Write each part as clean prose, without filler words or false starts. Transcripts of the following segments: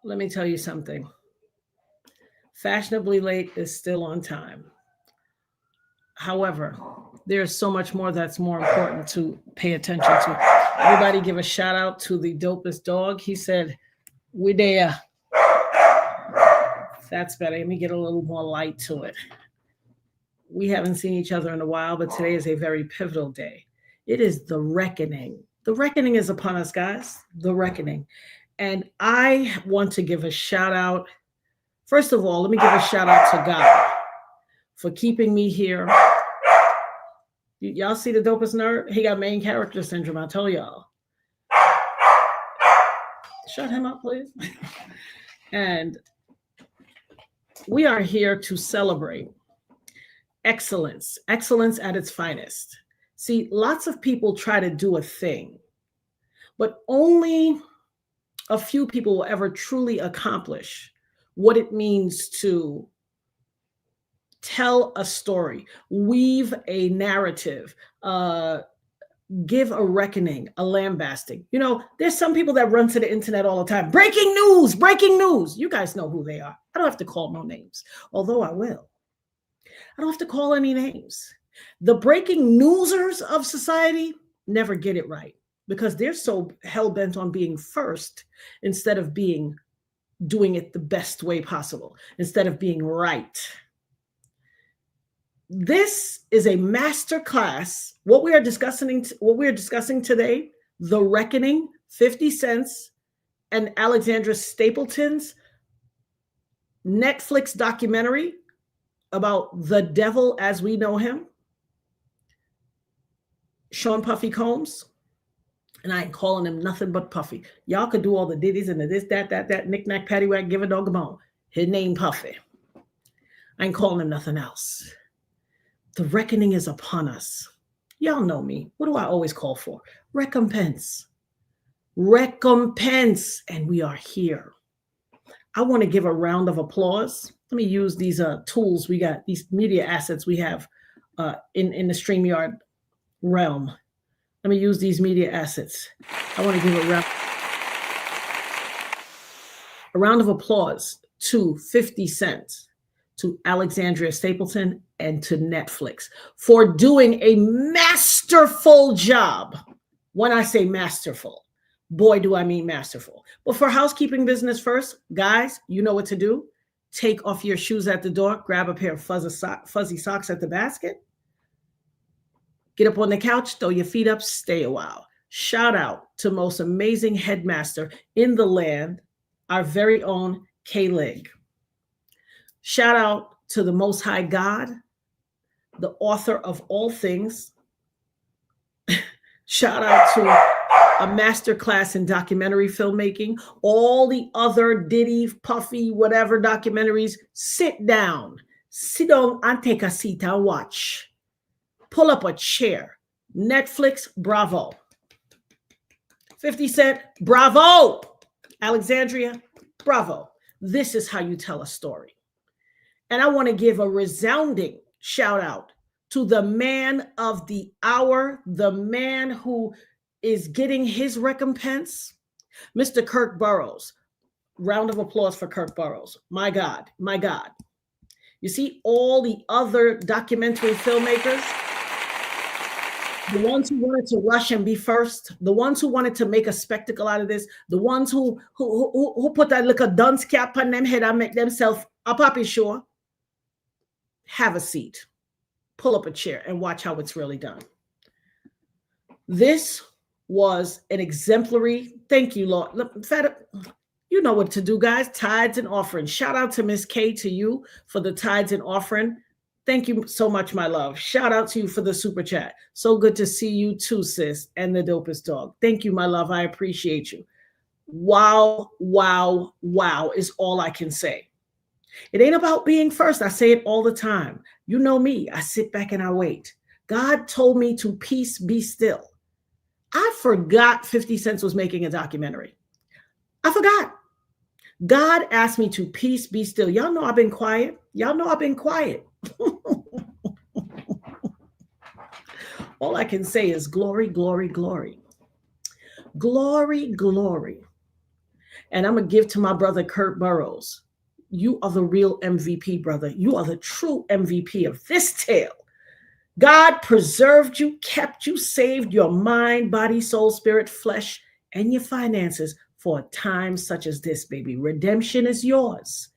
let me tell you something. Fashionably late is still on time. However, there's so much more that's more important to pay attention to. Everybody give a shout out to the dopest dog. He said, "We there." That's better. Let me get a little more light to it. We haven't seen each other in a while, but today is a very pivotal day. It is the reckoning. The reckoning is upon us, guys. The reckoning. And I want to give a shout out. First of all, let me give a shout out to God for keeping me here. Y'all see the dopest nerd? He got main character syndrome. I told y'all. Shut him up, please. And we are here to celebrate excellence, excellence at its finest. See, lots of people try to do a thing, but only a few people will ever truly accomplish what it means to tell a story, weave a narrative, give a reckoning, a lambasting. You know, there's some people that run to the internet all the time. Breaking news, breaking news. You guys know who they are. I don't have to call no names, although I will. I don't have to call any names. The breaking newsers of society never get it right because they're so hell-bent on being first instead of doing it the best way possible, instead of being right. This is a master class. What we are discussing today, The Reckoning, 50 Cent's and Alexandra Stapleton's Netflix documentary about the devil as we know him, Sean Puffy Combs. And I ain't calling him nothing but Puffy. Y'all could do all the diddies and the this, that, knick-knack, paddywhack, give a dog a bone. His name Puffy. I ain't calling him nothing else. The reckoning is upon us. Y'all know me. What do I always call for? Recompense. Recompense. And we are here. I want to give a round of applause. Let me use these tools we got, these media assets we have in the StreamYard realm. Let me use these media assets. I want to give a round of applause to 50 Cent, to Alexandria Stapleton, and to Netflix for doing a masterful job. When I say masterful, boy, do I mean masterful. But for housekeeping business first, guys, you know what to do. Take off your shoes at the door, grab a pair of fuzzy socks at the basket, get up on the couch, throw your feet up, stay a while. Shout out to most amazing headmaster in the land, our very own K-Lig. Shout out to the Most High God, the author of all things. Shout out to a master class in documentary filmmaking. All the other Diddy, Puffy, whatever documentaries, sit down and take a seat and watch. Pull up a chair. Netflix, bravo. 50 Cent, bravo. Alexandria, bravo. This is how you tell a story. And I want to give a resounding shout out to the man of the hour, the man who is getting his recompense, Mr. Kirk Burrows. Round of applause for Kirk Burrows. My God, my God. You see all the other documentary filmmakers, the ones who wanted to rush and be first, the ones who wanted to make a spectacle out of this, the ones who put that little dunce cap on them head and make themselves a poppy show. Have a seat, pull up a chair, and watch how it's really done. This was an exemplary, thank you, Lord. You know what to do, guys. Tithes and offerings. Shout out to Miss K, to you for the tithes and offering. Thank you so much, my love. Shout out to you for the super chat. So good to see you too, sis, and the dopest dog. Thank you, my love. I appreciate you. Wow, wow, wow is all I can say. It ain't about being first. I say it all the time. You know me. I sit back and I wait. God told me to peace, be still. I forgot 50 Cent was making a documentary. I forgot. God asked me to peace, be still. Y'all know I've been quiet. Y'all know I've been quiet. All I can say is glory, glory, glory. Glory, glory. And I'm going to give to my brother, Kurt Burrows. You are the real MVP, brother. You are the true MVP of this tale. God preserved you, kept you, saved your mind, body, soul, spirit, flesh, and your finances for a time such as this, baby. Redemption is yours.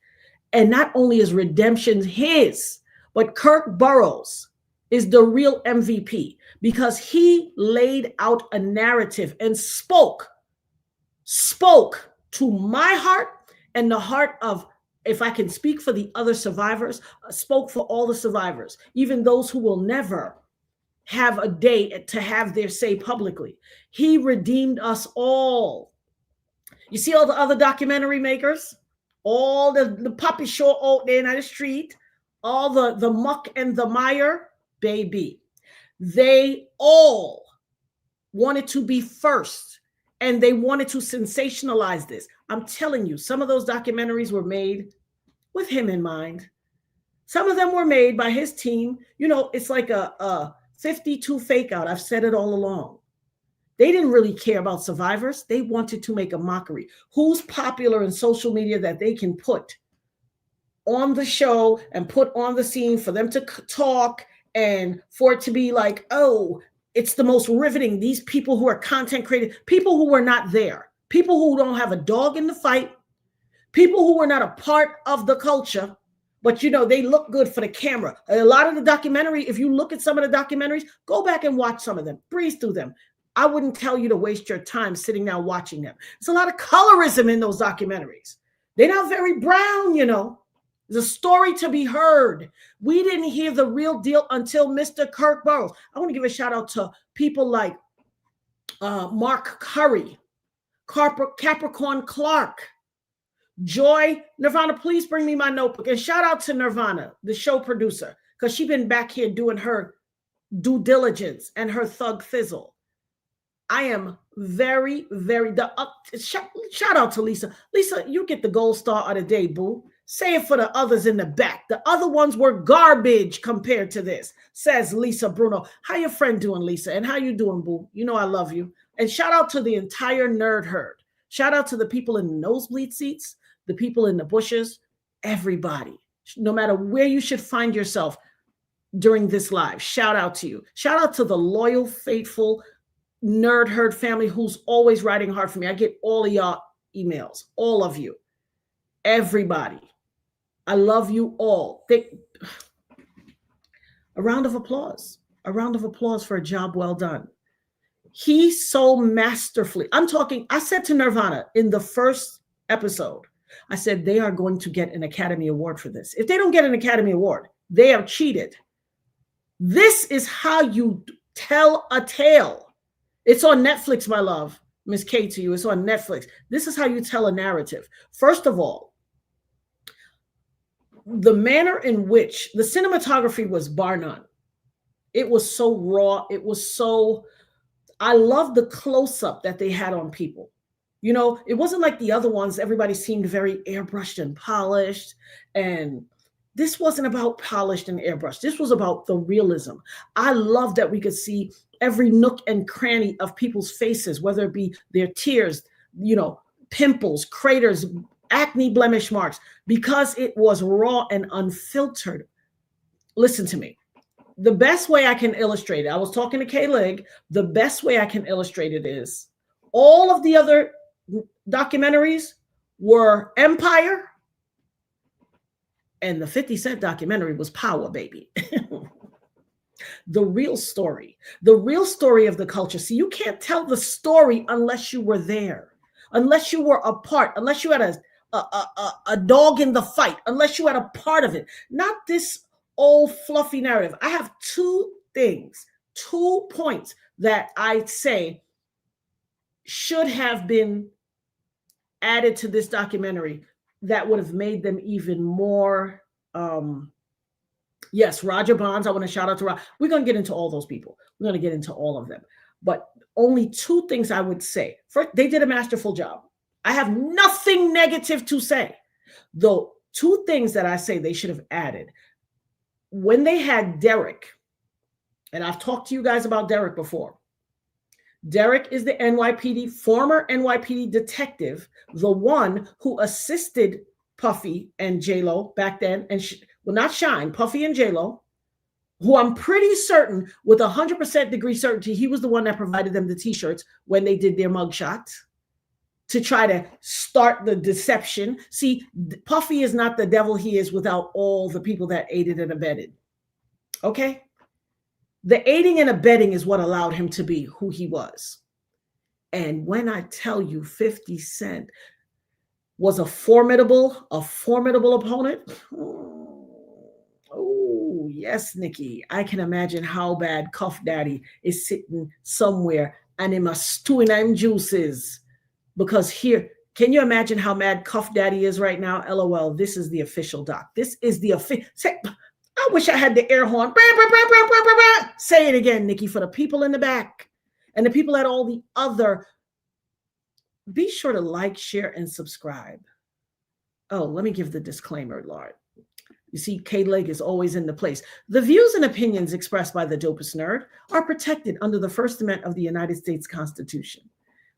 And not only is redemption his, but Kirk Burrows is the real MVP because he laid out a narrative and spoke to my heart and the heart of, if I can speak for the other survivors, spoke for all the survivors, even those who will never have a day to have their say publicly. He redeemed us all. You see all the other documentary makers, all the puppy show out there in the street, all the muck and the mire, baby. They all wanted to be first and they wanted to sensationalize this. I'm telling you, some of those documentaries were made with him in mind. Some of them were made by his team. You know, it's like a 52 fake out. I've said it all along. They didn't really care about survivors. They wanted to make a mockery. Who's popular in social media that they can put on the show and put on the scene for them to talk and for it to be like, oh, it's the most riveting. These people who are content creators, people who were not there, people who don't have a dog in the fight, people who were not a part of the culture, but, you know, they look good for the camera. A lot of the documentary, if you look at some of the documentaries, go back and watch some of them, breeze through them. I wouldn't tell you to waste your time sitting down watching them. There's a lot of colorism in those documentaries. They're not very brown, you know. There's a story to be heard. We didn't hear the real deal until Mr. Kirk Burrows. I want to give a shout out to people like Mark Curry, Capricorn Clark, Joy. Nirvana, please bring me my notebook. And shout out to Nirvana, the show producer, because she's been back here doing her due diligence and her thug fizzle. I am very, very, shout out to Lisa. Lisa, you get the gold star of the day, boo. Say it for the others in the back. The other ones were garbage compared to this, says Lisa Bruno. How your friend doing, Lisa? And how you doing, boo? You know I love you. And shout out to the entire nerd herd. Shout out to the people in the nosebleed seats, the people in the bushes, everybody. No matter where you should find yourself during this live, shout out to you. Shout out to the loyal, faithful nerd herd family who's always riding hard for me. I get all of y'all emails, all of you, everybody. I love you all. A round of applause. A round of applause for a job well done. He so masterfully, I said to Nirvana in the first episode, I said they are going to get an Academy Award for this. If they don't get an Academy Award, they have cheated. This is how you tell a tale. It's on Netflix, my love. Miss K to you. It's on Netflix. This is how you tell a narrative. First of all, the manner in which the cinematography was bar none. It was so raw. It was so, I love the close-up that they had on people. You know, it wasn't like the other ones. Everybody seemed very airbrushed and polished. And this wasn't about polished and airbrushed. This was about the realism. I love that we could see every nook and cranny of people's faces, whether it be their tears, you know, pimples, craters, acne blemish marks, because it was raw and unfiltered. Listen to me. The best way I can illustrate it, I was talking to Kay Lig, the best way I can illustrate it is all of the other documentaries were Empire, and the 50 Cent documentary was Power, baby. The real story of the culture. See, you can't tell the story unless you were there, unless you were a part, unless you had a dog in the fight, unless you had a part of it. Not this old fluffy narrative. I have two points that I say should have been added to this documentary that would have made them even more. Yes, Roger Bonds. I want to shout out to Roger. We're going to get into all those people. We're going to get into all of them. But only two things I would say. First, they did a masterful job. I have nothing negative to say. Though, two things that I say they should have added. When they had Derek, and I've talked to you guys about Derek before, Derek is the NYPD, former NYPD detective, the one who assisted Puffy and J-Lo back then, and well, not Shine, Puffy and J-Lo, who I'm pretty certain, with 100% degree certainty, he was the one that provided them the t-shirts when they did their mugshots to try to start the deception. See, Puffy is not the devil he is without all the people that aided and abetted. Okay? The aiding and abetting is what allowed him to be who he was. And when I tell you 50 Cent was a formidable opponent. Oh, yes, Nikki. I can imagine how bad Cuff Daddy is sitting somewhere and him a stewing them juices. Because here, can you imagine how mad Cuff Daddy is right now? LOL, this is the official doc. This is the official. I wish I had the air horn. Say it again, Nikki, for the people in the back and the people at all the other. Be sure to like, share, and subscribe. Oh, let me give the disclaimer, Lord. You see, K-Leg is always in the place. The views and opinions expressed by the Dopest Nerd are protected under the First Amendment of the United States Constitution.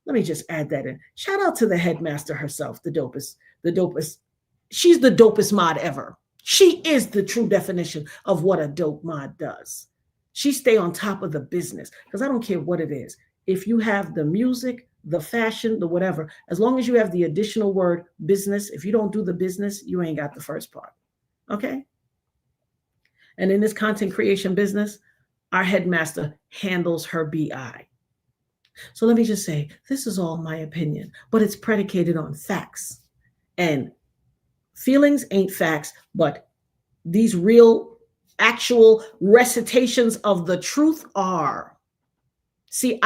Let me just add that in. Shout out to the headmaster herself, the dopest. She's the dopest mod ever. She is the true definition of what a dope mod does. She stay on top of the business because I don't care what it is. If you have the music, the fashion, the whatever, as long as you have the additional word business, if you don't do the business, you ain't got the first part. Okay? And in this content creation business, our headmaster handles her BI. So let me just say, this is all my opinion, but it's predicated on facts. And feelings ain't facts, but these real, actual recitations of the truth are. See,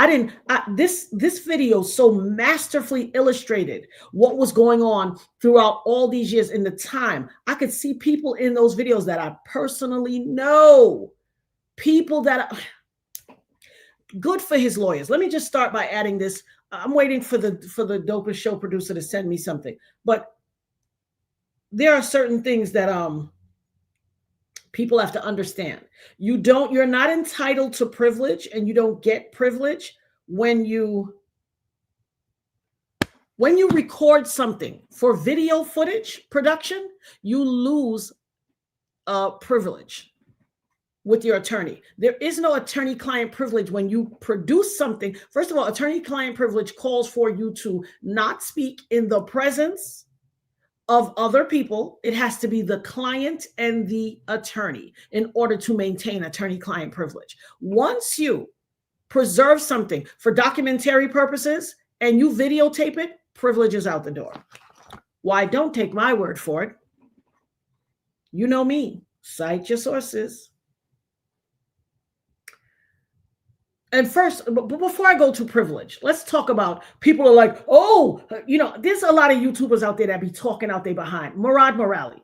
this video so masterfully illustrated what was going on throughout all these years in the time. I could see people in those videos that I personally know, people that are good for his lawyers. Let me just start by adding this. I'm waiting for the Dopest show producer to send me something, but there are certain things that people have to understand. You're not entitled to privilege, and you don't get privilege when you record something for video footage production. You lose privilege with your attorney. There is no attorney-client privilege when you produce something. First of all, attorney-client privilege calls for you to not speak in the presence of other people. It has to be the client and the attorney in order to maintain attorney-client privilege. Once you preserve something for documentary purposes and you videotape it, privilege is out the door. Why? Don't take my word for it. You know me. Cite your sources. And first, but before I go to privilege, let's talk about people are like, oh, there's a lot of YouTubers out there that be talking out there behind. Murad Morali.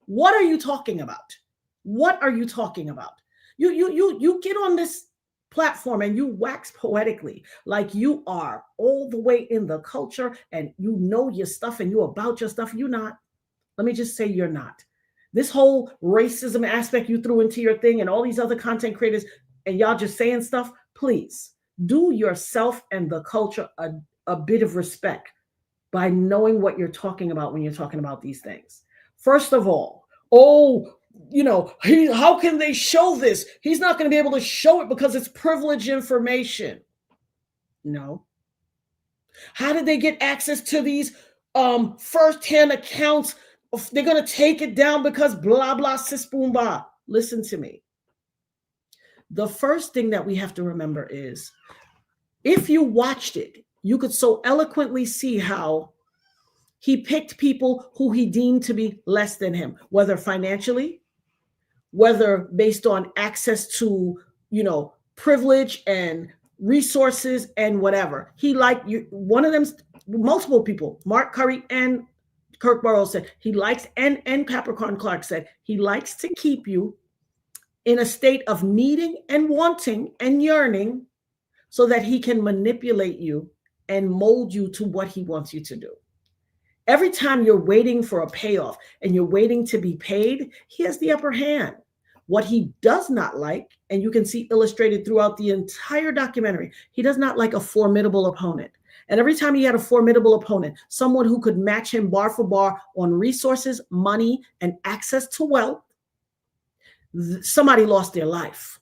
What are you talking about? What are you talking about? You get on this platform and you wax poetically like you are all the way in the culture and you know your stuff and you about your stuff. You're not. Let me just say you're not. This whole racism aspect you threw into your thing and all these other content creators and y'all just saying stuff. Please do yourself and the culture a bit of respect by knowing what you're talking about when you're talking about these things. First of all, how can they show this? He's not going to be able to show it because it's privileged information. No. How did they get access to these first-hand accounts? They're going to take it down because blah, blah, sis, boom, bah. Listen to me. The first thing that we have to remember is if you watched it, you could so eloquently see how he picked people who he deemed to be less than him, whether financially, whether based on access to, privilege and resources and whatever. He liked you. One of them, multiple people, Mark Curry and Kirk Burrows said he likes, and Capricorn Clark said he likes to keep you in a state of needing and wanting and yearning so that he can manipulate you and mold you to what he wants you to do. Every time you're waiting for a payoff and you're waiting to be paid, he has the upper hand. What he does not like, and you can see illustrated throughout the entire documentary, he does not like a formidable opponent. And every time he had a formidable opponent, someone who could match him bar for bar on resources, money, and access to wealth, somebody lost their life.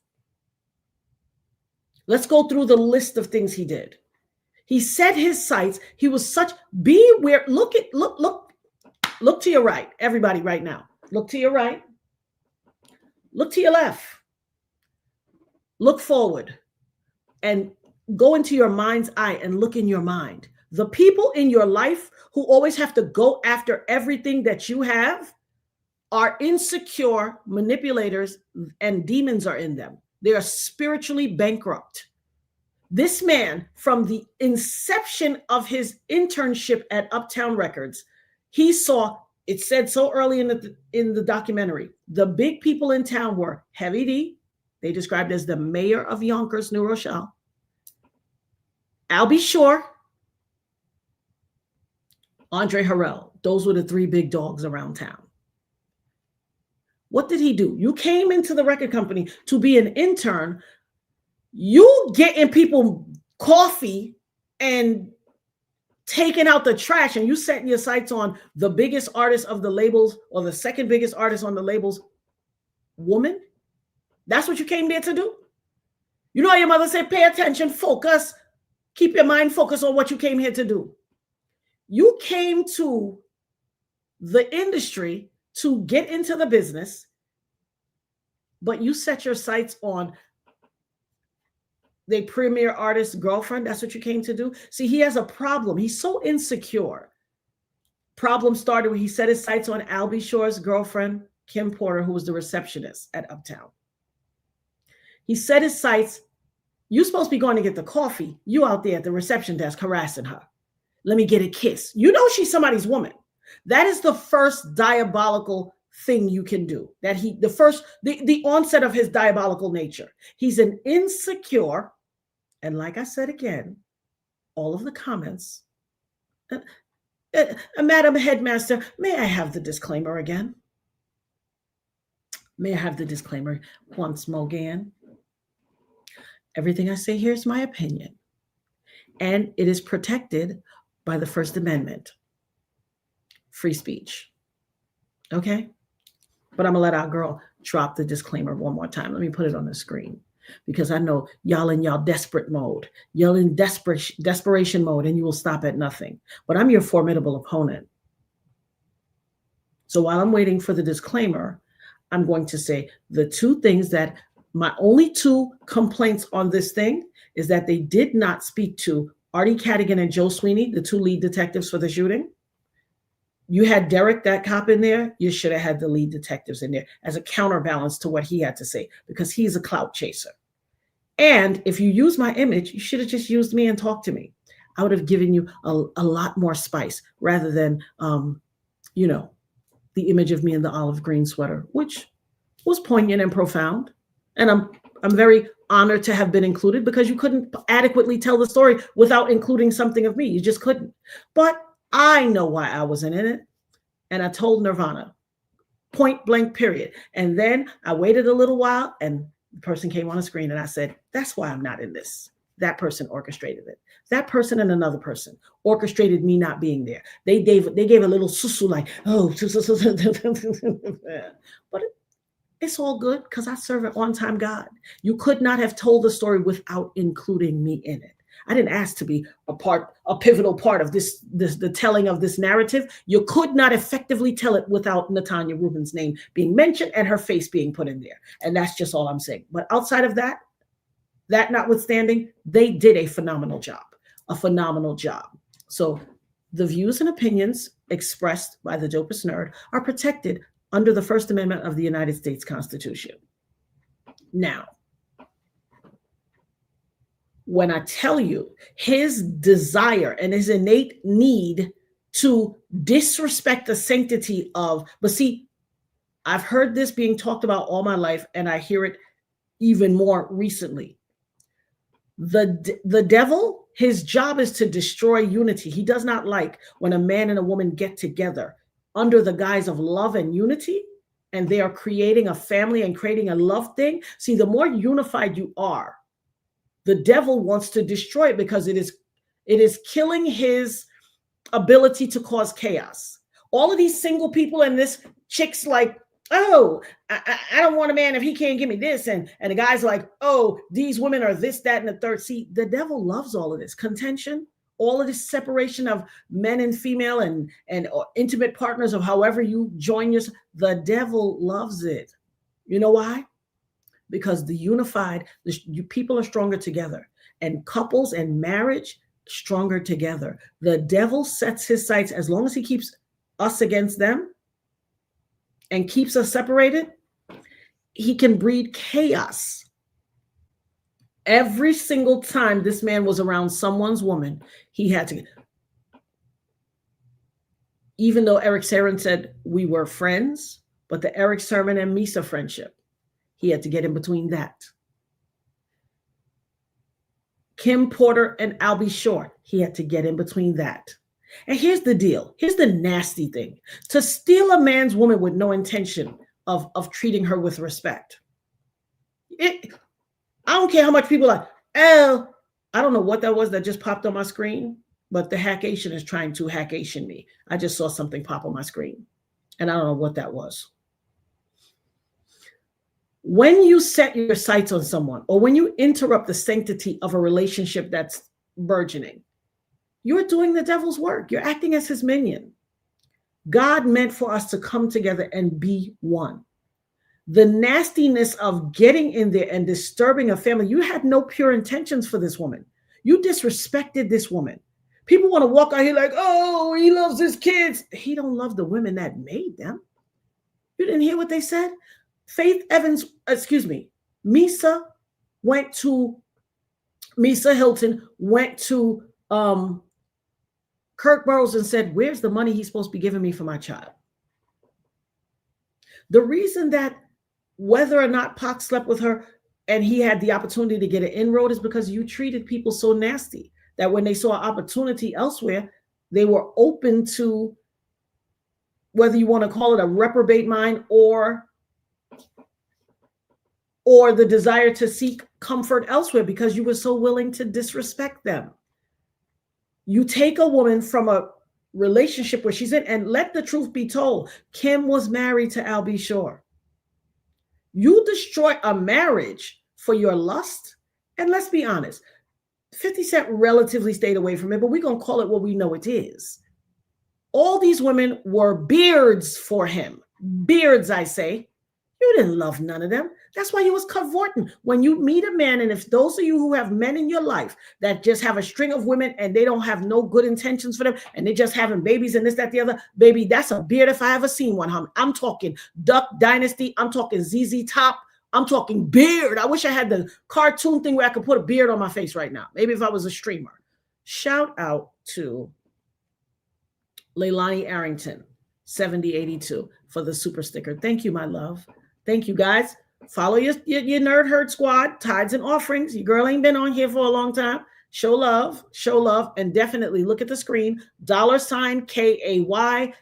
Let's go through the list of things he did. He set his sights. He was such, beware. Look to your right. Everybody right now. Look to your right. Look to your left. Look forward and go into your mind's eye and look in your mind. The people in your life who always have to go after everything that you have are insecure manipulators, and demons are in them. They are spiritually bankrupt. This man, from the inception of his internship at Uptown Records, he saw, it said so early in the documentary, the big people in town were Heavy D, they described as the mayor of Yonkers, New Rochelle, Albie Shore, Andre Harrell. Those were the three big dogs around town. What did he do? You came into the record company to be an intern. You getting people coffee and taking out the trash, and you setting your sights on the biggest artist of the labels or the second biggest artist on the labels, woman? That's what you came there to do? You know how your mother said, pay attention, focus, keep your mind focused on what you came here to do. You came to the industry to get into the business, but you set your sights on the premier artist's girlfriend. That's what you came to do. See, he has a problem. He's so insecure. Problem started when he set his sights on Albie Shore's girlfriend, Kim Porter, who was the receptionist at Uptown. He set his sights. You're supposed to be going to get the coffee. You out there at the reception desk harassing her. Let me get a kiss. You know she's somebody's woman. That is the first diabolical thing you can do. That the onset of his diabolical nature. He's an insecure, and like I said again, all of the comments. Madam Headmaster, may I have the disclaimer again? May I have the disclaimer once more again? Everything I say here is my opinion, and it is protected by the First Amendment. Free speech. Okay? But I'm going to let our girl drop the disclaimer one more time. Let me put it on the screen, because I know y'all in y'all desperate mode. Y'all in desperation mode, and you will stop at nothing. But I'm your formidable opponent. So while I'm waiting for the disclaimer, I'm going to say the two things that my only two complaints on this thing is that they did not speak to Artie Cadigan and Joe Sweeney, the two lead detectives for the shooting. You had Derek, that cop, in there. You should have had the lead detectives in there as a counterbalance to what he had to say, because he's a clout chaser. And if you use my image, you should have just used me and talked to me. I would have given you a lot more spice rather than, the image of me in the olive green sweater, which was poignant and profound. And I'm very honored to have been included, because you couldn't adequately tell the story without including something of me. You just couldn't. But I know why I wasn't in it. And I told Nirvana, point blank, period. And then I waited a little while, and the person came on the screen, and I said, that's why I'm not in this. That person orchestrated it. That person and another person orchestrated me not being there. They gave a little susu, like, oh, but it's all good, because I serve an on-time God. You could not have told the story without including me in it. I didn't ask to be a pivotal part of the telling of this narrative. You could not effectively tell it without Natanya Rubin's name being mentioned and her face being put in there. And that's just all I'm saying. But outside of that notwithstanding, they did a phenomenal job. So the views and opinions expressed by the Dopest Nerd are protected under the First Amendment of the United States Constitution. Now, when I tell you his desire and his innate need to disrespect the sanctity of, but see, I've heard this being talked about all my life, and I hear it even more recently. The devil, his job is to destroy unity. He does not like when a man and a woman get together under the guise of love and unity, and they are creating a family and creating a love thing. See, the more unified you are, the devil wants to destroy it because it is killing his ability to cause chaos. All of these single people and this chick's like, oh, I don't want a man if he can't give me this. And the guy's like, oh, these women are this, that, and the third. See, the devil loves all of this contention, all of this separation of men and female and intimate partners of however you join yourself. The devil loves it. You know why? Because the unified, people are stronger together, and couples and marriage stronger together. The devil sets his sights, as long as he keeps us against them and keeps us separated, he can breed chaos. Every single time this man was around someone's woman, he had to, even though Eric Sarin said we were friends, but the Eric Sermon and Misa friendship, he had to get in between that. Kim Porter and Albie Shore, he had to get in between that. And here's the deal. Here's the nasty thing. To steal a man's woman with no intention of treating her with respect. I don't care how much people are, oh, I don't know what that was that just popped on my screen, but the Hackation is trying to Hackation me. I just saw something pop on my screen, and I don't know what that was. When you set your sights on someone, or when you interrupt the sanctity of a relationship that's burgeoning, you're doing the devil's work. You're acting as his minion. God meant for us to come together and be one. The nastiness of getting in there and disturbing a family, you had no pure intentions for this woman. You disrespected this woman. People want to walk out here like, oh, he loves his kids. He don't love the women that made them. You didn't hear what they said? Misa Hilton went to Kirk Burroughs and said, where's the money he's supposed to be giving me for my child? The reason that whether or not Pac slept with her and he had the opportunity to get an inroad is because you treated people so nasty that when they saw an opportunity elsewhere, they were open to, whether you want to call it a reprobate mind or the desire to seek comfort elsewhere, because you were so willing to disrespect them. You take a woman from a relationship where she's in, and let the truth be told, Kim was married to Albie Shore. You destroy a marriage for your lust, and let's be honest, 50 Cent relatively stayed away from it, but we're going to call it what we know it is. All these women were beards for him. Beards, I say. You didn't love none of them. That's why you was cavorting. When you meet a man, and if those of you who have men in your life that just have a string of women and they don't have no good intentions for them and they're just having babies and this, that, the other, baby, that's a beard if I ever seen one. I'm talking Duck Dynasty. I'm talking ZZ Top. I'm talking beard. I wish I had the cartoon thing where I could put a beard on my face right now. Maybe if I was a streamer. Shout out to Leilani Arrington, 7082, for the super sticker. Thank you, my love. Thank you, guys. Follow your Nerd Herd Squad, Tides and Offerings. Your girl ain't been on here for a long time. Show love, and definitely look at the screen. $KAYLIGG.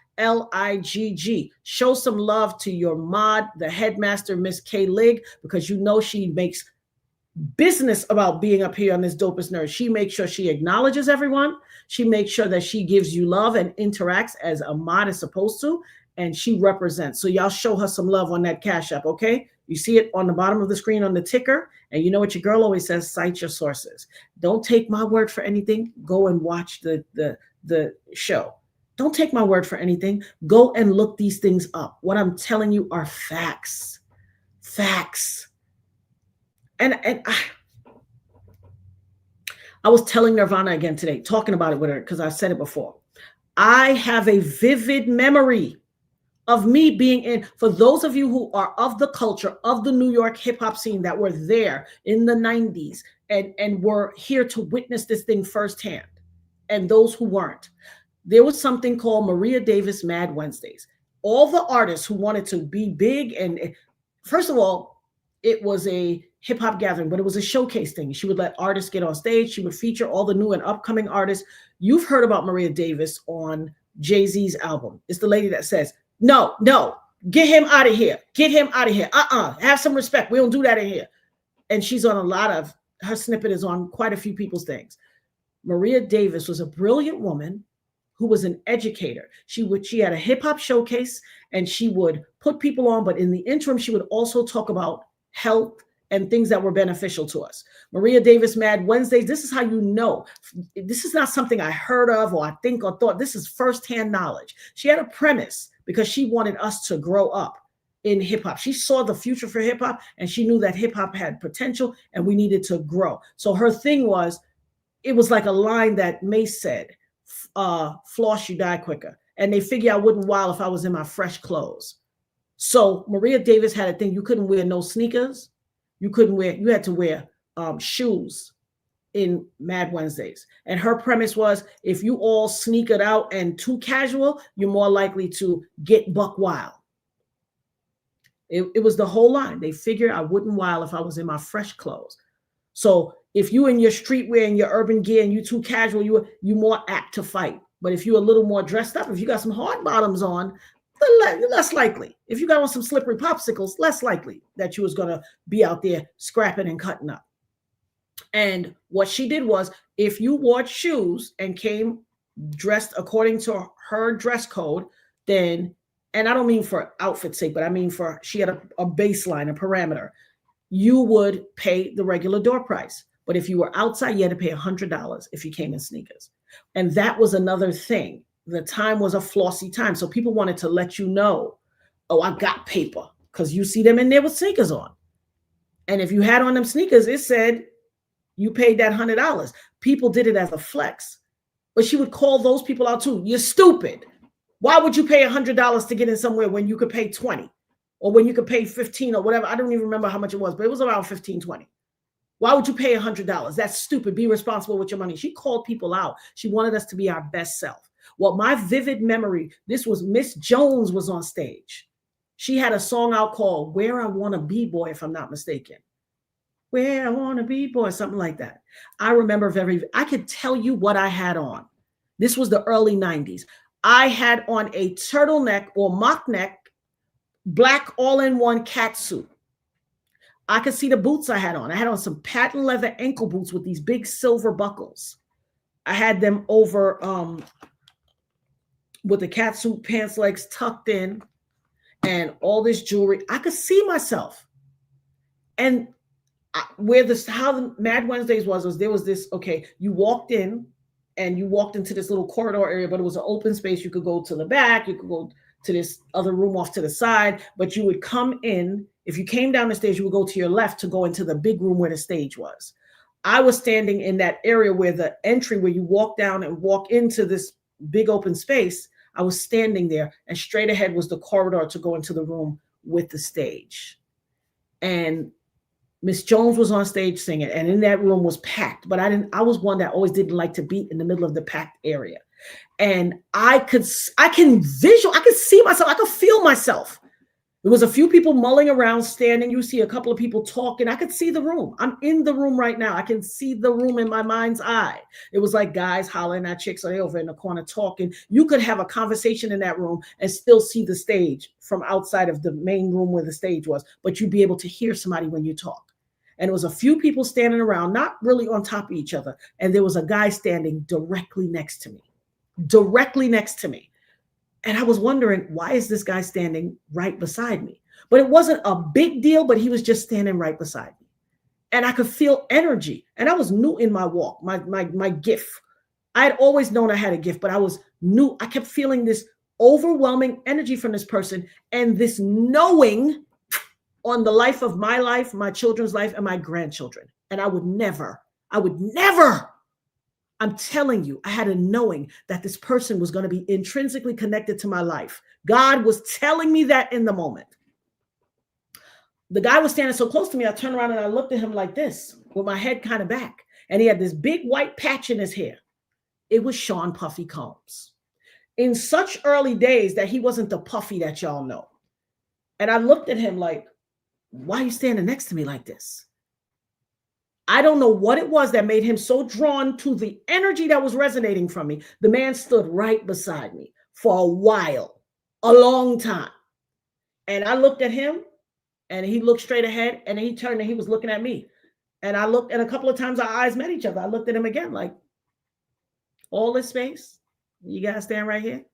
Show some love to your mod, the headmaster, Miss K. Ligg, because you know she makes business about being up here on this Dopest Nerd. She makes sure she acknowledges everyone. She makes sure that she gives you love and interacts as a mod is supposed to, and she represents. So y'all show her some love on that Cash App, okay? You see it on the bottom of the screen on the ticker, and you know what your girl always says, cite your sources. Don't take my word for anything. Go and watch the show. Don't take my word for anything. Go and look these things up. What I'm telling you are facts. Facts. And I was telling Nirvana again today, talking about it with her, because I said it before. I have a vivid memory of me being in, for those of you who are of the culture of the New York hip hop scene that were there in the 90s and were here to witness this thing firsthand, and those who weren't, there was something called Maria Davis Mad Wednesdays. All the artists who wanted to be big, and first of all, it was a hip hop gathering, but it was a showcase thing. She would let artists get on stage. She would feature all the new and upcoming artists. You've heard about Maria Davis on Jay-Z's album. It's the lady that says, no, Get him out of here. Get him out of here. Have some respect. We don't do that in here. And she's on a lot of, her snippet is on quite a few people's things. Maria Davis was a brilliant woman who was an educator. She had a hip hop showcase and she would put people on, but in the interim, she would also talk about health and things that were beneficial to us. Maria Davis Mad Wednesdays, this is how you know. This is not something I heard of or I think or thought. This is firsthand knowledge. She had a premise because she wanted us to grow up in hip hop. She saw the future for hip hop and she knew that hip hop had potential and we needed to grow. So her thing was, it was like a line that Mace said, floss, you die quicker. And they figure I wouldn't wild if I was in my fresh clothes. So Maria Davis had a thing, you couldn't wear no sneakers. You had to wear shoes in Mad Wednesdays. And her premise was, if you all sneakered out and too casual, you're more likely to get buck wild. It was the whole line. They figured I wouldn't wild if I was in my fresh clothes. So if you in your streetwear and your urban gear and you too casual, you more apt to fight. But if you're a little more dressed up, if you got some hard bottoms on, less likely. If you got on some slippery popsicles, less likely that you was going to be out there scrapping and cutting up. And what she did was, if you wore shoes and came dressed according to her dress code, then, and I don't mean for outfit's sake, but I mean for, she had a baseline, a parameter, you would pay the regular door price. But if you were outside, you had to pay $100 if you came in sneakers. And that was another thing. The time was a flossy time. So people wanted to let you know, oh, I got paper, because you see them in there with sneakers on. And if you had on them sneakers, it said you paid that $100. People did it as a flex. But she would call those people out too. You're stupid. Why would you pay $100 to get in somewhere when you could pay 20 or when you could pay 15 or whatever? I don't even remember how much it was, but it was around 15, 20. Why would you pay $100? That's stupid. Be responsible with your money. She called people out. She wanted us to be our best self. Well, my vivid memory, this was Miss Jones was on stage. She had a song out called Where I Want to Be Boy, if I'm not mistaken. Where I Want to Be Boy, something like that. I remember I could tell you what I had on. This was the early 90s. I had on a turtleneck or mock neck, black all-in-one cat suit. I could see the boots I had on. I had on some patent leather ankle boots with these big silver buckles. I had them over with the catsuit pants legs tucked in and all this jewelry. I could see myself. And how the Mad Wednesdays was there was this, okay, you walked in and you walked into this little corridor area, but it was an open space. You could go to the back, you could go to this other room off to the side, but you would come in. If you came down the stage, you would go to your left to go into the big room where the stage was. I was standing in that area where the entry, where you walk down and walk into this big open space. I was standing there, and straight ahead was the corridor to go into the room with the stage. And Miss Jones was on stage singing, and in that room was packed, but I was one that always didn't like to be in the middle of the packed area. And I can see myself, I could feel myself. There was a few people mulling around, standing. You see a couple of people talking. I could see the room. I'm in the room right now. I can see the room in my mind's eye. It was like guys hollering at chicks over in the corner talking. You could have a conversation in that room and still see the stage from outside of the main room where the stage was, but you'd be able to hear somebody when you talk. And it was a few people standing around, not really on top of each other. And there was a guy standing directly next to me. And I was wondering, why is this guy standing right beside me? But it wasn't a big deal, but he was just standing right beside me. And I could feel energy. And I was new in my walk, my gift. I had always known I had a gift, but I was new. I kept feeling this overwhelming energy from this person and this knowing on the life of my children's life, and my grandchildren. And I would never, I'm telling you, I had a knowing that this person was going to be intrinsically connected to my life. God was telling me that in the moment. The guy was standing so close to me, I turned around and I looked at him like this, with my head kind of back. And he had this big white patch in his hair. It was Sean Puffy Combs. In such early days that he wasn't the Puffy that y'all know. And I looked at him like, why are you standing next to me like this? I don't know what it was that made him so drawn to the energy that was resonating from me. The man stood right beside me for a while, a long time. And I looked at him and he looked straight ahead and he turned and he was looking at me. And I looked, and a couple of times our eyes met each other. I looked at him again, like, all this space, you guys stand right here.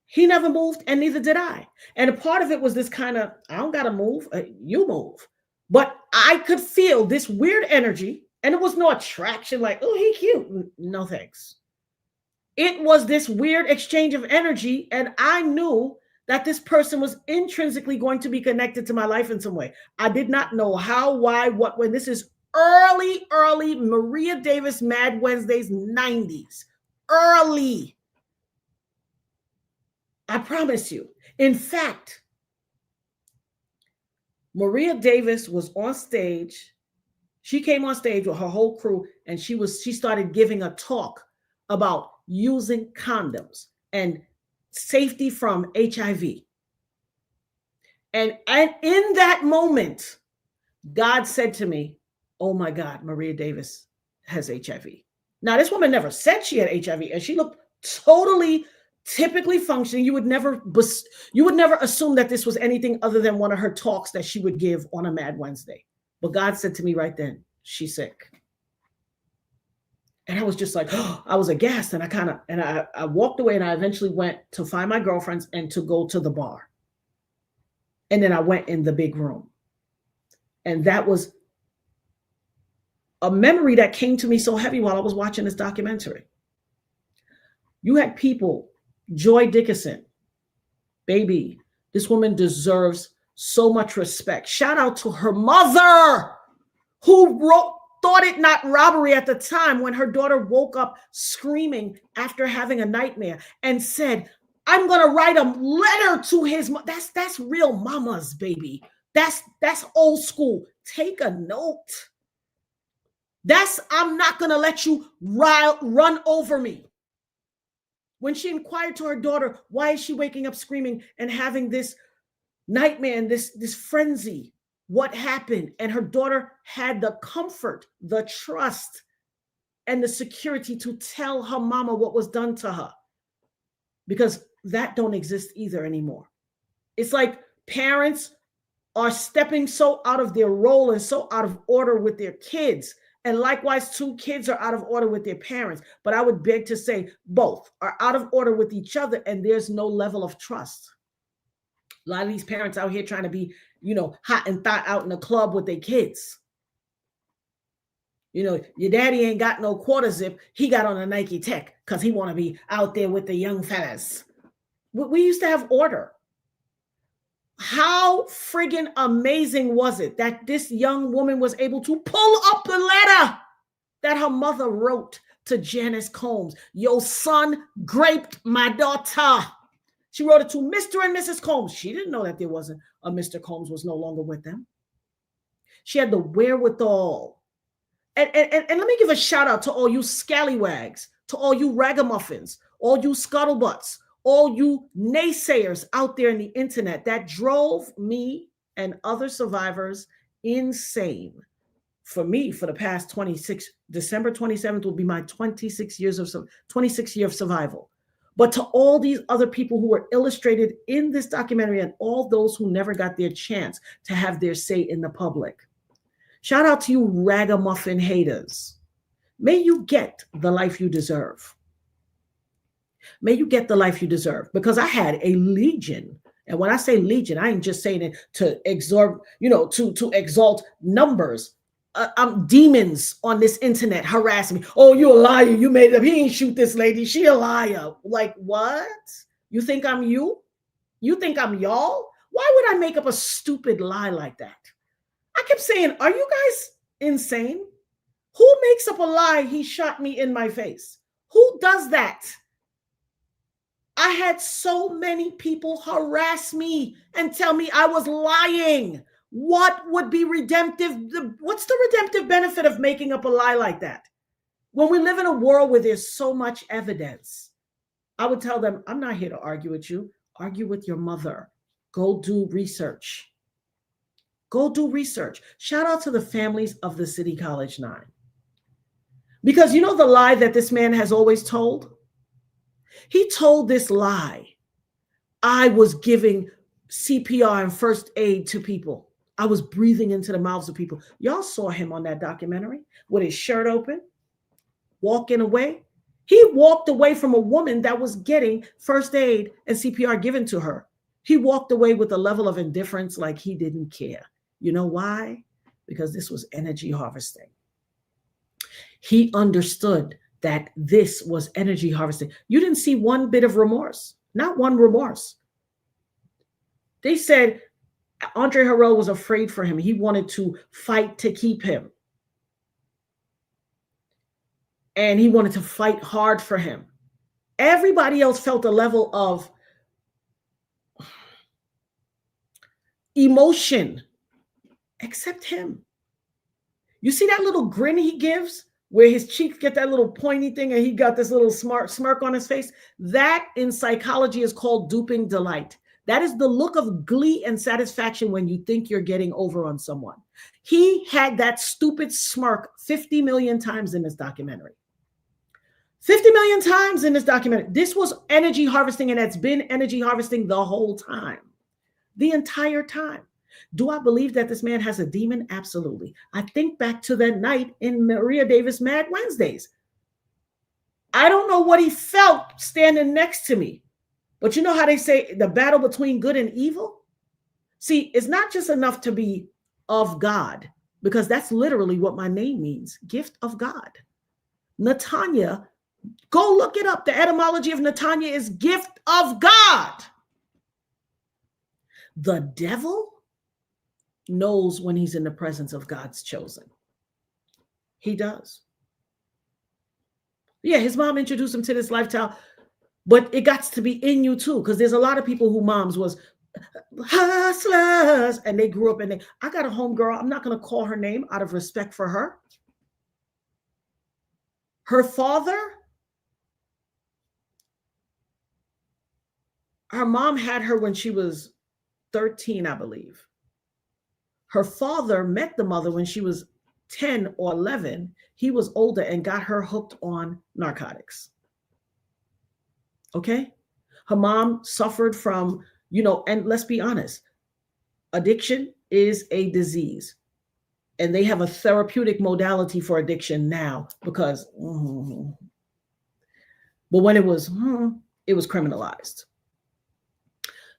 He never moved, and neither did I. And a part of it was this kind of, I don't got to move, you move. But I could feel this weird energy, and it was no attraction like, oh, he cute. No thanks. It was this weird exchange of energy, and I knew that this person was intrinsically going to be connected to my life in some way. I did not know how, why, what, when. This is early Maria Davis Mad Wednesdays 90s. Early. I promise you. In fact, Maria Davis was on stage. She came on stage with her whole crew, and she started giving a talk about using condoms and safety from HIV. And in that moment, God said to me, oh my God, Maria Davis has HIV. Now, this woman never said she had HIV, and she looked totally typically functioning. You would never assume that this was anything other than one of her talks that she would give on a Mad Wednesday. But God said to me right then, she's sick. And I was just like, oh, I was aghast. And I walked away, and I eventually went to find my girlfriends and to go to the bar. And then I went in the big room. And that was a memory that came to me so heavy while I was watching this documentary. You had people, Joy Dickinson, baby, this woman deserves so much respect. Shout out to her mother, who thought it not robbery at the time when her daughter woke up screaming after having a nightmare and said, I'm going to write a letter to his mom. That's real mamas, baby. That's old school. Take a note. I'm not going to let you run over me. When she inquired to her daughter, why is she waking up screaming and having this nightmare and this frenzy? What happened? And her daughter had the comfort, the trust, and the security to tell her mama what was done to her, because that don't exist either anymore. It's like parents are stepping so out of their role and so out of order with their kids. And likewise, two kids are out of order with their parents. But I would beg to say both are out of order with each other, and there's no level of trust. A lot of these parents out here trying to be, hot and thot out in the club with their kids. Your daddy ain't got no quarter zip. He got on a Nike Tech because he want to be out there with the young fellas. We used to have order. How friggin' amazing was it that this young woman was able to pull up the letter that her mother wrote to Janice Combs? Your son raped my daughter. She wrote it to Mr. and Mrs. Combs. She didn't know that there wasn't a Mr. Combs was no longer with them. She had the wherewithal. And let me give a shout out to all you scallywags, to all you ragamuffins, all you scuttlebutts, all you naysayers out there in the internet that drove me and other survivors insane. For me, for the past 26, December 27th will be my 26 year of survival. But to all these other people who were illustrated in this documentary and all those who never got their chance to have their say in the public, shout out to you ragamuffin haters. May you get the life you deserve. May you get the life you deserve, because I had a legion. And when I say legion, I ain't just saying it to exalt, to exalt numbers. Demons on this internet harassing me. Oh, you a liar. You made it up. He ain't shoot this lady. She a liar. Like, what? You think I'm you? You think I'm y'all? Why would I make up a stupid lie like that? I kept saying, are you guys insane? Who makes up a lie? He shot me in my face. Who does that? I had so many people harass me and tell me I was lying. What would be redemptive? What's the redemptive benefit of making up a lie like that? When we live in a world where there's so much evidence, I would tell them, I'm not here to argue with you. Argue with your mother. Go do research. Go do research. Shout out to the families of the City College 9. Because you know the lie that this man has always told? He told this lie. I was giving CPR and first aid to people. I was breathing into the mouths of people. Y'all saw him on that documentary with his shirt open, walking away. He walked away from a woman that was getting first aid and CPR given to her. He walked away with a level of indifference like he didn't care. You know why? Because this was energy harvesting. He understood that this was energy harvesting. You didn't see one bit of remorse, not one remorse. They said Andre Harrell was afraid for him. He wanted to fight to keep him. And he wanted to fight hard for him. Everybody else felt a level of emotion except him. You see that little grin he gives where his cheeks get that little pointy thing and he got this little smart smirk on his face? That in psychology is called duping delight. That is the look of glee and satisfaction when you think you're getting over on someone. He had that stupid smirk 50 million times in this documentary. 50 million times in this documentary. This was energy harvesting, and it's been energy harvesting the whole time. The entire time. Do I believe that this man has a demon? Absolutely. I think back to that night in Maria Davis Mad Wednesdays. I don't know what he felt standing next to me. But you know how they say the battle between good and evil? See, it's not just enough to be of God, because that's literally what my name means, gift of God. Natanya, go look it up. The etymology of Natanya is gift of God. The devil knows when he's in the presence of God's chosen. He does. Yeah, his mom introduced him to this lifestyle. But it got to be in you too, because there's a lot of people who moms was hustlers and they grew up in it. I got a homegirl. I'm not going to call her name out of respect for her. Her father, her mom had her when she was 13, I believe. Her father met the mother when she was 10 or 11. He was older and got her hooked on narcotics. Okay. Her mom suffered from, and let's be honest, addiction is a disease. And they have a therapeutic modality for addiction now because, but when it was criminalized.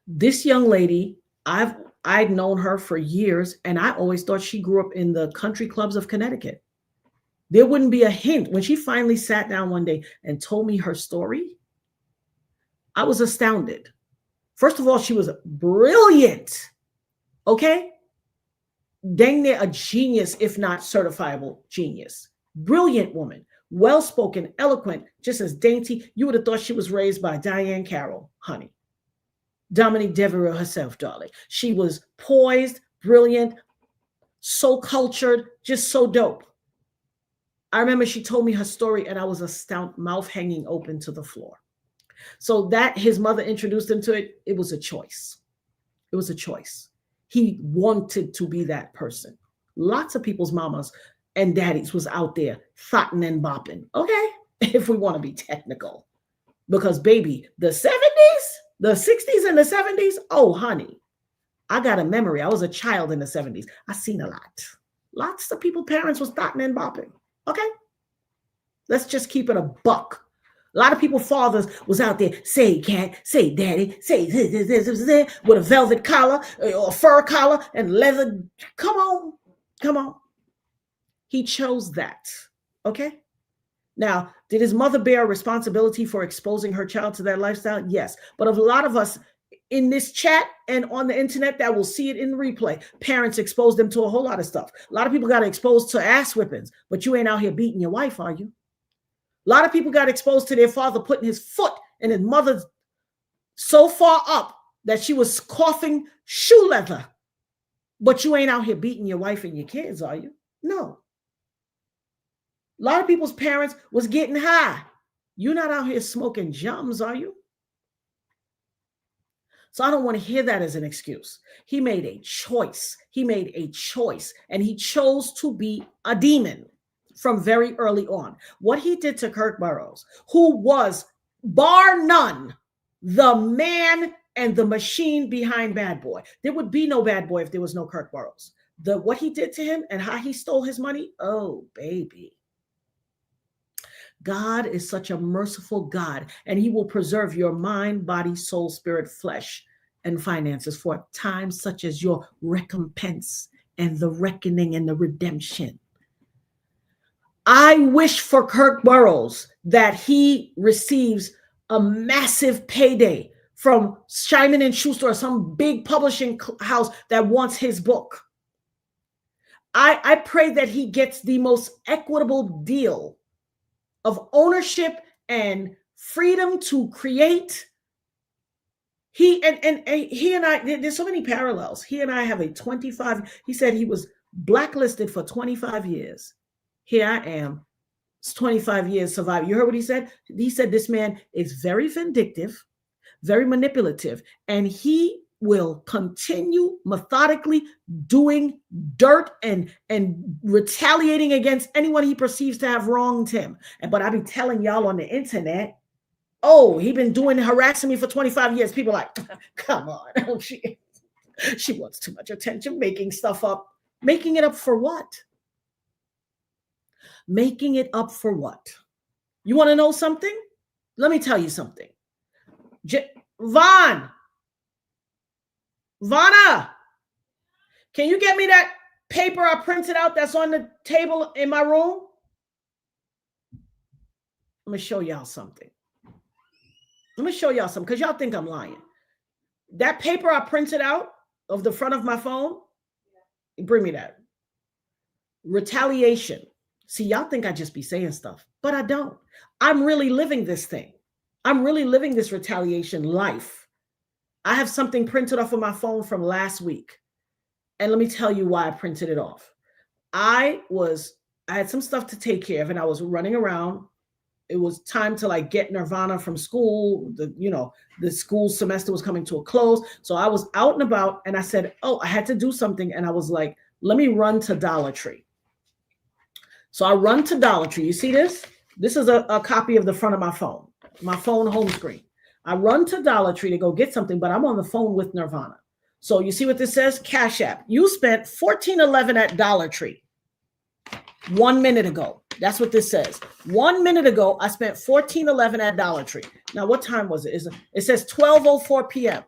This young lady, I'd known her for years, and I always thought she grew up in the country clubs of Connecticut. There wouldn't be a hint. When she finally sat down one day and told me her story, I was astounded. First of all, she was brilliant. Okay? Dang near a genius, if not certifiable genius. Brilliant woman. Well-spoken, eloquent, just as dainty. You would have thought she was raised by Diane Carroll, honey. Dominique Devereux herself, darling. She was poised, brilliant, so cultured, just so dope. I remember she told me her story and I was astounded, mouth hanging open to the floor. So that his mother introduced him to it, it was a choice. It was a choice. He wanted to be that person. Lots of people's mamas and daddies was out there thotting and bopping. Okay, if we want to be technical. Because baby, the 70s, the 60s and the 70s, oh honey, I got a memory. I was a child in the 70s. I seen a lot. Lots of people, parents was thotting and bopping. Okay, let's just keep it a buck. A lot of people, fathers, was out there, say cat, say daddy, say this, with a velvet collar or a fur collar and leather. Come on, come on. He chose that, okay? Now, did his mother bear responsibility for exposing her child to that lifestyle? Yes. But a lot of us in this chat and on the internet that will see it in the replay, parents exposed them to a whole lot of stuff. A lot of people got exposed to ass whippings, but you ain't out here beating your wife, are you? A lot of people got exposed to their father putting his foot in his mother's so far up that she was coughing shoe leather. But you ain't out here beating your wife and your kids, are you? No. A lot of people's parents was getting high. You're not out here smoking jums, are you? So I don't want to hear that as an excuse. He made a choice. He made a choice, and he chose to be a demon from very early on. What he did to Kirk Burroughs, who was, bar none, the man and the machine behind Bad Boy. There would be no Bad Boy if there was no Kirk Burroughs. What he did to him and how he stole his money, oh, baby. God is such a merciful God, and he will preserve your mind, body, soul, spirit, flesh, and finances for times such as your recompense and the reckoning and the redemption. I wish for Kirk Burroughs that he receives a massive payday from Simon & Schuster or some big publishing house that wants his book. I pray that he gets the most equitable deal of ownership and freedom to create. He and I, there's so many parallels. He and I have a 25, he said he was blacklisted for 25 years. Here I am, it's 25 years surviving. You heard what he said? He said this man is very vindictive, very manipulative, and he will continue methodically doing dirt and retaliating against anyone he perceives to have wronged him. But I be telling y'all on the internet, oh, he been harassing me for 25 years. People are like, come on. She wants too much attention, making stuff up. Making it up for what? Making it up for what? You want to know something? Let me tell you something. Vanna, can you get me that paper I printed out that's on the table in my room? Let me show y'all something. Because y'all think I'm lying. That paper I printed out of the front of my phone, bring me that. Retaliation. See, y'all think I just be saying stuff, but I don't. I'm really living this thing. I'm really living this retaliation life. I have something printed off of my phone from last week. And let me tell you why I printed it off. I had some stuff to take care of and I was running around. It was time to like get Nirvana from school. The school semester was coming to a close. So I was out and about and I said, oh, I had to do something. And I was like, let me run to Dollar Tree. So I run to Dollar Tree. You see this? This is a copy of the front of my phone home screen. I run to Dollar Tree to go get something, but I'm on the phone with Nirvana. So you see what this says? Cash App. You spent $14.11 at Dollar Tree 1 minute ago. That's what this says. 1 minute ago, I spent $14.11 at Dollar Tree. Now, what time was it? It says 12:04 p.m.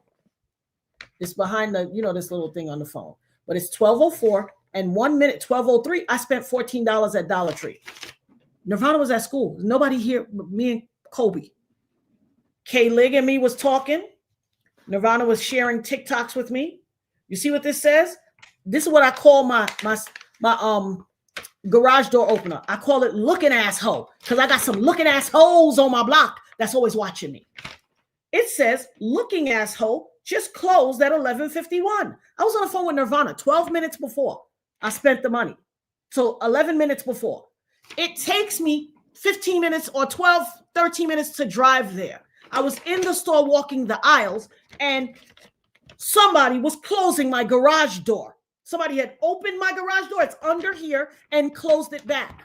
It's behind the, this little thing on the phone. But it's 12:04 and 1 minute, 12:03, I spent $14 at Dollar Tree. Nirvana was at school. Nobody here, me and Kobe. K-Lig and me was talking. Nirvana was sharing TikToks with me. You see what this says? This is what I call my garage door opener. I call it looking asshole because I got some looking assholes on my block that's always watching me. It says looking asshole just closed at 11:51. I was on the phone with Nirvana 12 minutes before I spent the money. So 11 minutes before. It takes me 15 minutes or 12, 13 minutes to drive there. I was in the store walking the aisles and somebody was closing my garage door. Somebody had opened my garage door. It's under here and closed it back.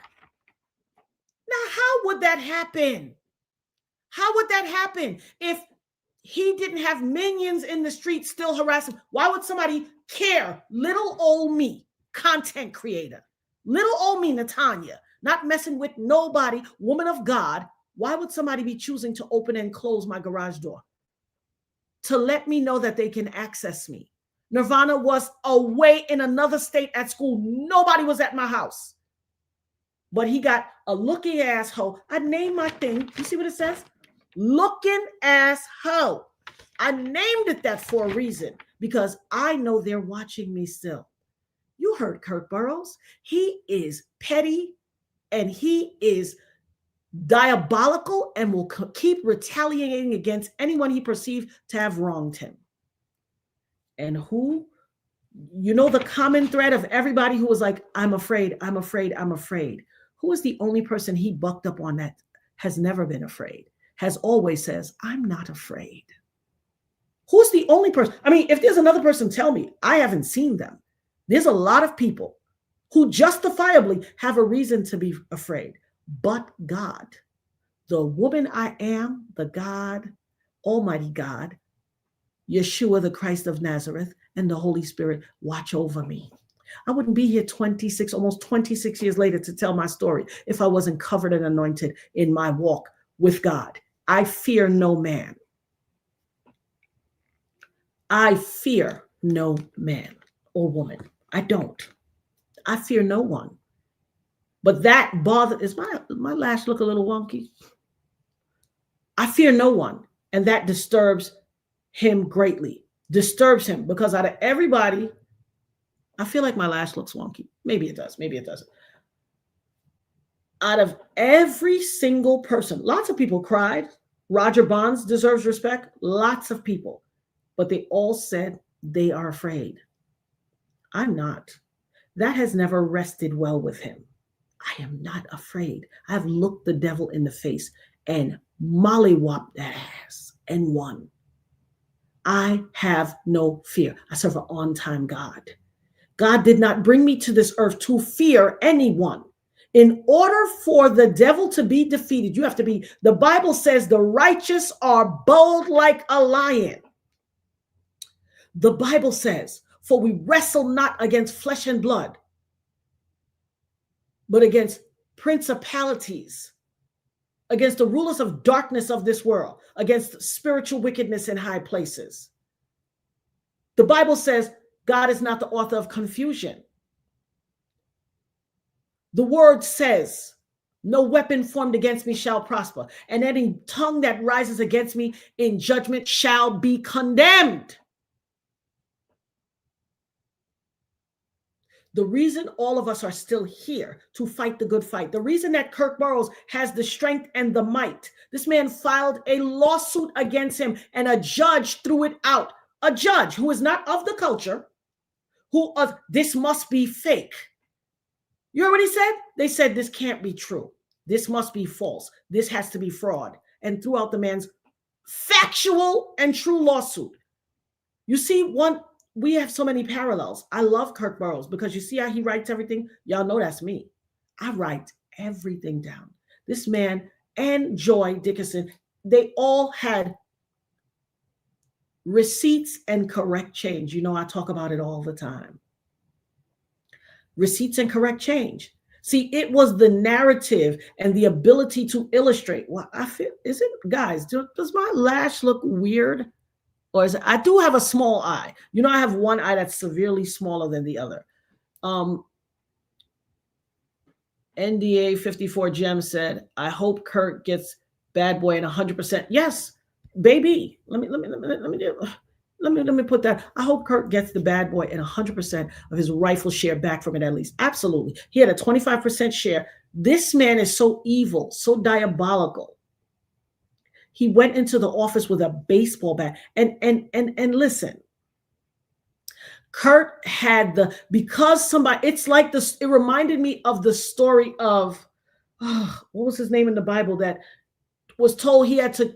Now, how would that happen? How would that happen if he didn't have minions in the street still harassing? Why would somebody care? Little old me, content creator. Little old me, Natanya, not messing with nobody, woman of God. Why would somebody be choosing to open and close my garage door? To let me know that they can access me. Nirvana was away in another state at school. Nobody was at my house. But he got a looking asshole. I named my thing. You see what it says? Looking asshole. I named it that for a reason because I know they're watching me still. You heard Kirk Burroughs. He is petty and he is diabolical and will keep retaliating against anyone he perceived to have wronged him. And who, the common thread of everybody who was like, I'm afraid, I'm afraid, I'm afraid. Who is the only person he bucked up on that has never been afraid, has always says, I'm not afraid? Who's the only person? I mean, if there's another person, tell me. I haven't seen them. There's a lot of people who justifiably have a reason to be afraid. But God, the woman I am, the God, Almighty God, Yeshua, the Christ of Nazareth, and the Holy Spirit watch over me. I wouldn't be here almost 26 years later to tell my story if I wasn't covered and anointed in my walk with God. I fear no man. I fear no man or woman. I don't. I fear no one. But that is my lash look a little wonky? I fear no one. And that disturbs him greatly. Disturbs him because out of everybody, I feel like my lash looks wonky. Maybe it does. Maybe it doesn't. Out of every single person, lots of people cried. Roger Bonds deserves respect. Lots of people. But they all said they are afraid. I'm not. That has never rested well with him. I am not afraid. I've looked the devil in the face and mollywopped that ass and won. I have no fear. I serve an on-time God. God did not bring me to this earth to fear anyone. In order for the devil to be defeated, you have to be, the Bible says the righteous are bold like a lion. The Bible says, for we wrestle not against flesh and blood, but against principalities, against the rulers of darkness of this world, against spiritual wickedness in high places. The Bible says God is not the author of confusion. The word says, no weapon formed against me shall prosper, and any tongue that rises against me in judgment shall be condemned. The reason all of us are still here to fight the good fight, the reason that Kirk Burroughs has the strength and the might, this man filed a lawsuit against him and a judge threw it out. A judge who is not of the culture, this must be fake. You heard what he said? They said this can't be true. This must be false. This has to be fraud. And threw out the man's factual and true lawsuit. You see, we have so many parallels. I love Kirk Burroughs because you see how he writes everything. Y'all know that's me. I write everything down. This man and Joy Dickinson, they all had receipts and correct change. You know, I talk about it all the time. Receipts and correct change. See, it was the narrative and the ability to illustrate. Well, I feel, is it, guys, does my lash look weird? Or is it, I do have a small eye. You know, I have one eye that's severely smaller than the other. NDA 54 Gem said, I hope Kurt gets Bad Boy in 100%. Yes, baby. Let me put that. I hope Kurt gets the Bad Boy in 100% of his rifle share back from it at least. Absolutely. He had a 25% share. This man is so evil, so diabolical. He went into the office with a baseball bat. And listen, Kurt had it's like this, it reminded me of the story of, what was his name in the Bible that was told he had to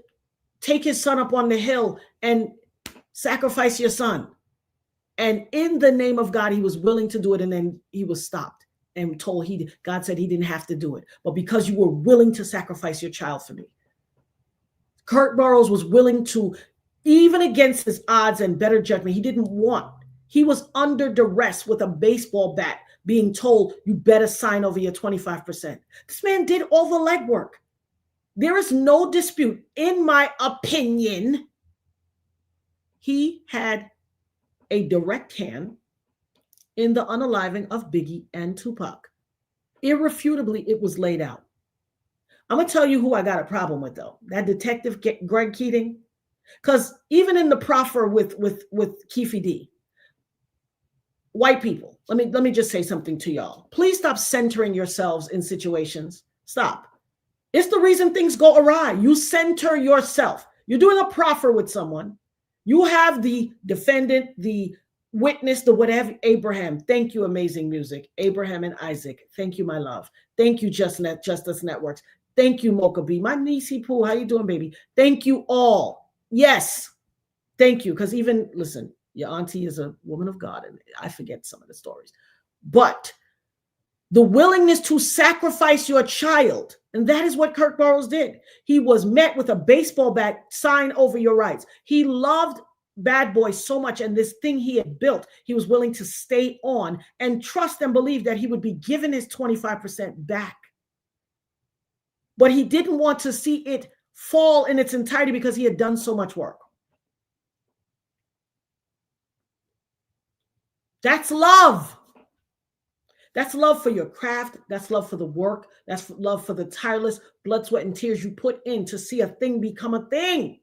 take his son up on the hill and sacrifice your son. And in the name of God, he was willing to do it. And then he was stopped and told God said he didn't have to do it. But because you were willing to sacrifice your child for me. Kirk Burroughs was willing to, even against his odds and better judgment, he was under duress with a baseball bat being told, you better sign over your 25%. This man did all the legwork. There is no dispute, in my opinion, he had a direct hand in the unaliving of Biggie and Tupac. Irrefutably, it was laid out. I'm going to tell you who I got a problem with, though. That detective, Greg Keating. Because even in the proffer with Keefe D, white people, let me just say something to y'all. Please stop centering yourselves in situations. Stop. It's the reason things go awry. You center yourself. You're doing a proffer with someone. You have the defendant, the witness, the whatever. Abraham, thank you, amazing music. Abraham and Isaac, thank you, my love. Thank you, Justice Networks. Thank you, Mocha B. My niece, Pooh, how you doing, baby? Thank you all. Yes, thank you. Because even, listen, your auntie is a woman of God, and I forget some of the stories. But the willingness to sacrifice your child, and that is what Kirk Burroughs did. He was met with a baseball bat, sign over your rights. He loved bad boy so much, and this thing he had built, he was willing to stay on and trust and believe that he would be given his 25% back. But he didn't want to see it fall in its entirety because he had done so much work. That's love. That's love for your craft. That's love for the work. That's love for the tireless blood, sweat, and tears you put in to see a thing become a thing.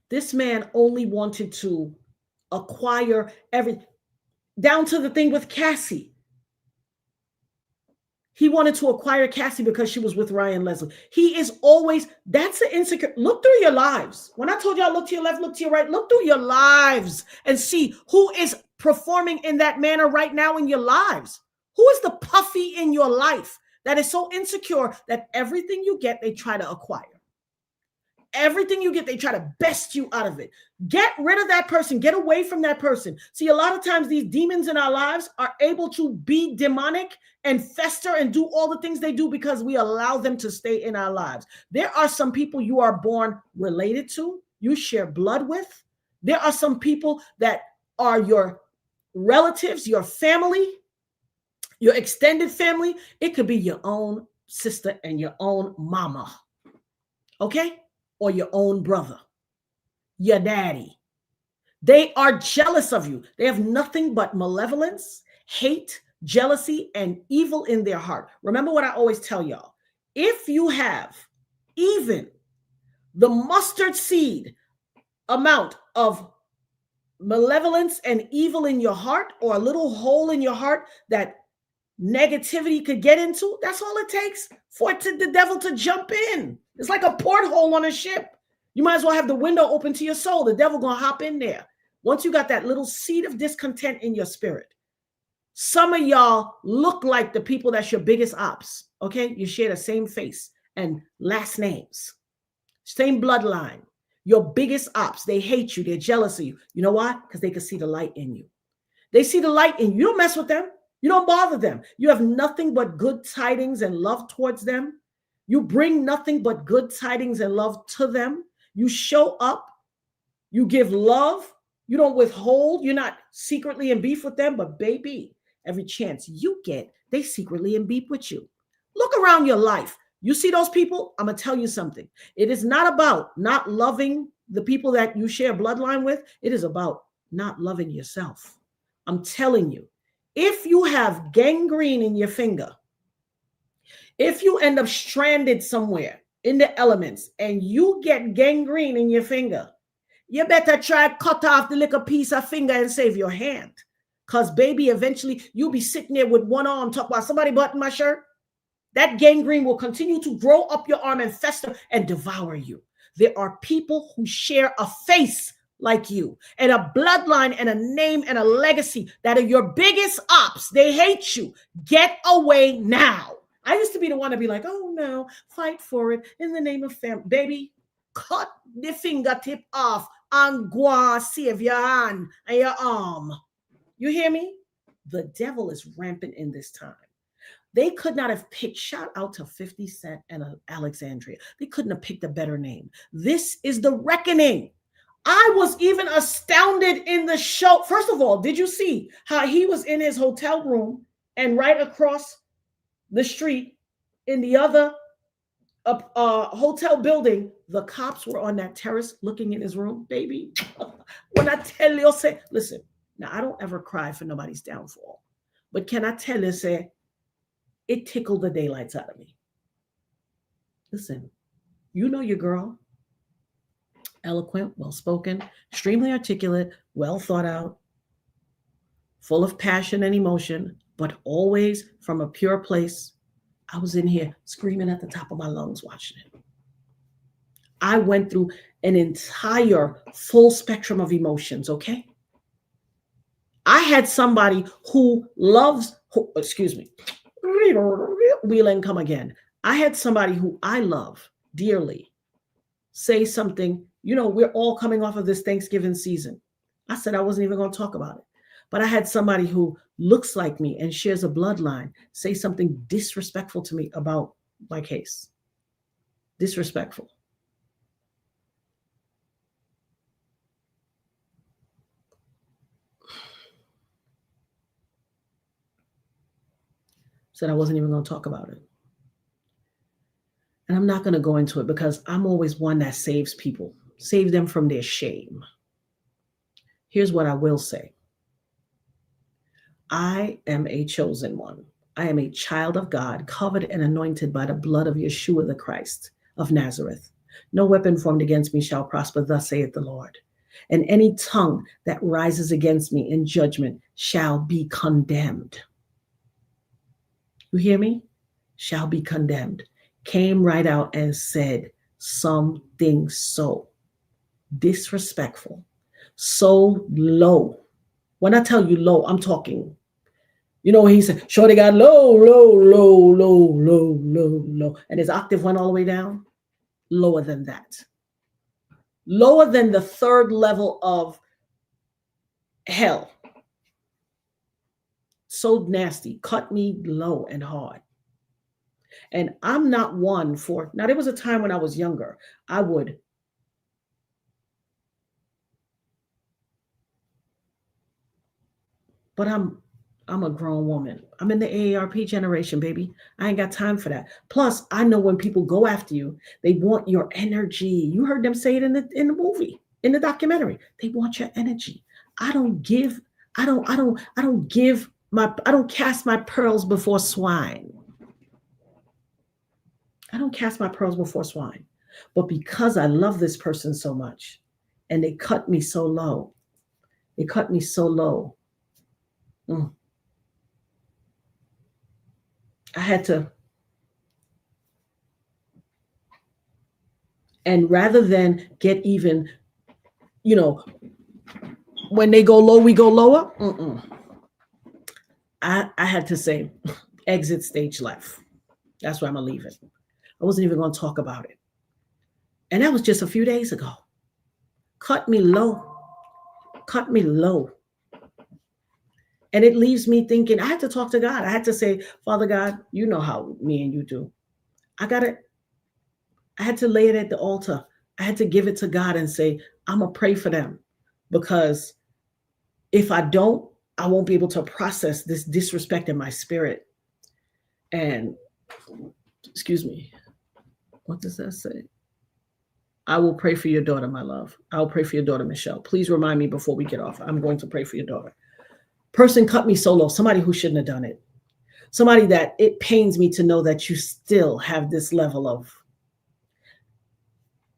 This man only wanted to acquire everything, down to the thing with Cassie. He wanted to acquire Cassie because she was with Ryan Leslie. He is always, that's an insecure. Look through your lives. When I told y'all, look to your left, look to your right, look through your lives and see who is performing in that manner right now in your lives. Who is the puffy in your life that is so insecure that everything you get, they try to acquire? Everything you get, they try to best you out of it. Get rid of that person. Get away from that person. See, a lot of times these demons in our lives are able to be demonic and fester and do all the things they do because we allow them to stay in our lives. There are some people you are born related to, you share blood with. There are some people that are your relatives, your family, your extended family. It could be your own sister and your own mama. Okay? Or your own brother, your daddy. They are jealous of you. They have nothing but malevolence, hate, jealousy, and evil in their heart. Remember what I always tell y'all. If you have even the mustard seed amount of malevolence and evil in your heart, or a little hole in your heart that negativity could get into, that's all it takes for the devil to jump in. It's like a porthole on a ship. You might as well have the window open to your soul. The devil gonna hop in there. Once you got that little seed of discontent in your spirit. Some of y'all look like the people that's your biggest ops. Okay, you share the same face and last names, same bloodline. Your biggest ops, they hate you. They're jealous of you. You know why? Because they can see the light in you. They see the light in you. You don't mess with them. You don't bother them. You have nothing but good tidings and love towards them. You bring nothing but good tidings and love to them. You show up. You give love. You don't withhold. You're not secretly in beef with them. But baby, every chance you get, they secretly in beef with you. Look around your life. You see those people? I'm going to tell you something. It is not about not loving the people that you share bloodline with. It is about not loving yourself. I'm telling you. If you have gangrene in your finger, if you end up stranded somewhere in the elements and you get gangrene in your finger, you better try cut off the little piece of finger and save your hand. Because baby, eventually you'll be sitting there with one arm talking about somebody button my shirt. That gangrene will continue to grow up your arm and fester and devour you. There are people who share a face like you and a bloodline and a name and a legacy that are your biggest ops. They hate you. Get away now. I used to be the one to be like, oh no, fight for it in the name of family. Baby, cut the fingertip off and go on, save your hand and your arm. You hear me? The devil is rampant in this time. They could not have picked, shout out to 50 Cent and Alexandria. They couldn't have picked a better name. This is the reckoning. I was even astounded in the show. First of all, did you see how he was in his hotel room and right across the street in the other hotel building, the cops were on that terrace looking in his room, baby. When I tell you, say, listen, now I don't ever cry for nobody's downfall, but can I tell you, say, it tickled the daylights out of me. Listen, you know your girl. Eloquent, well-spoken, extremely articulate, well thought out, full of passion and emotion, but always from a pure place. I was in here screaming at the top of my lungs watching it. I went through an entire full spectrum of emotions, okay? I had somebody who loves, wheel and come again. I had somebody who I love dearly say something. You know, we're all coming off of this Thanksgiving season. I said I wasn't even going to talk about it. But I had somebody who looks like me and shares a bloodline say something disrespectful to me about my case. Disrespectful. Said I wasn't even going to talk about it. And I'm not going to go into it because I'm always one that saves people, save them from their shame. Here's what I will say. I am a chosen one. I am a child of God, covered and anointed by the blood of Yeshua the Christ of Nazareth. No weapon formed against me shall prosper, thus saith the Lord. And any tongue that rises against me in judgment shall be condemned. You hear me? Shall be condemned. Came right out and said something so disrespectful, so low. When I tell you low, I'm talking, you know, he said, Shorty got low, low, low, low, low, low, low. And his octave went all the way down. Lower than that. Lower than the third level of hell. So nasty. Cut me low and hard. And I'm not one for, now there was a time when I was younger, I would, but I'm a grown woman. I'm in the AARP generation, baby. I ain't got time for that. Plus, I know when people go after you, they want your energy. You heard them say it in the movie, in the documentary. They want your energy. I don't cast my pearls before swine. I don't cast my pearls before swine. But because I love this person so much, and they cut me so low, I had to, and rather than get even, you know, when they go low, we go lower. I had to say, exit stage left. That's where I'm going to leave it. I wasn't even going to talk about it. And that was just a few days ago. Cut me low. And it leaves me thinking, I had to talk to God. I had to say, Father God, you know how me and you do. I had to lay it at the altar. I had to give it to God and say, I'm going to pray for them. Because if I don't, I won't be able to process this disrespect in my spirit. And, excuse me, what does that say? I will pray for your daughter, my love. I'll pray for your daughter, Michelle. Please remind me before we get off. I'm going to pray for your daughter. Person cut me so low, somebody who shouldn't have done it. Somebody that it pains me to know that you still have this level of,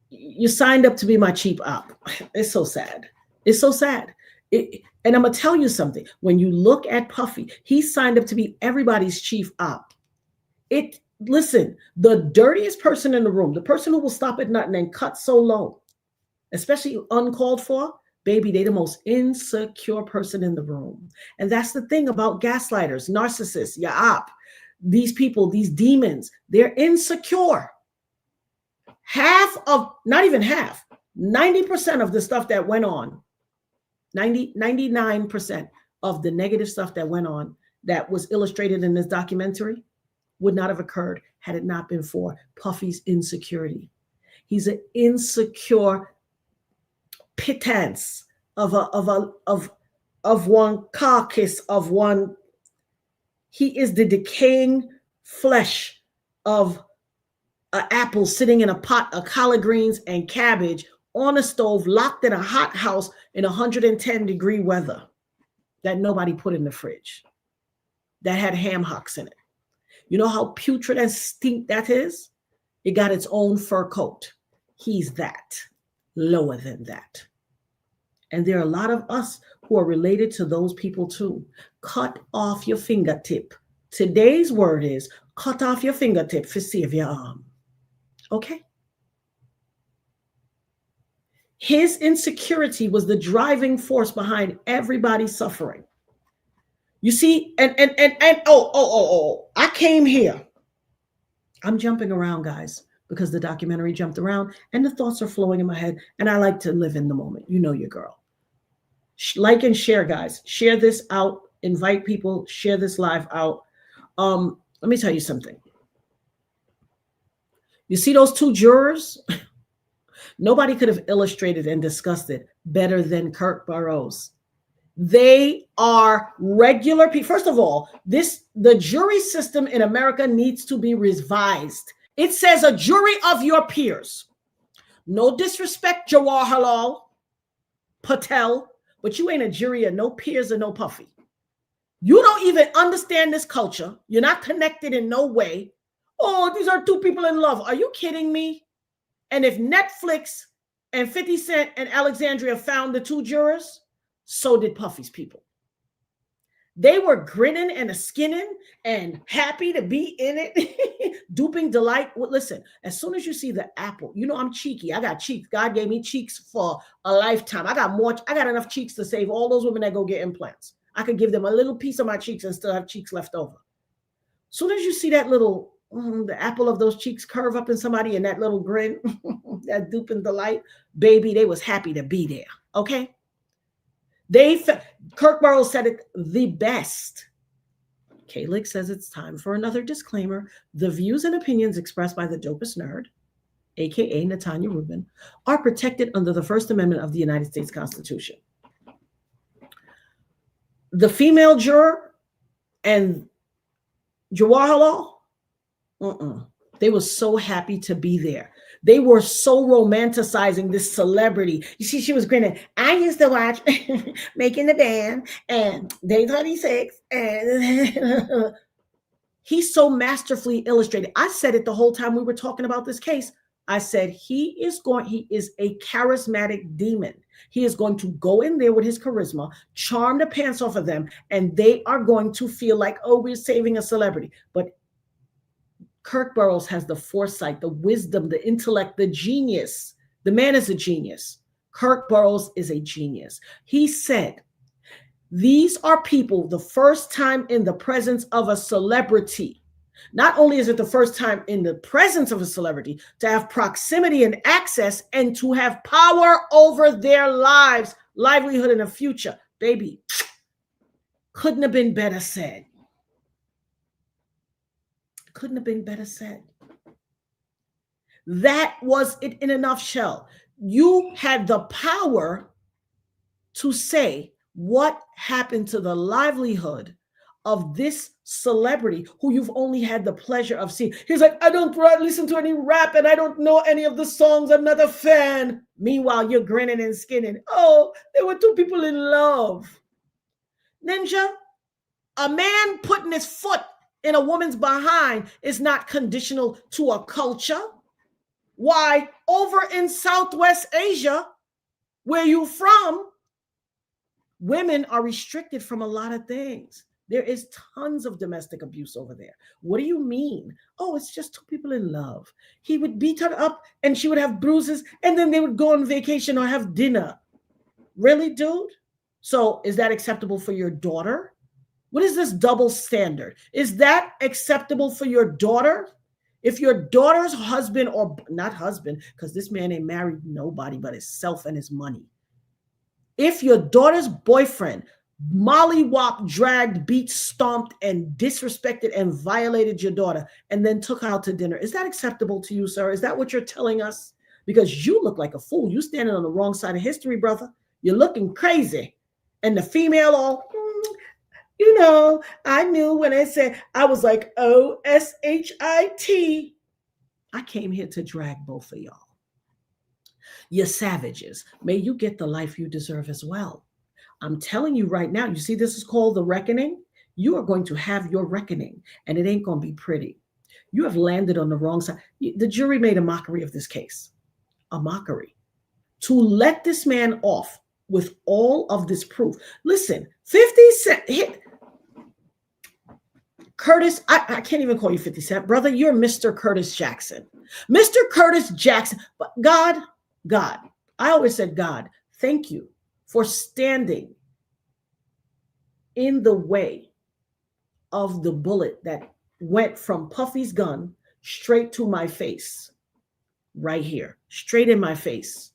you signed up to be my cheap op. It's so sad. It's so sad. And I'm going to tell you something. When you look at Puffy, he signed up to be everybody's chief op. Listen, the dirtiest person in the room, the person who will stop at nothing and cut so low, especially uncalled for, baby, they the most insecure person in the room. And that's the thing about gaslighters, narcissists, your op, these people, these demons, they're insecure. Half of, not even half, 90% of the stuff that went on, 99% of the negative stuff that went on that was illustrated in this documentary would not have occurred had it not been for Puffy's insecurity. He's an insecure pittance of one carcass of one. He is the decaying flesh of an apple sitting in a pot of collard greens and cabbage on a stove, locked in a hot house in 110-degree weather that nobody put in the fridge, that had ham hocks in it. You know how putrid and stink that is? It got its own fur coat. He's that, lower than that. And there are a lot of us who are related to those people too. Cut off your fingertip. Today's word is cut off your fingertip for save your arm. Okay? His insecurity was the driving force behind everybody's suffering. You see, and I came here. I'm jumping around, guys, because the documentary jumped around and the thoughts are flowing in my head, and I like to live in the moment. You know your girl. Like and share, guys. Share this out. Invite people. Share this live out. Let me tell you something. You see those two jurors? Nobody could have illustrated and discussed it better than Kirk Burroughs. They are regular people. First of all, the jury system in America needs to be revised. It says a jury of your peers. No disrespect, Jawaharlal Patel, but you ain't a jury of no peers or no Puffy. You don't even understand this culture. You're not connected in no way. Oh, these are two people in love. Are you kidding me? And if Netflix and 50 Cent and Alexandria found the two jurors, so did Puffy's people. They were grinning and skinning and happy to be in it, duping delight. Well, listen, as soon as you see the apple, you know I'm cheeky. I got cheeks. God gave me cheeks for a lifetime. I got enough cheeks to save all those women that go get implants. I could give them a little piece of my cheeks and still have cheeks left over. As soon as you see that little, the apple of those cheeks curve up in somebody and that little grin, that duping delight, baby, they was happy to be there. Okay. Kirk Burroughs said it the best. Kalik says it's time for another disclaimer. The views and opinions expressed by the Dopest Nerd, aka Natanya Rubin, are protected under the First Amendment of the United States Constitution. The female juror and Jawaharlal, they were so happy to be there. They were so romanticizing this celebrity. You see, she was grinning. I used to watch Making the Band and Day 26. And he's so masterfully illustrated. I said it the whole time we were talking about this case. I said, he is a charismatic demon. He is going to go in there with his charisma, charm the pants off of them, and they are going to feel like, oh, we're saving a celebrity. But Kirk Burroughs has the foresight, the wisdom, the intellect, the genius. The man is a genius. Kirk Burroughs is a genius. He said, these are people, the first time in the presence of a celebrity. Not only is it the first time in the presence of a celebrity to have proximity and access and to have power over their lives, livelihood, and a future. Baby, couldn't have been better said. Couldn't have been better said. That was it in a nutshell. You had the power to say what happened to the livelihood of this celebrity who you've only had the pleasure of seeing. He's like, I don't listen to any rap and I don't know any of the songs. I'm not a fan. Meanwhile, you're grinning and skinning. Oh, there were two people in love. Ninja, a man putting his foot in a woman's behind is not conditional to a culture. Why? Over in Southwest Asia, where you from, women are restricted from a lot of things. There is tons of domestic abuse over there. What do you mean? Oh, it's just two people in love. He would beat her up and she would have bruises and then they would go on vacation or have dinner. Really, dude? So is that acceptable for your daughter? What is this double standard? Is that acceptable for your daughter? If your daughter's husband, or not husband, because this man ain't married nobody but himself and his money. If your daughter's boyfriend mollywopped, dragged, beat, stomped, and disrespected and violated your daughter and then took her out to dinner, is that acceptable to you, sir? Is that what you're telling us? Because you look like a fool. You standing on the wrong side of history, brother. You're looking crazy. And the female all, you know, I knew when I said, I was like, O-S-H-I-T. I came here to drag both of y'all. You're savages. May you get the life you deserve as well. I'm telling you right now, you see, this is called the reckoning. You are going to have your reckoning, and it ain't going to be pretty. You have landed on the wrong side. The jury made a mockery of this case, a mockery. To let this man off with all of this proof. Listen, 50 Cent hit Curtis. I can't even call you 50 Cent, brother. You're Mr. Curtis Jackson. Mr. Curtis Jackson. But God, I always said, God, thank you for standing in the way of the bullet that went from Puffy's gun straight to my face, right here, straight in my face.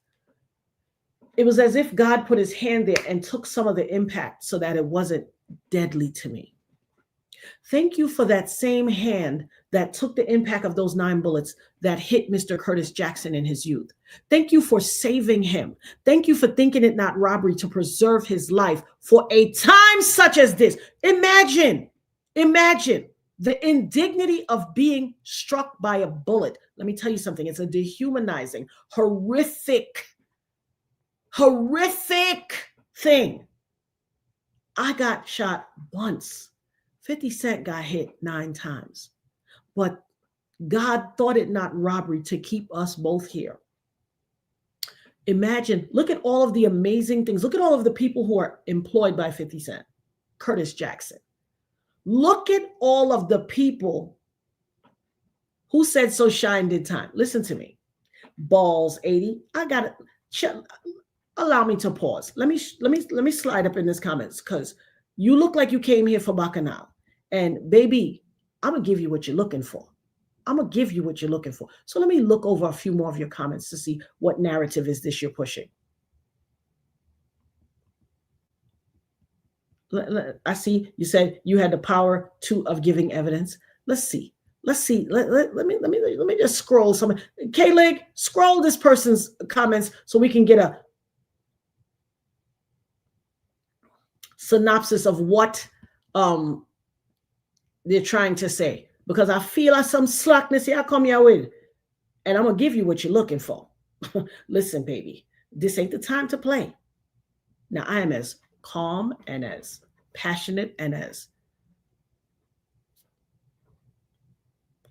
It was as if God put his hand there and took some of the impact so that it wasn't deadly to me. Thank you for that same hand that took the impact of those 9 bullets that hit Mr. Curtis Jackson in his youth. Thank you for saving him. Thank you for thinking it not robbery to preserve his life for a time such as this. Imagine the indignity of being struck by a bullet. Let me tell you something. It's a dehumanizing, horrific thing. I got shot once. 50 Cent got hit 9 times. But God thought it not robbery to keep us both here. Imagine, look at all of the amazing things. Look at all of the people who are employed by 50 Cent, Curtis Jackson. Look at all of the people who said so shine did time. Listen to me. Balls 80. I got it. Allow me to pause. Let me slide up in this comments because you look like you came here for Bacchanal. And baby, I'm going to give you what you're looking for. I'm going to give you what you're looking for. So let me look over a few more of your comments to see what narrative is this you're pushing. I see you said you had the power of giving evidence. Let's see. Let me just scroll some. K-Leg, scroll this person's comments so we can get a synopsis of what they're trying to say, because I feel like some slackness here. I come here with, and I'm gonna give you what you're looking for. Listen, baby, this ain't the time to play. Now I am as calm and as passionate and as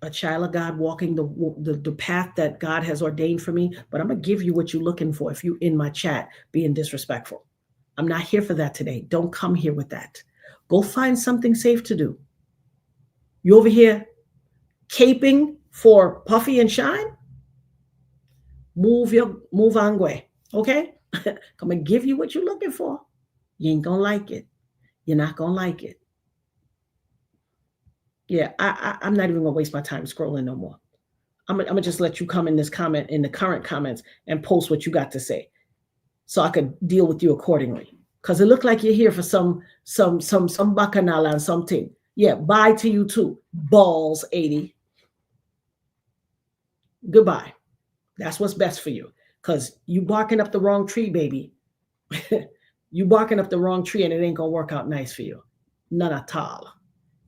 a child of God walking the path that God has ordained for me. But I'm gonna give you what you're looking for. If you in my chat being disrespectful, I'm not here for that today. Don't come here with that. Go find something safe to do. You over here caping for Puffy and Shine? Move on way, okay? Come and give you what you're looking for. You ain't gonna like it. You're not gonna like it. Yeah, I'm not even gonna waste my time scrolling no more. I'm gonna just let you come in this comment, in the current comments, and post what you got to say, so I could deal with you accordingly. Because it looked like you're here for some bacchanal and something. Yeah, bye to you too. Balls 80. Goodbye. That's what's best for you. Because you barking up the wrong tree, baby. You barking up the wrong tree and it ain't gonna work out nice for you. None at all.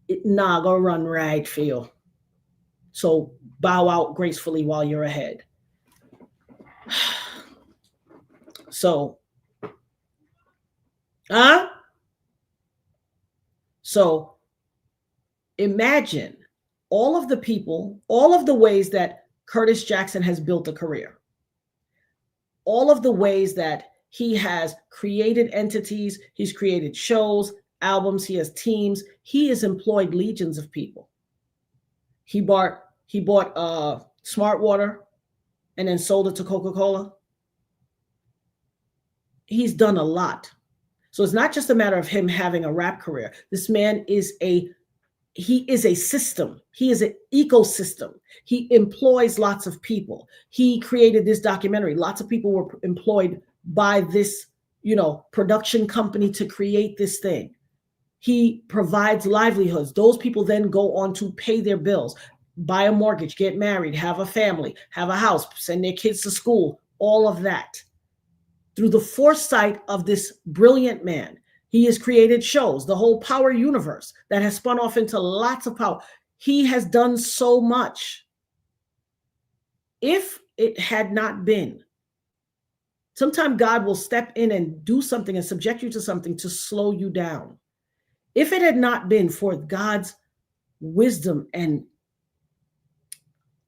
It not gonna run right for you. So bow out gracefully while you're ahead. So imagine all of the people, all of the ways that Curtis Jackson has built a career, all of the ways that he has created entities, he's created shows, albums, he has teams, he has employed legions of people. He bought Smart Water and then sold it to Coca-Cola. He's done a lot. So it's not just a matter of him having a rap career. This man is a system. He is an ecosystem. He employs lots of people. He created this documentary. Lots of people were employed by this, production company to create this thing. He provides livelihoods. Those people then go on to pay their bills, buy a mortgage, get married, have a family, have a house, send their kids to school, all of that. Through the foresight of this brilliant man, he has created shows, the whole power universe that has spun off into lots of power. He has done so much. If it had not been, sometimes God will step in and do something and subject you to something to slow you down. If it had not been for God's wisdom and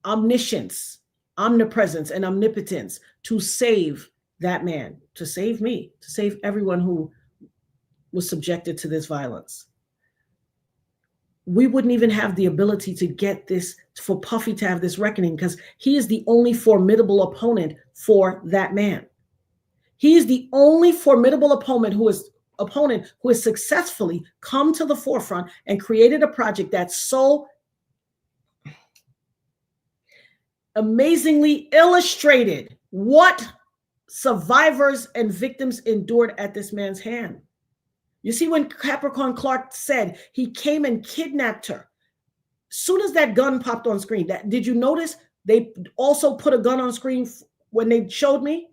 omniscience, omnipresence, and omnipotence to save that man, to save me, to save everyone who was subjected to this violence, we wouldn't even have the ability to get this, for Puffy to have this reckoning, because he is the only formidable opponent for that man. He is the only formidable opponent who has successfully come to the forefront and created a project that's so amazingly illustrated what survivors and victims endured at this man's hand. You see, when Capricorn Clark said he came and kidnapped her, soon as that gun popped on screen, did you notice they also put a gun on screen when they showed me?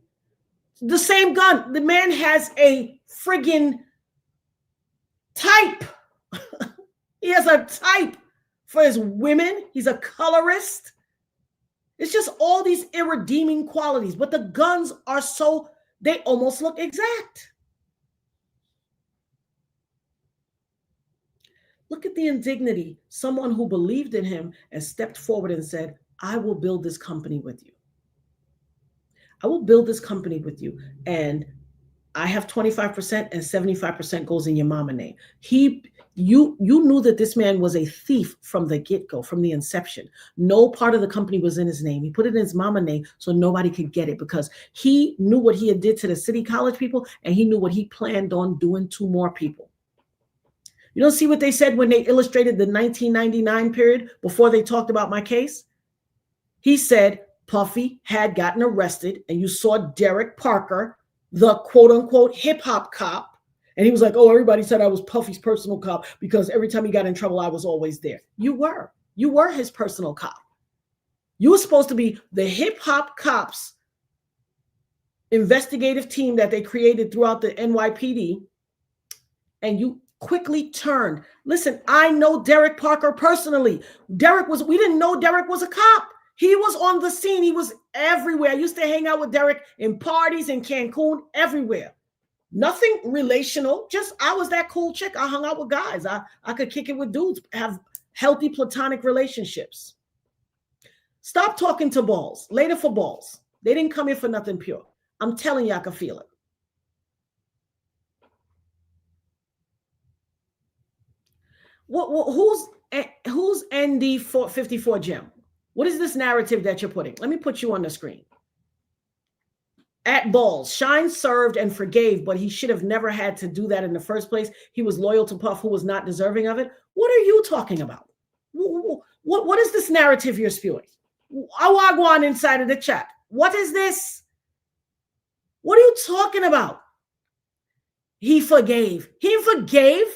The same gun. The man has a friggin' type. He has a type for his women. He's a colorist. It's just all these irredeeming qualities, but the guns are so, they almost look exact. Look at the indignity. Someone who believed in him and stepped forward and said, I will build this company with you. I will build this company with you. And I have 25% and 75% goes in your mama name. You knew that this man was a thief from the get-go, from the inception. No part of the company was in his name. He put it in his mama name so nobody could get it, because he knew what he had did to the city college people, and he knew what he planned on doing to more people. You don't see what they said when they illustrated the 1999 period before they talked about my case? He said Puffy had gotten arrested, and you saw Derek Parker, the quote-unquote hip-hop cop, and he was like, oh, everybody said I was Puffy's personal cop because every time he got in trouble, I was always there. You were his personal cop. You were supposed to be the hip-hop cops investigative team that they created throughout the NYPD, and you quickly turned. Listen, I know Derek Parker personally. We didn't know Derek was a cop. He was on the scene. He was everywhere. I used to hang out with Derek in parties in Cancun, everywhere. Nothing relational. Just I was that cool chick. I hung out with guys. I could kick it with dudes, have healthy platonic relationships. Stop talking to balls. Later for balls. They didn't come here for nothing pure. I'm telling you, I can feel it. Who's ND 54 Gem? What is this narrative that you're putting? Let me put you on the screen. At balls, Shine served and forgave, but he should have never had to do that in the first place. He was loyal to Puff, who was not deserving of it. What are you talking about? What is this narrative you're spewing? Awagwan inside of the chat. What is this? What are you talking about? He forgave. He forgave?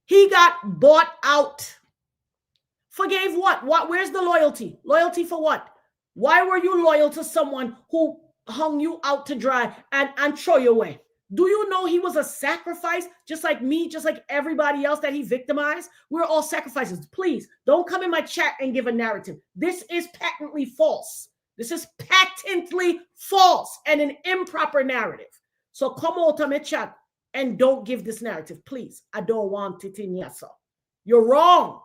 He got bought out. Forgave what? Where's the loyalty? Loyalty for what? Why were you loyal to someone who hung you out to dry and throw you away? Do you know he was a sacrifice, just like me, just like everybody else that he victimized? We're all sacrifices. Please don't come in my chat and give a narrative. This is patently false. This is patently false and an improper narrative. So come out to my chat and don't give this narrative, please. I don't want it in here, sir. You're wrong.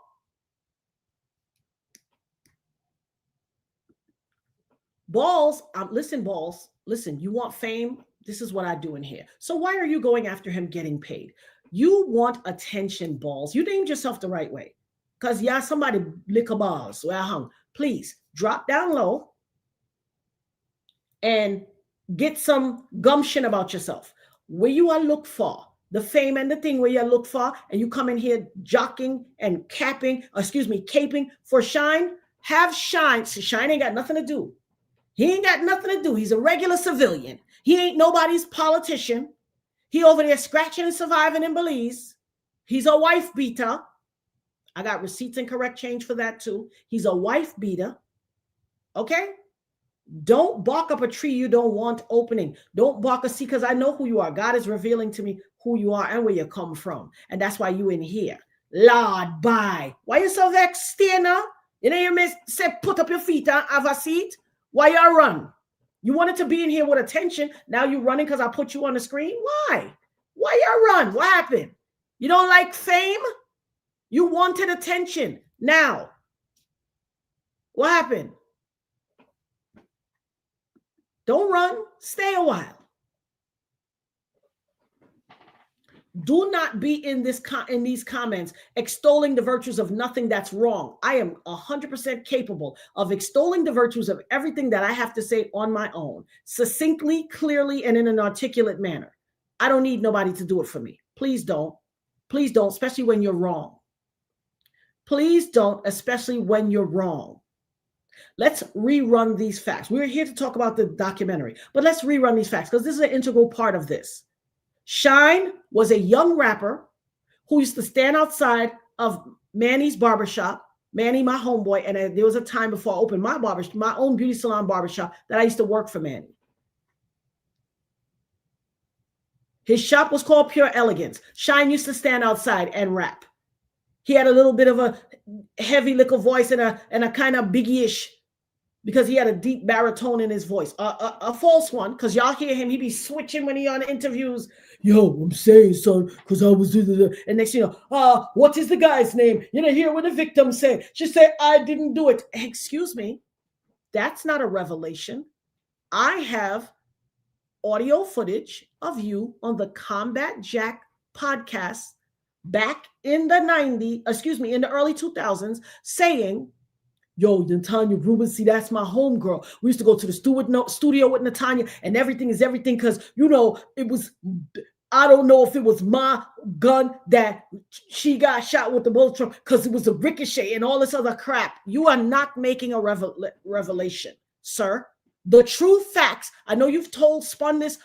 Balls, listen, balls, listen, you want fame? This is what I do in here. So why are you going after him getting paid? You want attention, balls. You named yourself the right way. Because, yeah, somebody lick a balls where I hung. Please drop down low and get some gumption about yourself. Where you are look for, the fame and the thing where you look for, and you come in here jocking and caping for Shine, have Shine. So Shine ain't got nothing to do. He ain't got nothing to do. He's a regular civilian. He ain't nobody's politician. He over there scratching and surviving in Belize. He's a wife beater. I got receipts and correct change for that too. He's a wife beater. Okay? Don't bark up a tree you don't want opening. Don't bark a sea, because I know who you are. God is revealing to me who you are and where you come from. And that's why you in here. Lord, bye. Why you so vexed, Stena? You know you miss say put up your feet and have a seat? Why you run? You wanted to be in here with attention. Now you're running because I put you on the screen? Why? Why you run? What happened? You don't like fame? You wanted attention. Now, what happened? Don't run. Stay a while. Do not be in these comments extolling the virtues of nothing that's wrong. I am 100% capable of extolling the virtues of everything that I have to say on my own, succinctly, clearly, and in an articulate manner. I don't need nobody to do it for me. Please don't. Please don't, especially when you're wrong. Please don't, especially when you're wrong. Let's rerun these facts. We're here to talk about the documentary, but let's rerun these facts because this is an integral part of this. Shine was a young rapper who used to stand outside of Manny's barbershop. Manny, my homeboy, and there was a time before I opened my barbershop, my own beauty salon barbershop, that I used to work for Manny. His shop was called Pure Elegance. Shine used to stand outside and rap. He had a little bit of a heavy liquor voice and a kind of biggie-ish, because he had a deep baritone in his voice, a false one, because y'all hear him, he be switching when he on interviews. Yo, I'm saying, son, because I was, and next you know, what is the guy's name? You know, hear what the victim say. She said, I didn't do it. Excuse me, that's not a revelation. I have audio footage of you on the Combat Jack podcast back in the in the early 2000s saying, yo, Natanya Rubin, see, that's my homegirl. We used to go to the studio with Natanya, and everything is everything because, you know, it was, I don't know if it was my gun that she got shot with the bullet from because it was a ricochet and all this other crap. You are not making a revelation, sir. The true facts, I know you've spun this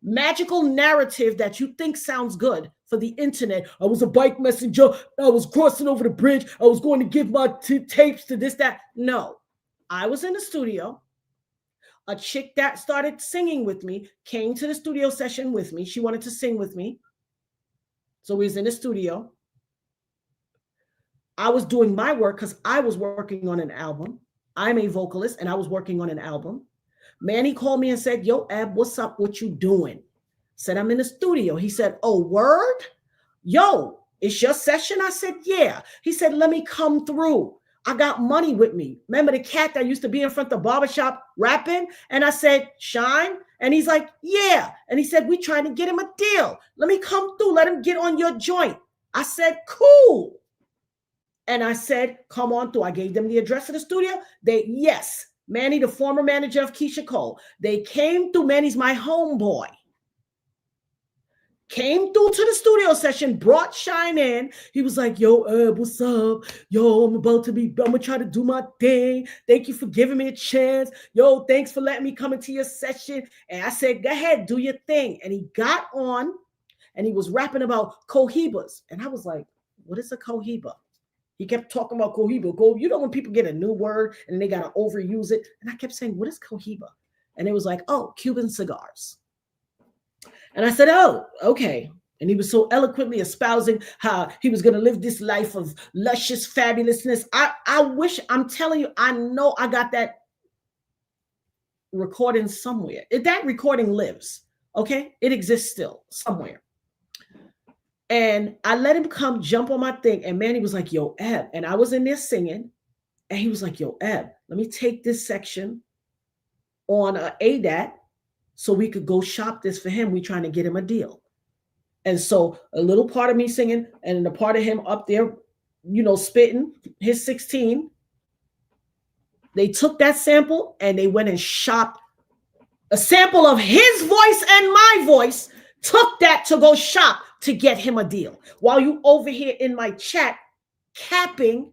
magical narrative that you think sounds good for the internet. I was a bike messenger. I was crossing over the bridge. I was going to give my tapes to this, that. No, I was in the studio. A chick that started singing with me came to the studio session with me. She wanted to sing with me. So we was in the studio. I was doing my work because I was working on an album. I'm a vocalist and I was working on an album. Manny called me and said, yo, Ab, what's up? What you doing? Said, I'm in the studio. He said, oh, word? Yo, it's your session? I said, yeah. He said, let me come through. I got money with me. Remember the cat that used to be in front of the barbershop rapping? And I said, Shine? And he's like, yeah. And he said, we trying to get him a deal. Let me come through. Let him get on your joint. I said, cool. And I said, come on through. I gave them the address of the studio. Yes. Manny, the former manager of Keisha Cole. They came through. Manny's my homeboy. Came through to the studio session, brought Shine in. He was like, yo, what's up? Yo, I'm gonna try to do my thing. Thank you for giving me a chance. Yo, thanks for letting me come into your session. And I said, go ahead, do your thing. And he got on and he was rapping about cohibas. And I was like, what is a cohiba? He kept talking about cohiba. You know when people get a new word and they got to overuse it? And I kept saying, what is cohiba? And it was like, oh, Cuban cigars. And I said, oh, okay. And he was so eloquently espousing how he was going to live this life of luscious fabulousness. I wish, I'm telling you, I know I got that recording somewhere. That recording lives, okay? It exists still somewhere. And I let him come jump on my thing. And Manny was like, yo, Eb. And I was in there singing. And he was like, yo, Eb, let me take this section on ADAT so we could go shop this for him. We trying to get him a deal. And so a little part of me singing and the part of him up there, you know, spitting his 16. They took that sample and they went and shopped a sample of his voice and my voice, took that to go shop to get him a deal. While you over here in my chat capping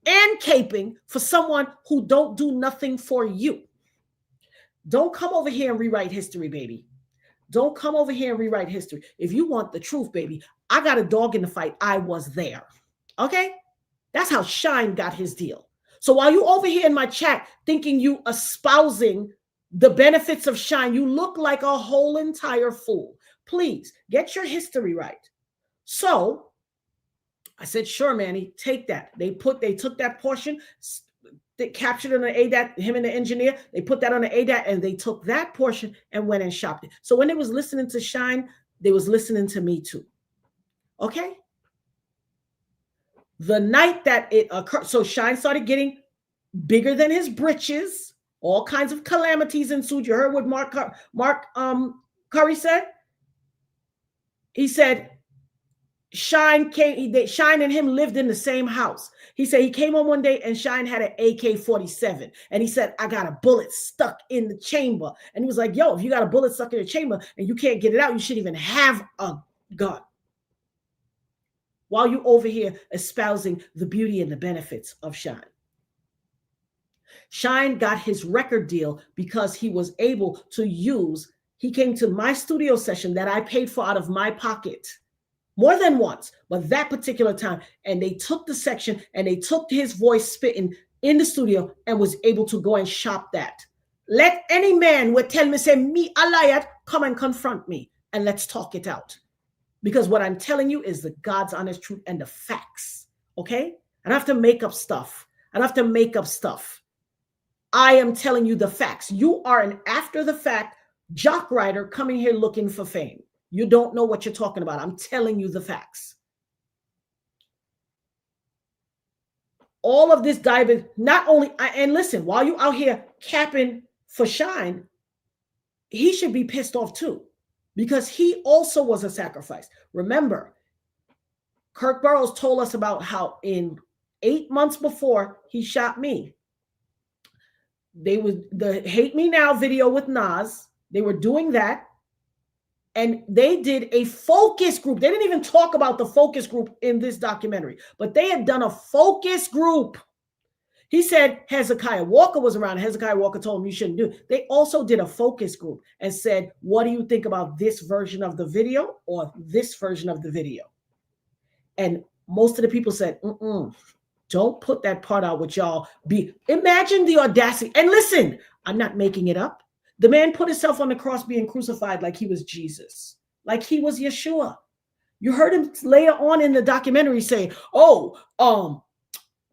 and caping for someone who don't do nothing for you. Don't come over here and rewrite history, baby. Don't come over here and rewrite history. If you want the truth, baby, I got a dog in the fight. I was there. Okay? That's how Shine got his deal. So while you over here in my chat thinking you espousing the benefits of Shine, you look like a whole entire fool. Please get your history right. So I said, sure, Manny, take that. They took that portion, they captured it on the ADAT, him and the engineer, they put that on the ADAT and they took that portion and went and shopped it. So when they was listening to Shine, they was listening to me too. Okay? The night that it occurred, so Shine started getting bigger than his britches, all kinds of calamities ensued. You heard what Mark Curry said? He said, Shine and him lived in the same house. He said he came home one day and Shine had an AK-47. And he said, I got a bullet stuck in the chamber. And he was like, yo, if you got a bullet stuck in the chamber and you can't get it out, you shouldn't even have a gun. While you over here espousing the beauty and the benefits of Shine. Shine got his record deal because he was able to use, he came to my studio session that I paid for out of my pocket more than once, but that particular time. And they took the section and they took his voice spitting in the studio and was able to go and shop that. Let any man would tell me, say, me a liar, come and confront me and let's talk it out. Because what I'm telling you is the God's honest truth and the facts. Okay? I don't have to make up stuff. I don't have to make up stuff. I am telling you the facts. You are an after the fact jock rider coming here looking for fame. You don't know what you're talking about. I'm telling you the facts. All of this diabetes, not only, and listen, while you out here capping for Shine, he should be pissed off too, because he also was a sacrifice. Remember, Kirk Burroughs told us about how in 8 months before he shot me, they would the Hate Me Now video with Nas. They were doing that. And they did a focus group. They didn't even talk about the focus group in this documentary, but they had done a focus group. He said Hezekiah Walker was around. Hezekiah Walker told him you shouldn't do it. They also did a focus group and said, what do you think about this version of the video or this version of the video? And most of the people said, don't put that part out with y'all. Imagine the audacity. And listen, I'm not making it up. The man put himself on the cross being crucified like he was Jesus, like he was Yeshua. You heard him later on in the documentary say, I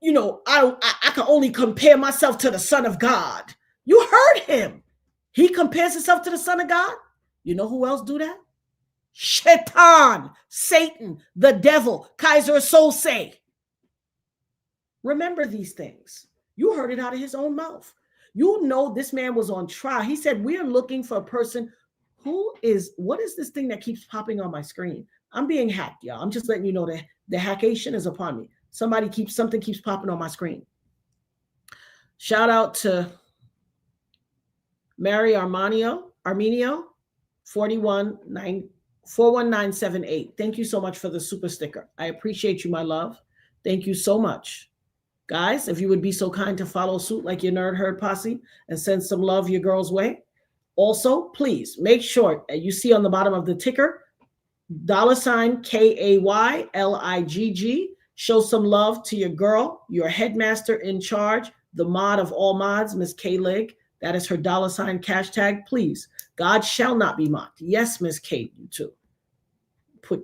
can only compare myself to the Son of God. You heard him. He compares himself to the Son of God. You know who else do that? Shaitan, Satan, the devil, Kaiser Sose. Remember these things. You heard it out of his own mouth. You know this man was on trial. He said, we are looking for a person what is this thing that keeps popping on my screen? I'm being hacked, y'all. I'm just letting you know that the hackation is upon me. Something keeps popping on my screen. Shout out to Mary Armenio, 41978. Thank you so much for the super sticker. I appreciate you, my love. Thank you so much. Guys, if you would be so kind to follow suit like your Nerd Herd posse and send some love your girl's way. Also, please make sure you see on the bottom of the ticker, $KAYLIGG. Show some love to your girl, your headmaster in charge, the mod of all mods, Miss K-Leg. That is her $ cash tag. Please, God shall not be mocked. Yes, Miss Kate, you too.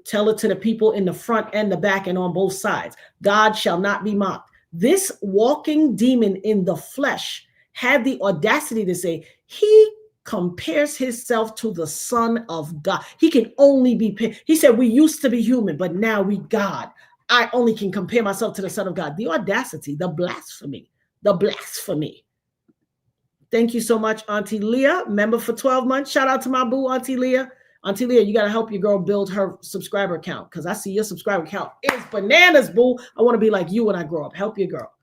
Tell it to the people in the front and the back and on both sides. God shall not be mocked. This walking demon in the flesh had the audacity to say he compares himself to the Son of God. He can only be, he said, we used to be human, but now we God. I only can compare myself to the Son of God. The audacity, the blasphemy. Thank you so much, Auntie Leah, member for 12 months. Shout out to my boo, Auntie Leah. Auntie Leah, you got to help your girl build her subscriber count because I see your subscriber count is bananas, boo. I want to be like you when I grow up. Help your girl.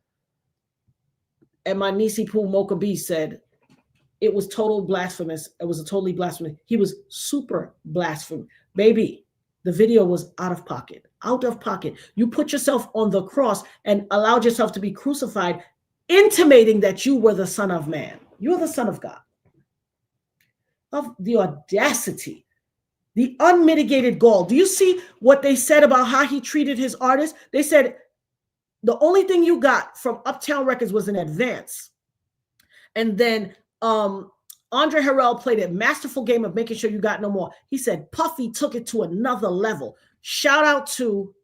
And my Nisi Poo Mocha B said, it was total blasphemous. It was a totally blasphemous. He was super blasphemous. Baby, the video was out of pocket. Out of pocket. You put yourself on the cross and allowed yourself to be crucified, intimating that you were the Son of Man. You're the Son of God. Of the audacity. The unmitigated gall. Do you see what they said about how he treated his artists? They said the only thing you got from Uptown Records was an advance. And then Andre Harrell played a masterful game of making sure you got no more. He said Puffy took it to another level. Shout out to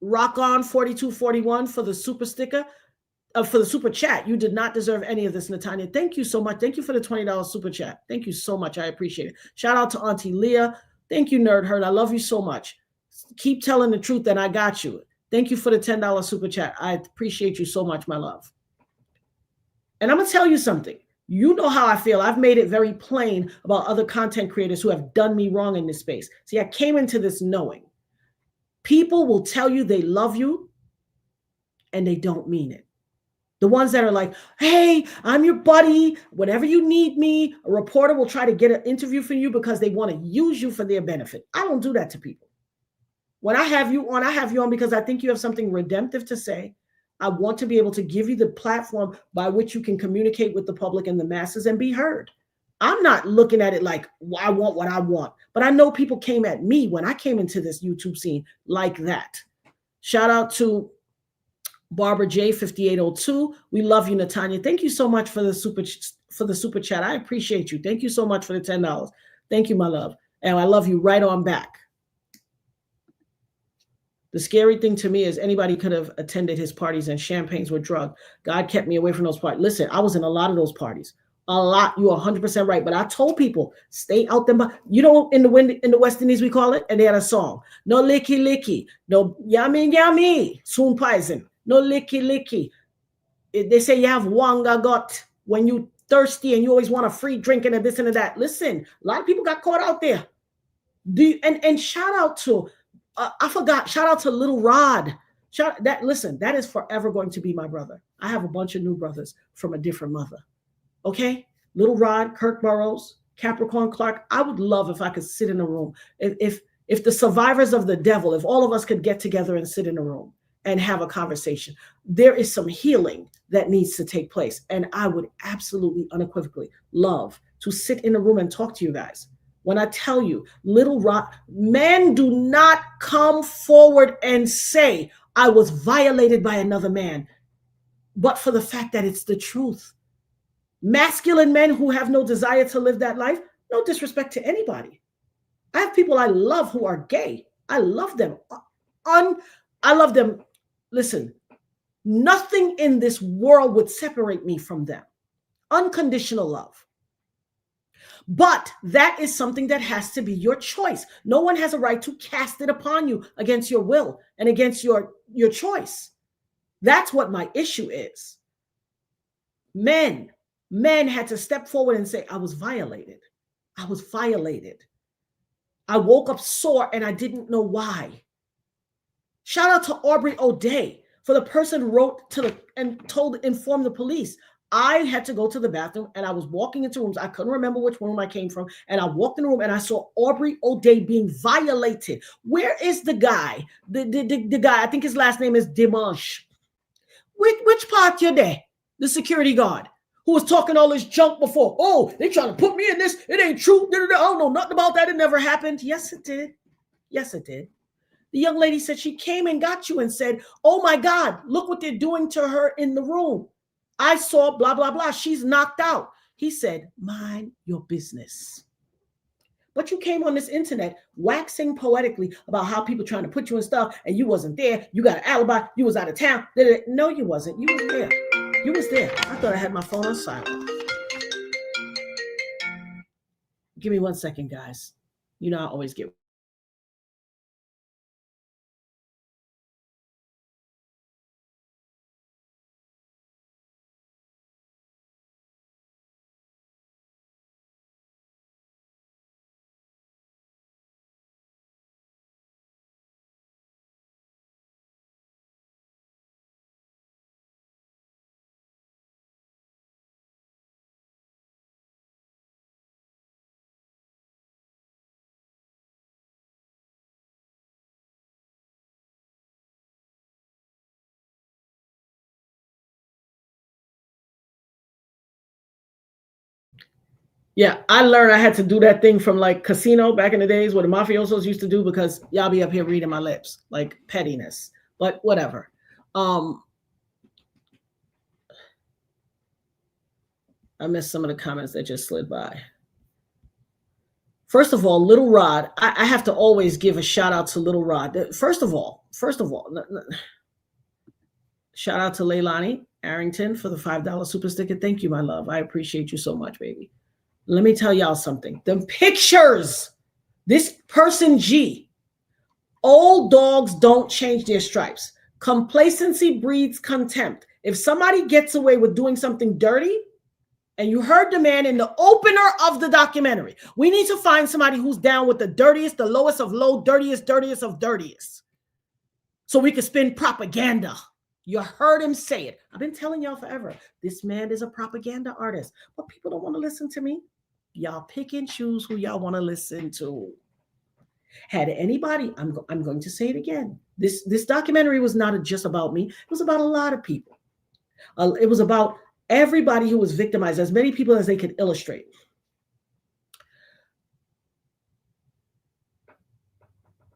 Rock On 4241 for the super sticker. For the super chat. You did not deserve any of this, Natanya. Thank you so much. Thank you for the $20 super chat. Thank you so much. I appreciate it. Shout out to Auntie Leah. Thank you, Nerd Herd. I love you so much. Keep telling the truth and I got you. Thank you for the $10 super chat. I appreciate you so much, my love. And I'm going to tell you something. You know how I feel. I've made it very plain about other content creators who have done me wrong in this space. See, I came into this knowing people will tell you they love you and they don't mean it. The ones that are like, hey, I'm your buddy. Whenever you need me, a reporter will try to get an interview for you because they want to use you for their benefit. I don't do that to people. When I have you on because I think you have something redemptive to say. I want to be able to give you the platform by which you can communicate with the public and the masses and be heard. I'm not looking at it like, well, I want what I want, but I know people came at me when I came into this YouTube scene like that. Shout out to Barbara J 5802. We love you, Natanya. Thank you so much for the super chat. I appreciate you. Thank you so much for the $10. Thank you, my love. And I love you right on back. The scary thing to me is anybody could have attended his parties and champagnes were drugged. God kept me away from those parties. Listen, I was in a lot of those parties. A lot. You are 100% right. But I told people, stay out there. You know, in the West Indies, we call it, and they had a song. No licky licky. No yummy yummy. Soon poison. No licky licky. They say you have wanga gut when you thirsty and you always want a free drink and a this and a that. Listen, a lot of people got caught out there. And shout out to, I forgot, shout out to Little Rod. Listen, that is forever going to be my brother. I have a bunch of new brothers from a different mother. Okay? Little Rod, Kirk Burrows, Capricorn Clark. I would love if I could sit in a room. If the survivors of the devil, if all of us could get together and sit in a room and have a conversation, there is some healing that needs to take place. And I would absolutely unequivocally love to sit in a room and talk to you guys. When I tell you, Little Rock, men do not come forward and say, I was violated by another man, but for the fact that it's the truth. Masculine men who have no desire to live that life, no disrespect to anybody. I have people I love who are gay. I love them. I love them. Listen, nothing in this world would separate me from them. Unconditional love. But that is something that has to be your choice. No one has a right to cast it upon you against your will and against your choice. That's what my issue is. Men had to step forward and say, I was violated. I was violated. I woke up sore and I didn't know why. Shout out to Aubrey O'Day for the person who wrote informed the police. I had to go to the bathroom and I was walking into rooms. I couldn't remember which room I came from. And I walked in the room and I saw Aubrey O'Day being violated. Where is the guy? The guy, I think his last name is Dimanche. Which part you're there? The security guard who was talking all this junk before. Oh, they trying to put me in this. It ain't true. I don't know nothing about that. It never happened. Yes, it did. Yes, it did. The young lady said she came and got you and said, oh my God, look what they're doing to her in the room. I saw blah, blah, blah. She's knocked out. He said, mind your business. But you came on this internet waxing poetically about how people trying to put you in stuff and you wasn't there. You got an alibi. You was out of town. No, you wasn't. You was there. You was there. I thought I had my phone on silent. Give me 1 second, guys. You know, I always get. Yeah, I learned I had to do that thing from like Casino back in the days where the mafiosos used to do because y'all be up here reading my lips, like pettiness, but whatever. I missed some of the comments that just slid by. First of all, Little Rod, I have to always give a shout out to Little Rod. First of all, shout out to Leilani Arrington for the $5 super sticker. Thank you, my love. I appreciate you so much, baby. Let me tell y'all something. The pictures, this person G, old dogs don't change their stripes. Complacency breeds contempt. If somebody gets away with doing something dirty, and you heard the man in the opener of the documentary, we need to find somebody who's down with the dirtiest, the lowest of low, dirtiest of dirtiest. So we can spin propaganda. You heard him say it. I've been telling y'all forever, this man is a propaganda artist, but people don't want to listen to me. Y'all pick and choose who y'all want to listen to. Had anybody, I'm going to say it again. This documentary was not just about me. It was about a lot of people. It was about everybody who was victimized, as many people as they could illustrate.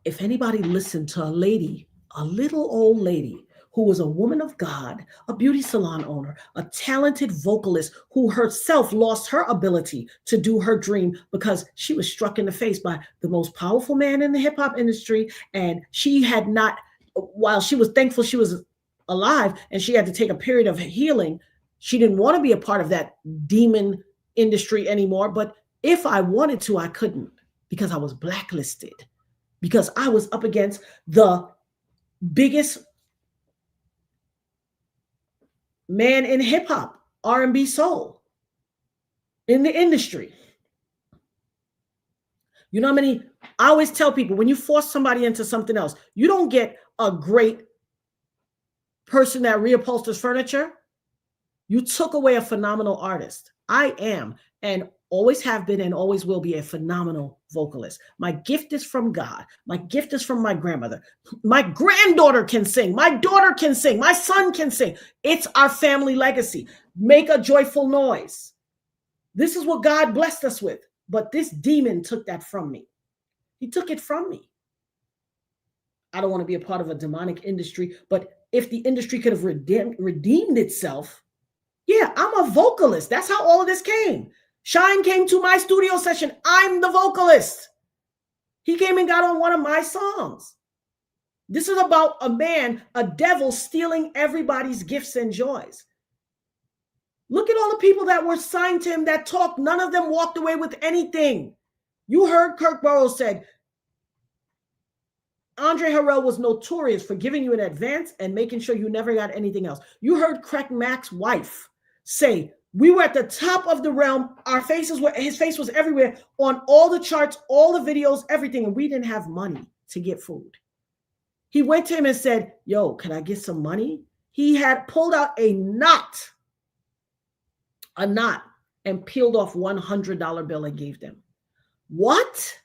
If anybody listened to a lady, a little old lady who was a woman of God, a beauty salon owner, a talented vocalist who herself lost her ability to do her dream because she was struck in the face by the most powerful man in the hip hop industry. And she had not, while she was thankful she was alive and she had to take a period of healing, she didn't want to be a part of that demon industry anymore. But if I wanted to, I couldn't, because I was blacklisted, because I was up against the biggest man in hip hop, R&B, soul in the industry. You know how many, I always tell people, when you force somebody into something else, you don't get a great person that reupholsters furniture. You took away a phenomenal artist. I am, and always have been and always will be, a phenomenal vocalist. My gift is from God. My gift is from my grandmother. My granddaughter can sing. My daughter can sing. My son can sing. It's our family legacy. Make a joyful noise. This is what God blessed us with. But this demon took that from me. He took it from me. I don't want to be a part of a demonic industry, but if the industry could have redeemed itself, yeah, I'm a vocalist. That's how all of this came. Shine came to my studio session. I'm the vocalist. He came and got on one of my songs. This is about a man, a devil, stealing everybody's gifts and joys. Look at all the people that were signed to him that talked. None of them walked away with anything. You heard Kirk Burroughs said, Andre Harrell was notorious for giving you an advance and making sure you never got anything else. You heard Craig Mack's wife say, we were at the top of the realm. His face was everywhere on all the charts, all the videos, everything. And we didn't have money to get food. He went to him and said, yo, can I get some money? He had pulled out a knot, and peeled off $100 bill and gave them. What?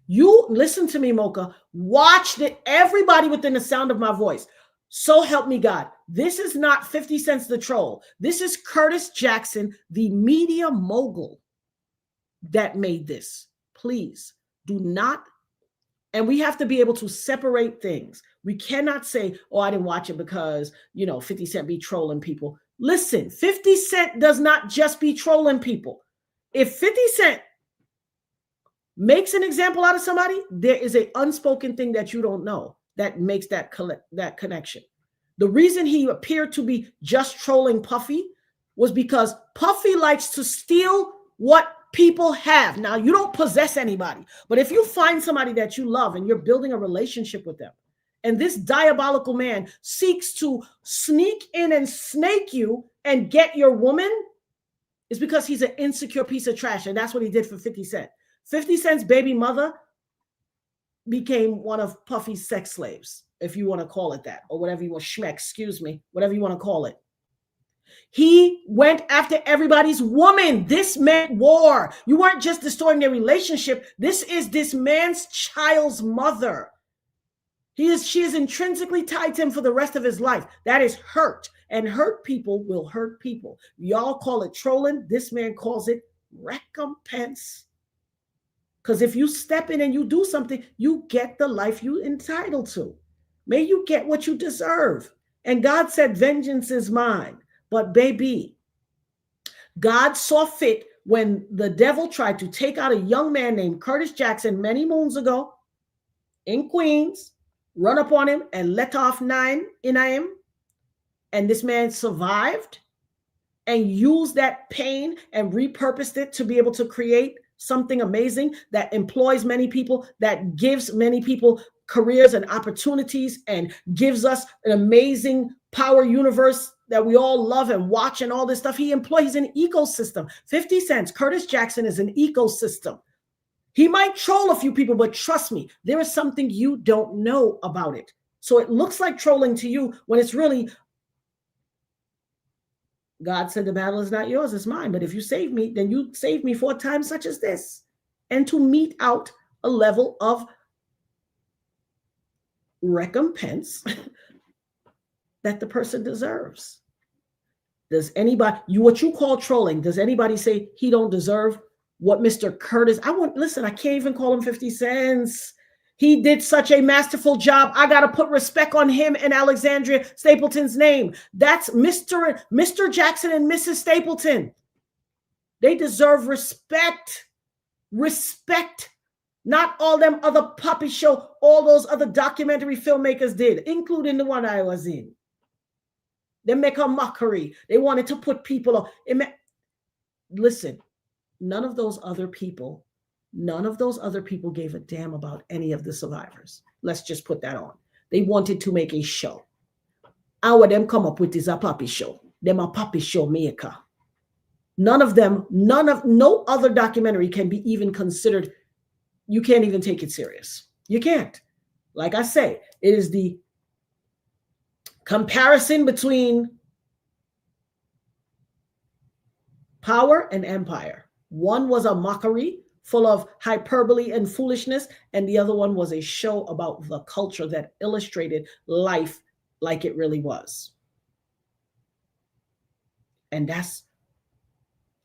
You listen to me, Mocha. Watch everybody within the sound of my voice. So help me God. This is not 50 Cent the troll. This is Curtis Jackson, the media mogul that made this. Please do not. And we have to be able to separate things. We cannot say, oh, I didn't watch it because, 50 Cent be trolling people. Listen, 50 Cent does not just be trolling people. If 50 Cent makes an example out of somebody, there is an unspoken thing that you don't know that makes that connection. The reason he appeared to be just trolling Puffy was because Puffy likes to steal what people have. Now, you don't possess anybody, but if you find somebody that you love and you're building a relationship with them, and this diabolical man seeks to sneak in and snake you and get your woman, it's because he's an insecure piece of trash. And that's what he did for 50 Cent. 50 Cent's baby mother became one of Puffy's sex slaves, if you want to call it that, or whatever you want, whatever you want to call it. He went after everybody's woman. This meant war. You weren't just destroying their relationship. This is this man's child's mother. She is intrinsically tied to him for the rest of his life. That is hurt, and hurt people will hurt people. Y'all call it trolling. This man calls it recompense. Because if you step in and you do something, you get the life you entitled to. May you get what you deserve. And God said, vengeance is mine. But baby, God saw fit when the devil tried to take out a young man named Curtis Jackson many moons ago in Queens, run up on him and let off 9 in him. And this man survived and used that pain and repurposed it to be able to create something amazing that employs many people, that gives many people careers and opportunities, and gives us an amazing power universe that we all love and watch and all this stuff. He employs an ecosystem. 50 Cent, Curtis Jackson is an ecosystem. He might troll a few people, but trust me, there is something you don't know about it. So it looks like trolling to you when it's really, God said the battle is not yours, it's mine. But if you save me, then you save me for a time such as this. and to mete out a level of recompense that the person deserves. Does anybody, what you call trolling, does anybody say he don't deserve what Mr. Curtis? Listen, I can't even call him 50 cents. He did such a masterful job. I got to put respect on him and Alexandria Stapleton's name. That's Mr. Jackson and Mrs. Stapleton. They deserve respect. Respect. Not all them other puppet show, all those other documentary filmmakers did, including the one I was in. They make a mockery. They wanted to put people on. Listen, none of those other people gave a damn about any of the survivors. Let's just put that on. They wanted to make a show. How would them come up with this a puppy show? Them a puppy show maker. No other documentary can be even considered. You can't even take it serious. You can't. Like I say, it is the comparison between power and empire. One was a mockery full of hyperbole and foolishness, and the other one was a show about the culture that illustrated life like it really was. And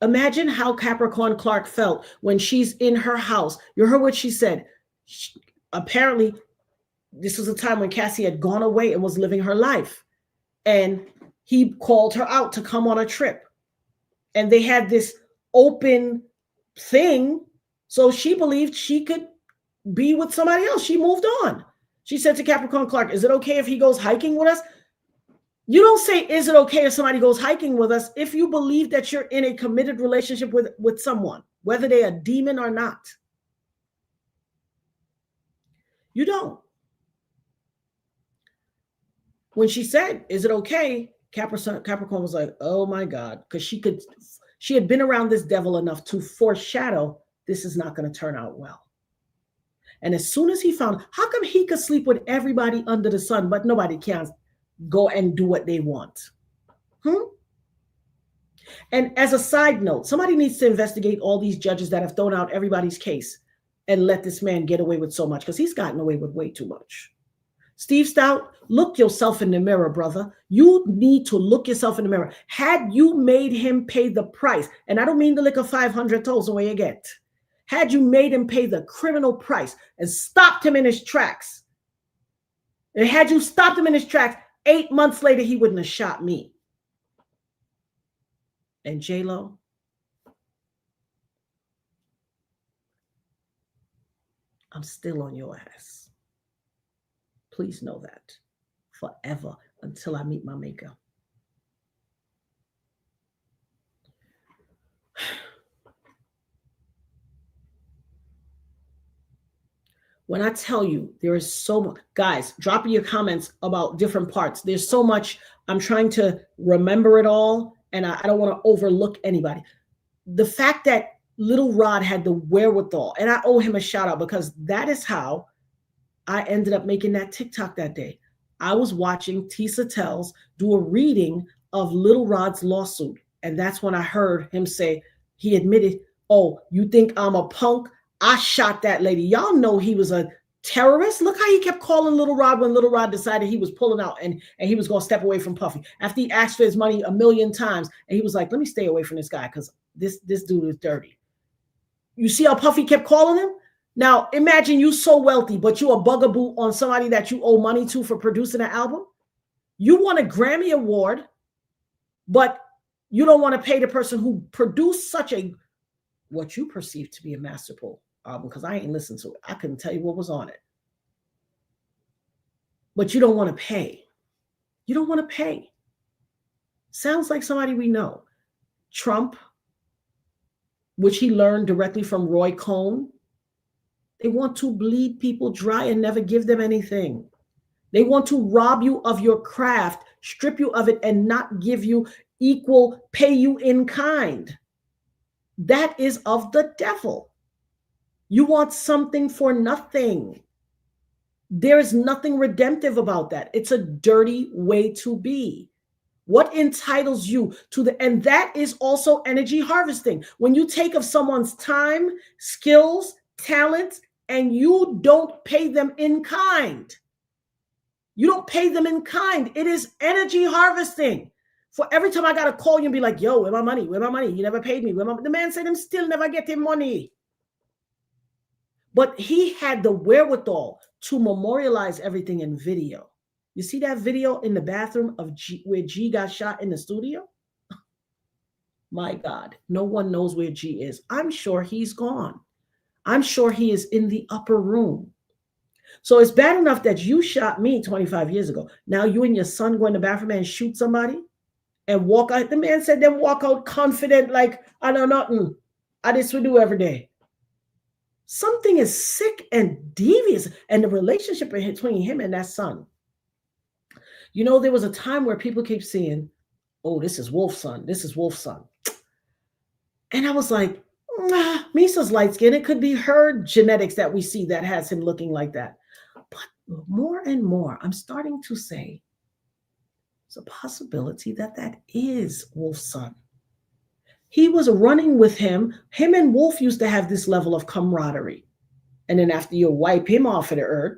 imagine how Capricorn Clark felt when she's in her house. You heard what she said. Apparently, this was a time when Cassie had gone away and was living her life. And he called her out to come on a trip. And they had this open thing. So she believed she could be with somebody else. She moved on. She said to Capricorn Clark, is it okay if he goes hiking with us? You don't say, is it okay if somebody goes hiking with us, if you believe that you're in a committed relationship with someone, whether they're a demon or not. You don't. When she said, is it okay? Capricorn was like, oh my God, because she had been around this devil enough to foreshadow this is not going to turn out well. And as soon as he found, how come he could sleep with everybody under the sun, but nobody can go and do what they want? And as a side note, somebody needs to investigate all these judges that have thrown out everybody's case and let this man get away with so much, because he's gotten away with way too much. Steve Stout, look yourself in the mirror, brother. You need to look yourself in the mirror. Had you made him pay the price, and I don't mean the lick of 500 toes away you get. Had you made him pay the criminal price and stopped him in his tracks, and had you stopped him in his tracks, 8 months later, he wouldn't have shot me. And J-Lo, I'm still on your ass. Please know that forever until I meet my maker. When I tell you there is so much, guys, drop your comments about different parts. There's so much. I'm trying to remember it all, and I don't want to overlook anybody. The fact that Little Rod had the wherewithal, and I owe him a shout out, because that is how I ended up making that TikTok that day. I was watching Tisa Tells do a reading of Little Rod's lawsuit. And that's when I heard him say, he admitted, oh, you think I'm a punk? I shot that lady. Y'all know he was a terrorist. Look how he kept calling Little Rod when Little Rod decided he was pulling out and he was going to step away from Puffy. After he asked for his money 1,000,000 times, and he was like, let me stay away from this guy because this dude is dirty. You see how Puffy kept calling him? Now, imagine you so wealthy, but you a bugaboo on somebody that you owe money to for producing an album. You won a Grammy Award, but you don't want to pay the person who produced such a, what you perceive to be a masterful album, because I ain't listened to it. I couldn't tell you what was on it. But you don't want to pay. You don't want to pay. Sounds like somebody we know. Trump, which he learned directly from Roy Cohn. They want to bleed people dry and never give them anything. They want to rob you of your craft, strip you of it, and not give you equal, pay you in kind. That is of the devil. You want something for nothing. There is nothing redemptive about that. It's a dirty way to be. What entitles you to the, and that is also energy harvesting. When you take of someone's time, skills, talents, and you don't pay them in kind. You don't pay them in kind. It is energy harvesting. For every time I got to call you and be like, yo, where my money? Where my money? You never paid me. The man said I'm still never getting money. But he had the wherewithal to memorialize everything in video. You see that video in the bathroom of G, where G got shot in the studio? My God, no one knows where G is. I'm sure he's gone. I'm sure he is in the upper room. So it's bad enough that you shot me 25 years ago. Now you and your son go in the bathroom and shoot somebody and walk out. The man said then walk out confident like, I know nothing. I just would do every day. Something is sick and devious. And the relationship between him and that son. You know, there was a time where people keep saying, oh, this is Wolf's son. This is Wolf's son. And I was like, Misa's light skin. It could be her genetics that we see that has him looking like that. But more and more, I'm starting to say it's a possibility that that is Wolf's son. He was running with him. Him and Wolf used to have this level of camaraderie. And then after you wipe him off of the earth,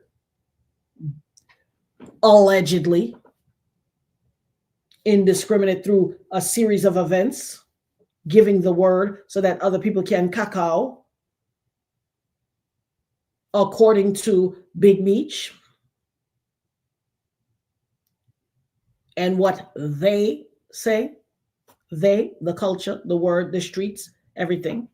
allegedly, indiscriminate through a series of events, giving the word so that other people can cacao, according to Big Meech and what they say. They, the culture, the word, the streets, everything.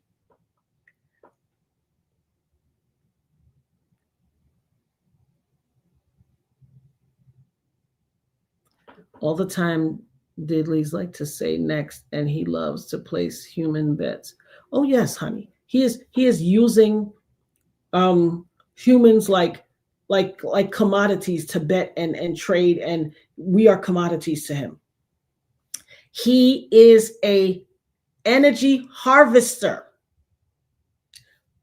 All the time, Diddley's like to say next, and he loves to place human bets. Oh yes, honey. He is using humans like commodities to bet and trade, and we are commodities to him. He is a energy harvester.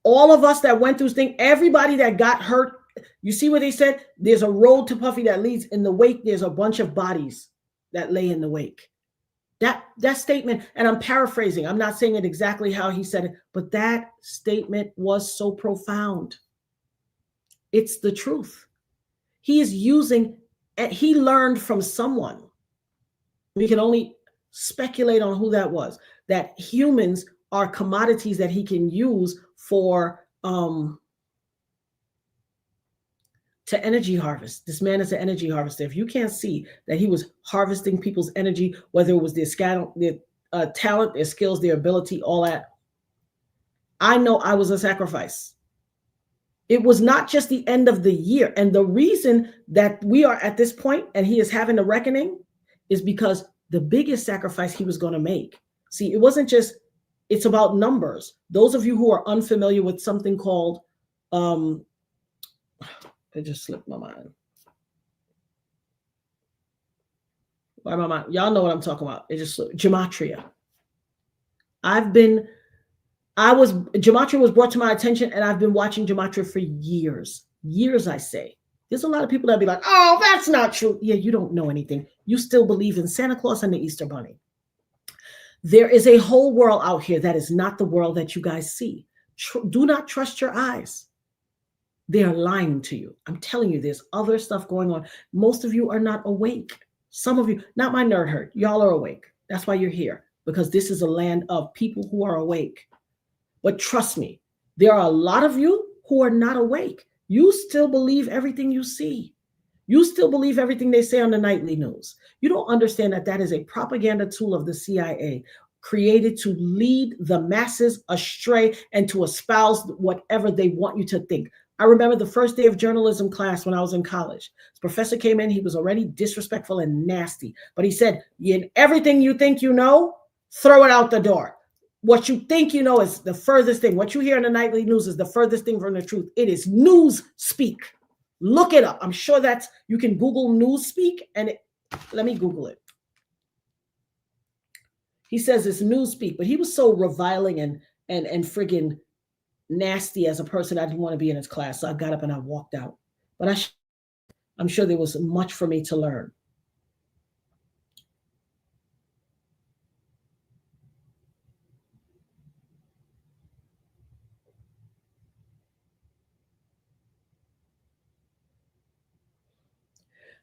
All of us that went through this thing, everybody that got hurt, you see what they said? There's a road to Puffy that leads in the wake. There's a bunch of bodies that lay in the wake. That statement, and I'm paraphrasing. I'm not saying it exactly how he said it, but that statement was so profound. It's the truth. He is using, he learned from someone. We can only speculate on who that was, that humans are commodities that he can use for to energy harvest. This man is an energy harvester. If you can't see that he was harvesting people's energy, whether it was their talent, their skills, their ability, all that, I know I was a sacrifice. It was not just the end of the year. And the reason that we are at this point and he is having a reckoning is because the biggest sacrifice he was going to make. See, it wasn't just, it's about numbers. Those of you who are unfamiliar with something called, it just slipped my mind. Why my mind? Y'all know what I'm talking about. It just slipped. Gematria. Gematria was brought to my attention, and I've been watching Gematria for years. Years, I say. There's a lot of people that be like, oh, that's not true. Yeah, you don't know anything. You still believe in Santa Claus and the Easter Bunny. There is a whole world out here that is not the world that you guys see. Do not trust your eyes. They are lying to you. I'm telling you, there's other stuff going on. Most of you are not awake. Some of you, not my nerd herd, y'all are awake. That's why you're here, because this is a land of people who are awake. But trust me, there are a lot of you who are not awake. You still believe everything you see. You still believe everything they say on the nightly news. You don't understand that that is a propaganda tool of the CIA created to lead the masses astray and to espouse whatever they want you to think. I remember the first day of journalism class when I was in college. This professor came in, he was already disrespectful and nasty, but he said, everything you think you know, throw it out the door. What you think you know is the furthest thing. What you hear in the nightly news is the furthest thing from the truth. It is news speak. Look it up. I'm sure you can Google news speak, and let me Google it. He says it's news speak, but he was so reviling and friggin' nasty as a person. I didn't want to be in his class, so I got up and I walked out. But I'm sure there was much for me to learn.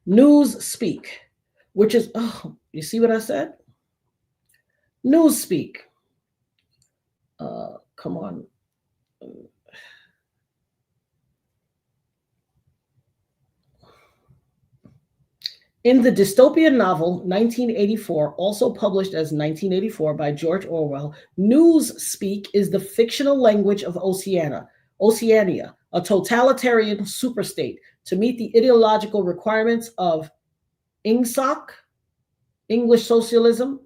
News speak, which is, oh, you see what I said? News speak. Come on. In the dystopian novel 1984, also published as 1984 by George Orwell, news speak is the fictional language of Oceania, a totalitarian superstate, to meet the ideological requirements of INGSOC, English socialism.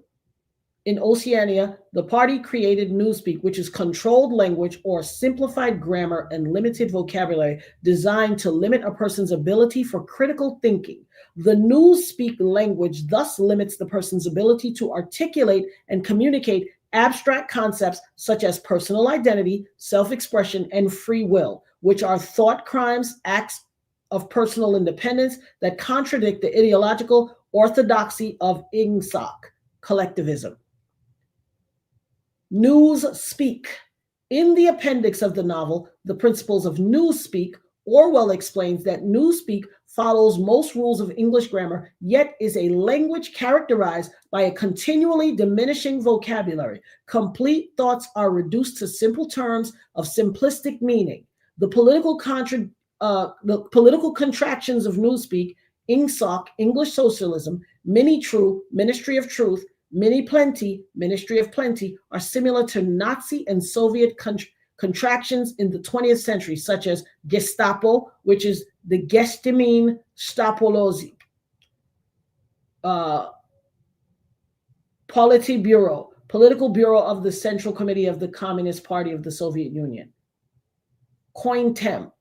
In Oceania, the party created Newspeak, which is controlled language or simplified grammar and limited vocabulary designed to limit a person's ability for critical thinking. The Newspeak language thus limits the person's ability to articulate and communicate abstract concepts such as personal identity, self-expression, and free will, which are thought crimes, acts of personal independence that contradict the ideological orthodoxy of INGSOC, collectivism. Newspeak. In the appendix of the novel, The Principles of Newspeak, Orwell explains that Newspeak follows most rules of English grammar, yet is a language characterized by a continually diminishing vocabulary. Complete thoughts are reduced to simple terms of simplistic meaning. The political contractions of Newspeak, INGSOC, English socialism, Mini-True, Ministry of Truth, Mini-Plenty, Ministry of Plenty, are similar to Nazi and Soviet contractions in the 20th century, such as Gestapo, which is the Gestamin Stapolosi, Politburo, Political Bureau of the Central Committee of the Communist Party of the Soviet Union, Cointerm,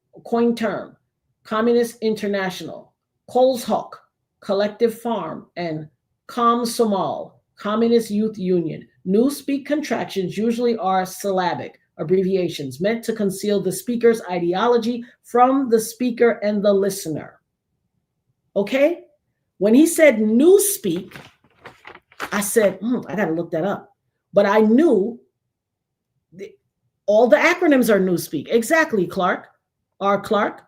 Communist International, Kolshok, Collective Farm, and Komsomol, Communist Youth Union. Newspeak contractions usually are syllabic abbreviations meant to conceal the speaker's ideology from the speaker and the listener. Okay? When he said Newspeak, I said, I got to look that up. But I knew all the acronyms are Newspeak. Exactly, Clark. Clark.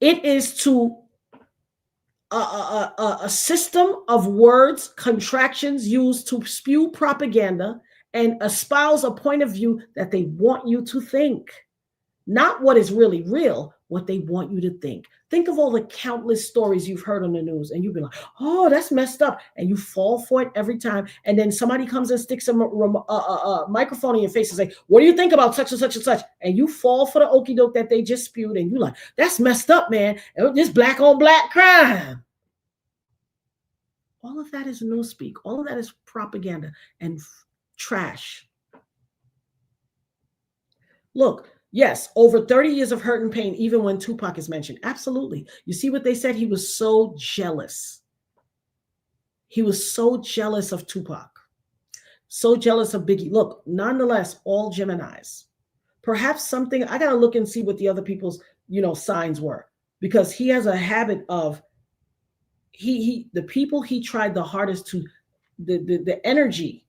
It is to a system of words, contractions used to spew propaganda and espouse a point of view that they want you to think. Not what is really real, what they want you to think. Think of all the countless stories you've heard on the news and you've been like, oh, that's messed up. And you fall for it every time. And then somebody comes and sticks a microphone in your face and say, what do you think about such and such and such? And you fall for the okie doke that they just spewed. And you're like, that's messed up, man. This black on black crime. All of that is newspeak. All of that is propaganda and trash. Look, yes, over 30 years of hurt and pain, even when Tupac is mentioned. Absolutely. You see what they said? He was so jealous. He was so jealous of Tupac. So jealous of Biggie. Look, nonetheless, all Geminis. Perhaps something, I got to look and see what the other people's, signs were. Because he has a habit of, the people he tried the hardest to, the energy,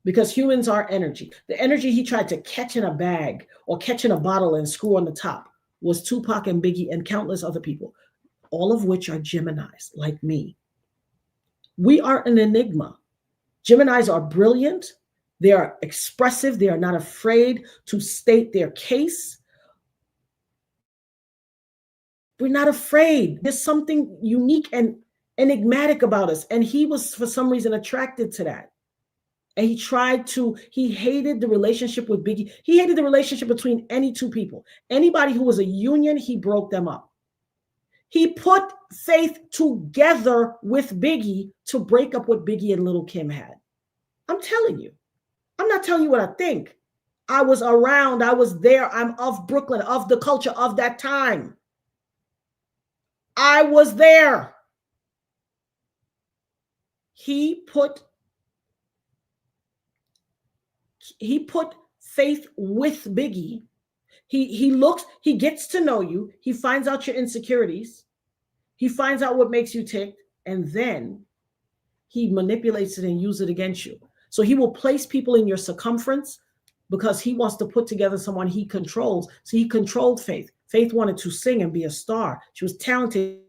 because humans are energy. The energy he tried to catch in a bag or catch in a bottle and screw on the top was Tupac and Biggie and countless other people, all of which are Geminis, like me. We are an enigma. Geminis are brilliant. They are expressive. They are not afraid to state their case. We're not afraid. There's something unique and enigmatic about us. And he was, for some reason, attracted to that. And he hated the relationship with Biggie. He hated the relationship between any two people. Anybody who was a union, he broke them up. He put Faith together with Biggie to break up what Biggie and Little Kim had. I'm telling you. I'm not telling you what I think. I was around. I was there. I'm of Brooklyn, of the culture of that time. I was there. He put Faith with Biggie. He gets to know you. He finds out your insecurities. He finds out what makes you tick. And then he manipulates it and uses it against you. So he will place people in your circumference because he wants to put together someone he controls. So he controlled Faith. Faith wanted to sing and be a star. She was talented.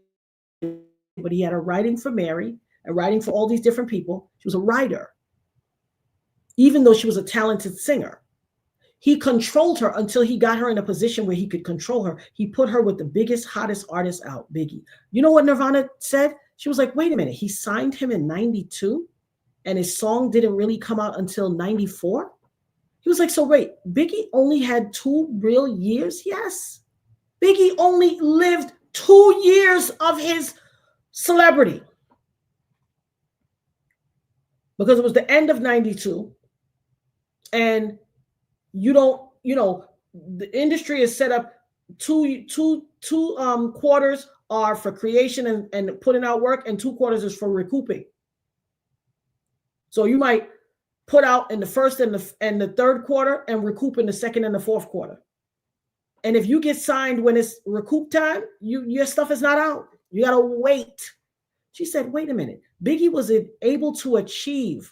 but he had her writing for Mary and writing for all these different people. She was a writer, even though she was a talented singer. He controlled her until he got her in a position where he could control her. He put her with the biggest, hottest artist out, Biggie. You know what Nirvana said? She was like, wait a minute, he signed him in 92 and his song didn't really come out until 94? He was like, so wait, Biggie only had 2 real years? Yes. Biggie only lived 2 years of his celebrity because it was the end of 92. And the industry is set up two quarters are for creation and putting out work, and 2 quarters is for recouping. So you might put out in the first and the third quarter and recoup in the second and the fourth quarter. And if you get signed when it's recoup time, your stuff is not out. You got to wait. She said, wait a minute. Biggie was able to achieve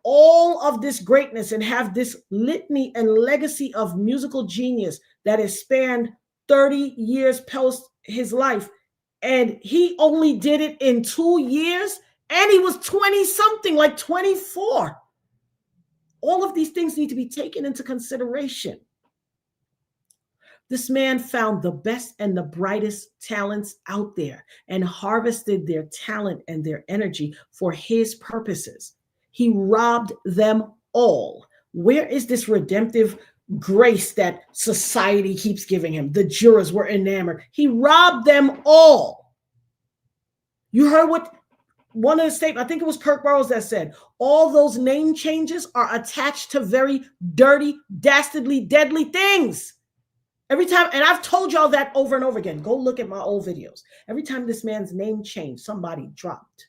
all of this greatness and have this litany and legacy of musical genius that has spanned 30 years post his life. And he only did it in 2 years. And he was 20 something, like 24. All of these things need to be taken into consideration. This man found the best and the brightest talents out there and harvested their talent and their energy for his purposes. He robbed them all. Where is this redemptive grace that society keeps giving him? The jurors were enamored. He robbed them all. You heard what one of the statements, I think it was Kirk Burroughs that said, all those name changes are attached to very dirty, dastardly, deadly things. Every time, and I've told y'all that over and over again. Go look at my old videos. Every time this man's name changed, somebody dropped.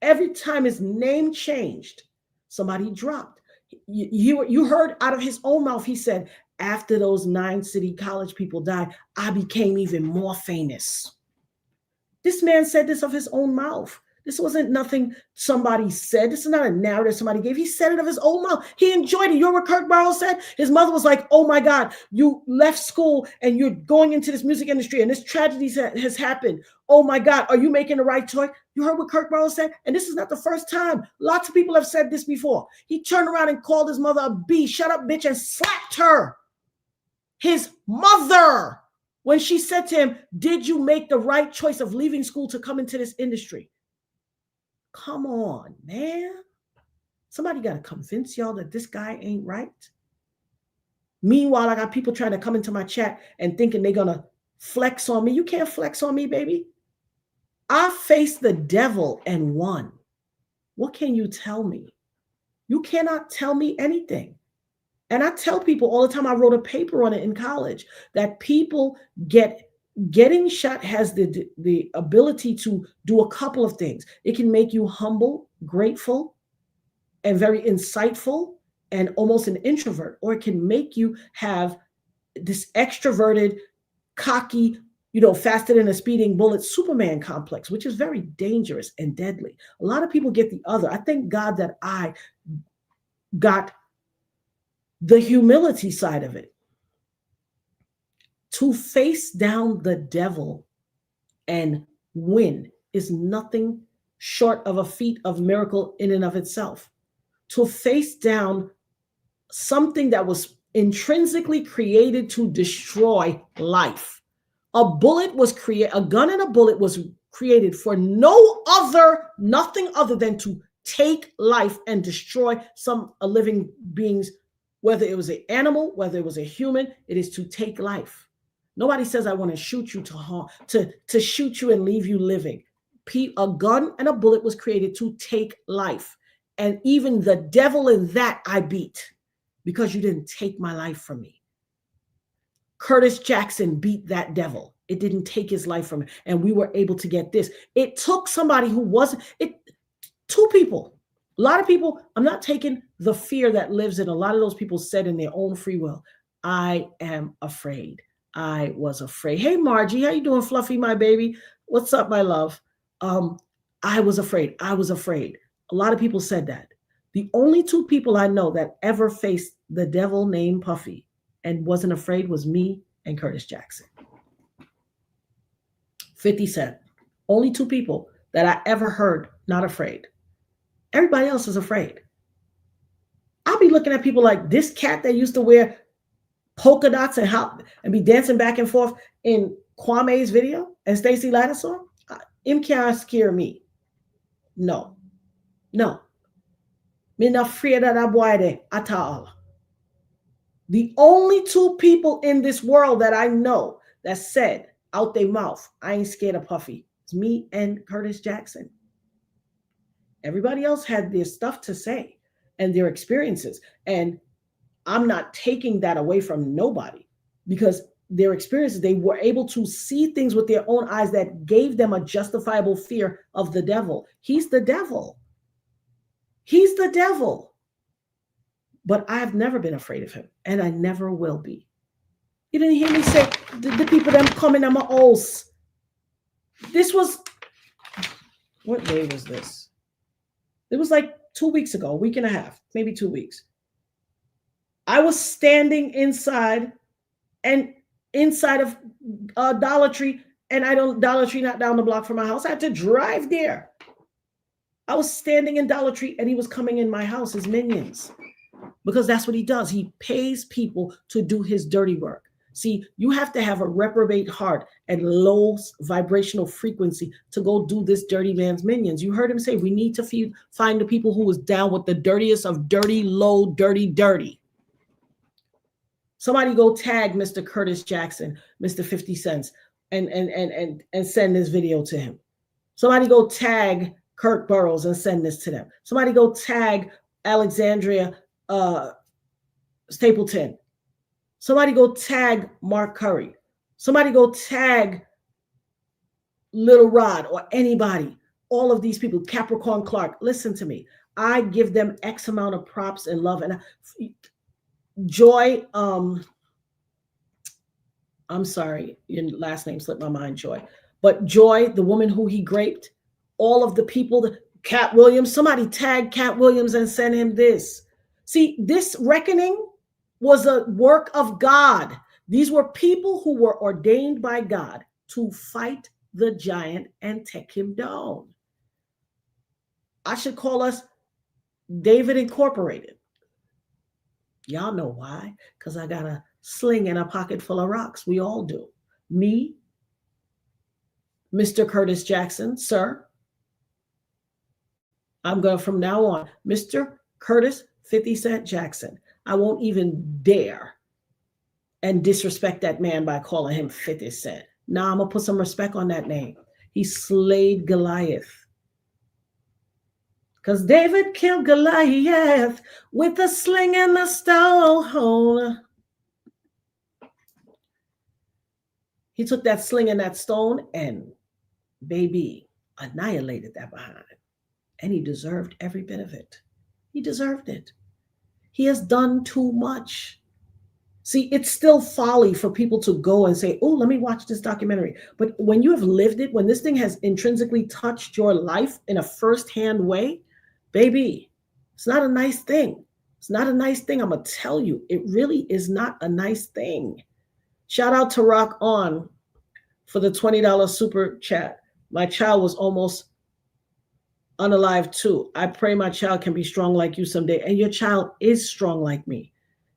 Every time his name changed, somebody dropped. You heard out of his own mouth, he said, after those 9 City College people died, I became even more famous. This man said this of his own mouth. This wasn't nothing somebody said. This is not a narrative somebody gave. He said it of his own mouth. He enjoyed it. You know what Kirk Burroughs said? His mother was like, oh my God, you left school and you're going into this music industry and this tragedy has happened. Oh my God, are you making the right choice? You heard what Kirk Burroughs said? And this is not the first time. Lots of people have said this before. He turned around and called his mother a B, shut up, bitch, and slapped her. His mother, when she said to him, did you make the right choice of leaving school to come into this industry? Come on, man. Somebody got to convince y'all that this guy ain't right. Meanwhile, I got people trying to come into my chat and thinking they're going to flex on me. You can't flex on me, baby. I faced the devil and won. What can you tell me? You cannot tell me anything. And I tell people all the time, I wrote a paper on it in college, that people getting shot has the ability to do a couple of things. It can make you humble, grateful, and very insightful, and almost an introvert, or it can make you have this extroverted, cocky, faster than a speeding bullet Superman complex, which is very dangerous and deadly. A lot of people get the other. I thank God that I got the humility side of it. To face down the devil and win is nothing short of a feat of miracle in and of itself. To face down something that was intrinsically created to destroy life. A gun and a bullet was created for nothing other than to take life and destroy a living beings, whether it was an animal, whether it was a human. It is to take life. Nobody says I want to shoot you to harm, to shoot you and leave you living. A gun and a bullet was created to take life. And even the devil in that I beat, because you didn't take my life from me. Curtis Jackson beat that devil. It didn't take his life from him. And we were able to get this. It took somebody who wasn't, 2 people. A lot of people, I'm not taking the fear that lives in a lot of those people said in their own free will, I am afraid. I was afraid. Hey, Margie, how you doing, Fluffy, my baby? What's up, my love? I was afraid. I was afraid. A lot of people said that. The only 2 people I know that ever faced the devil named Puffy and wasn't afraid was me and Curtis Jackson. 50 Cent. Only two people that I ever heard not afraid. Everybody else is afraid. I'll be looking at people like this cat that used to wear polka dots and hop and be dancing back and forth in Kwame's video and Stacey Lattisaw. Him can't scare me. No. No. Me not afraid of that boy there at all. The only two people in this world that I know that said out their mouth, I ain't scared of Puffy. It's me and Curtis Jackson. Everybody else had their stuff to say and their experiences. And I'm not taking that away from nobody because their experiences, they were able to see things with their own eyes that gave them a justifiable fear of the devil. He's the devil. He's the devil. But I've never been afraid of him, and I never will be. You didn't hear me say the people that coming on my house. This was, what day was this? It was like 2 weeks ago, a week and a half, maybe 2 weeks. I was standing inside of Dollar Tree, and Dollar Tree not down the block from my house. I had to drive there. I was standing in Dollar Tree, and he was coming in my house, his minions. Because that's what he does. He pays people to do his dirty work. See, you have to have a reprobate heart and low vibrational frequency to go do this dirty man's minions. You heard him say, we need to find the people who was down with the dirtiest of dirty, low, dirty. Somebody go tag Mr. Curtis Jackson, Mr. 50 Cents, and send this video to him. Somebody go tag Kirk Burrows and send this to them. Somebody go tag Alexandria Stapleton. Somebody go tag Mark Curry. Somebody go tag Little Rod or anybody. All of these people, Capricorn Clark, listen to me. I give them X amount of props and love. And Joy, I'm sorry, your last name slipped my mind, Joy. But Joy, the woman who he raped, all of the people, Cat Williams, somebody tag Cat Williams and send him this. See, this reckoning was a work of God. These were people who were ordained by God to fight the giant and take him down. I should call us David Incorporated. Y'all know why? Because I got a sling and a pocket full of rocks. We all do. Me, Mr. Curtis Jackson, sir. I'm going from now on, Mr. Curtis 50 Cent Jackson. I won't even dare and disrespect that man by calling him 50 Cent. Now I'm going to put some respect on that name. He slayed Goliath. Because David killed Goliath with a sling and a stone. He took that sling and that stone and, baby, annihilated that behind him. And he deserved every bit of it. He deserved it. He has done too much. See, it's still folly for people to go and say, oh, let me watch this documentary. But when you have lived it, when this thing has intrinsically touched your life in a firsthand way, baby, it's not a nice thing. It's not a nice thing. I'm going to tell you, it really is not a nice thing. Shout out to Rock On for the $20 super chat. My child was almost unalive too. I pray my child can be strong like you someday. And your child is strong like me.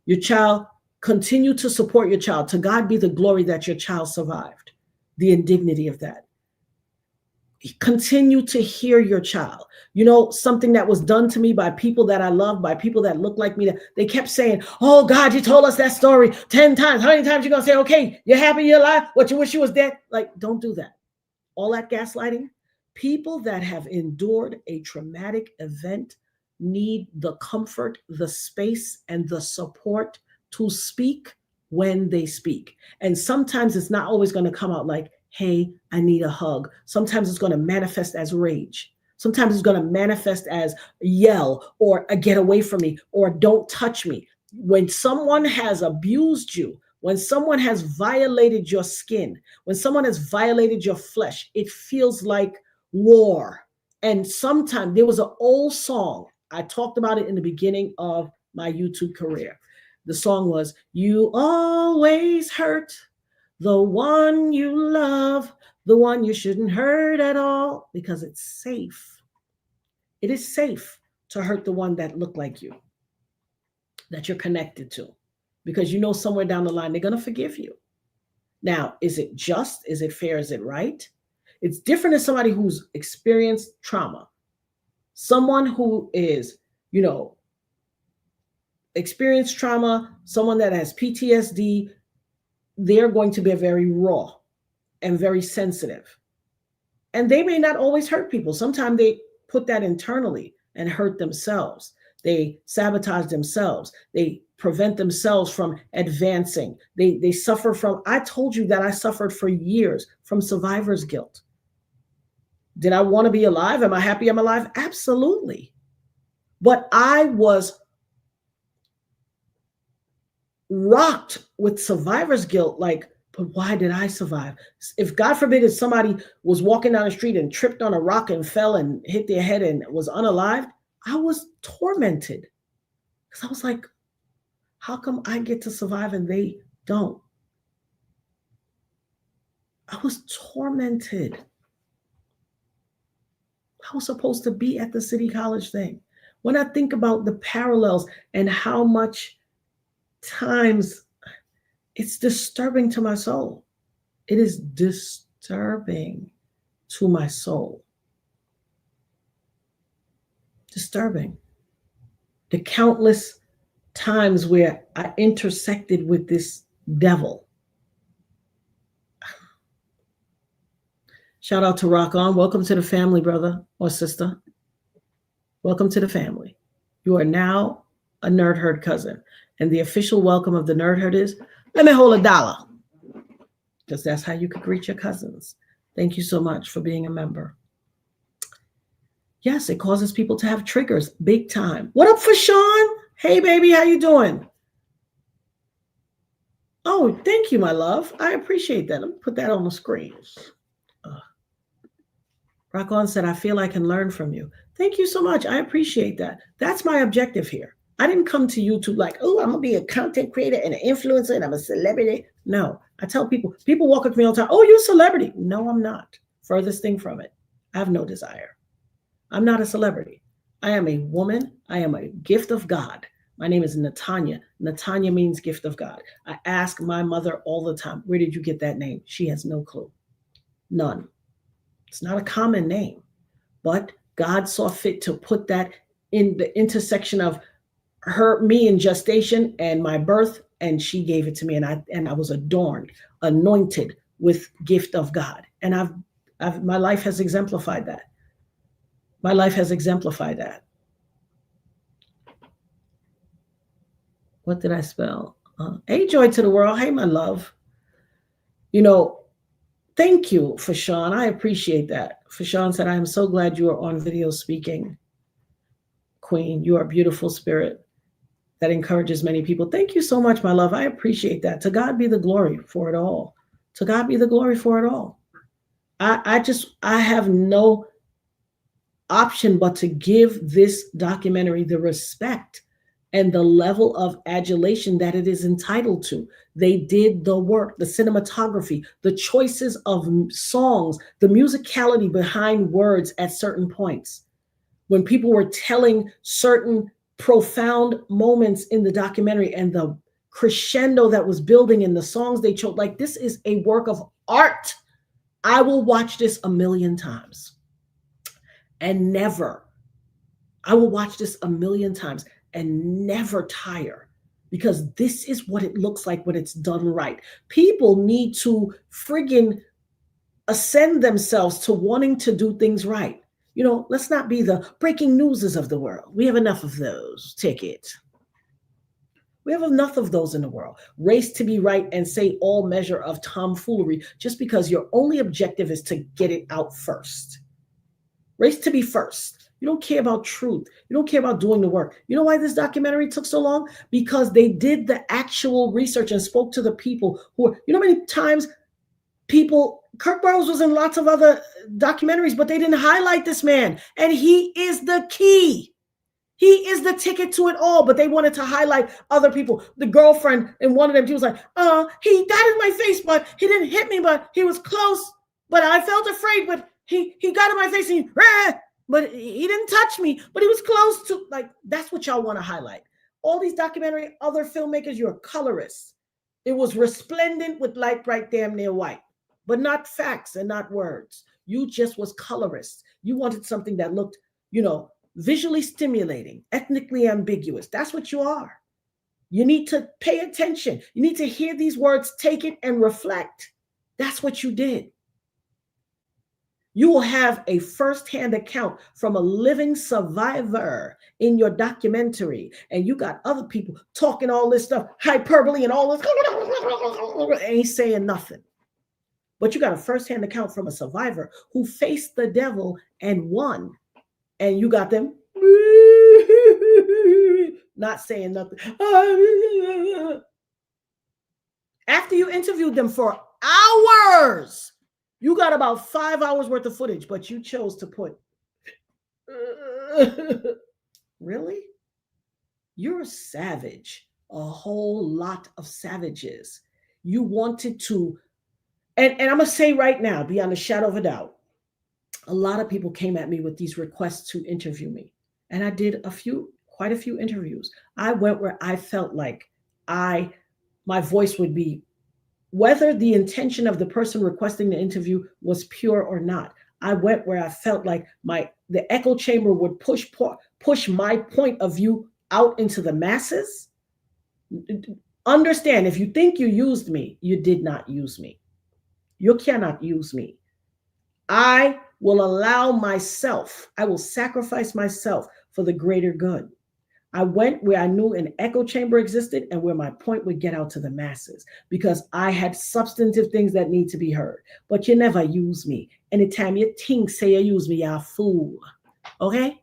Your child, continue to support your child. To God be the glory that your child survived. The indignity of that. Continue to hear your child. You know, something that was done to me by people that I love, by people that look like me, that they kept saying, oh God, you told us that story 10 times. How many times you gonna say, okay, you're happy you're alive? What, you wish you was dead? Like, don't do that. All that gaslighting. People that have endured a traumatic event need the comfort, the space, and the support to speak when they speak. And sometimes it's not always going to come out like, hey, I need a hug. Sometimes it's going to manifest as rage. Sometimes it's going to manifest as yell or a get away from me or don't touch me. When someone has abused you, when someone has violated your skin, when someone has violated your flesh, it feels like war. And sometimes there was an old song. I talked about it in the beginning of my YouTube career. The song was, you always hurt the one you love the one you shouldn't hurt at all, because it's safe. It is safe to hurt the one that look like you, that you're connected to, because you know somewhere down the line they're going to forgive you. Now, is it just? Is it fair? Is it right? It's different than somebody who's experienced trauma. Someone who is, experienced trauma, someone that has PTSD, they're going to be very raw and very sensitive. And they may not always hurt people. Sometimes they put that internally and hurt themselves. They sabotage themselves. They prevent themselves from advancing. They suffer from, I told you that I suffered for years from survivor's guilt. Did I want to be alive? Am I happy I'm alive? Absolutely. But I was rocked with survivor's guilt. Like, but why did I survive? If God forbid, if somebody was walking down the street and tripped on a rock and fell and hit their head and was unalived, I was tormented. Because I was like, how come I get to survive and they don't? I was tormented. I was supposed to be at the City College thing. When I think about the parallels and how much times it's disturbing to my soul. It is disturbing to my soul. Disturbing. The countless times where I intersected with this devil. Shout out to Rock On. Welcome to the family, brother or sister. Welcome to the family. You are now a Nerd Herd cousin. And the official welcome of the Nerd Herd is, let me hold $1. Because that's how you could greet your cousins. Thank you so much for being a member. Yes, it causes people to have triggers, big time. What up for Sean? Hey, baby, how you doing? Oh, thank you, my love. I appreciate that. Let me put that on the screen. Rock On said, I feel I can learn from you. Thank you so much. I appreciate that. That's my objective here. I didn't come to YouTube like, oh, I'm going to be a content creator and an influencer and I'm a celebrity. No, I tell people walk up to me all the time, oh, you're a celebrity. No, I'm not. Furthest thing from it. I have no desire. I'm not a celebrity. I am a woman. I am a gift of God. My name is Natanya. Natanya means gift of God. I ask my mother all the time, where did you get that name? She has no clue. None. It's not a common name, but God saw fit to put that in the intersection of me in gestation and my birth, and she gave it to me, and I was adorned, anointed with gift of God, and my life has exemplified that. My life has exemplified that. What did I spell? Hey, joy to the world. Hey, my love. Thank you, Fashawn. I appreciate that. Fashawn said, I am so glad you are on video speaking. Queen, you are a beautiful spirit that encourages many people. Thank you so much, my love. I appreciate that. To God be the glory for it all. To God be the glory for it all. I have no option but to give this documentary the respect and the level of adulation that it is entitled to. They did the work, the cinematography, the choices of songs, the musicality behind words at certain points. When people were telling certain profound moments in the documentary and the crescendo that was building in the songs they chose, like, this is a work of art. I will watch this 1,000,000 times and never, I will watch this 1,000,000 times and never tire, because this is what it looks like when it's done right. People need to friggin' ascend themselves to wanting to do things right. Let's not be the breaking newses of the world. We have enough of those. Take it. We have enough of those in the world. Race to be right and say all measure of tomfoolery just because your only objective is to get it out first. Race to be first. You don't care about truth. You don't care about doing the work. You know why this documentary took so long? Because they did the actual research and spoke to the people who, how many times Kirk Burroughs was in lots of other documentaries, but they didn't highlight this man. And he is the key. He is the ticket to it all, but they wanted to highlight other people. The girlfriend in one of them, she was like, he got in my face, but he didn't hit me, but he was close. But I felt afraid, but he got in my face and but he didn't touch me, but he was close to, like, that's what y'all want to highlight. All these documentary, other filmmakers, you're colorists. It was resplendent with light bright, damn near white, but not facts and not words. You just was colorist. You wanted something that looked, visually stimulating, ethnically ambiguous. That's what you are. You need to pay attention. You need to hear these words, take it and reflect. That's what you did. You will have a firsthand account from a living survivor in your documentary. And you got other people talking all this stuff, hyperbole and all this, ain't saying nothing. But you got a firsthand account from a survivor who faced the devil and won. And you got them not saying nothing. After you interviewed them for hours, you got about 5 hours worth of footage, but you chose to put, really? You're a savage, a whole lot of savages. You wanted to, and I'm going to say right now, beyond a shadow of a doubt, a lot of people came at me with these requests to interview me. And I did quite a few interviews. I went where I felt like my voice would be, whether the intention of the person requesting the interview was pure or not. I went where I felt like the echo chamber would push my point of view out into the masses. Understand, if you think you used me, you did not use me. You cannot use me. I will allow myself, I will sacrifice myself for the greater good. I went where I knew an echo chamber existed and where my point would get out to the masses, because I had substantive things that need to be heard. But you never use me. Anytime you think, say you use me, you're a fool. Okay?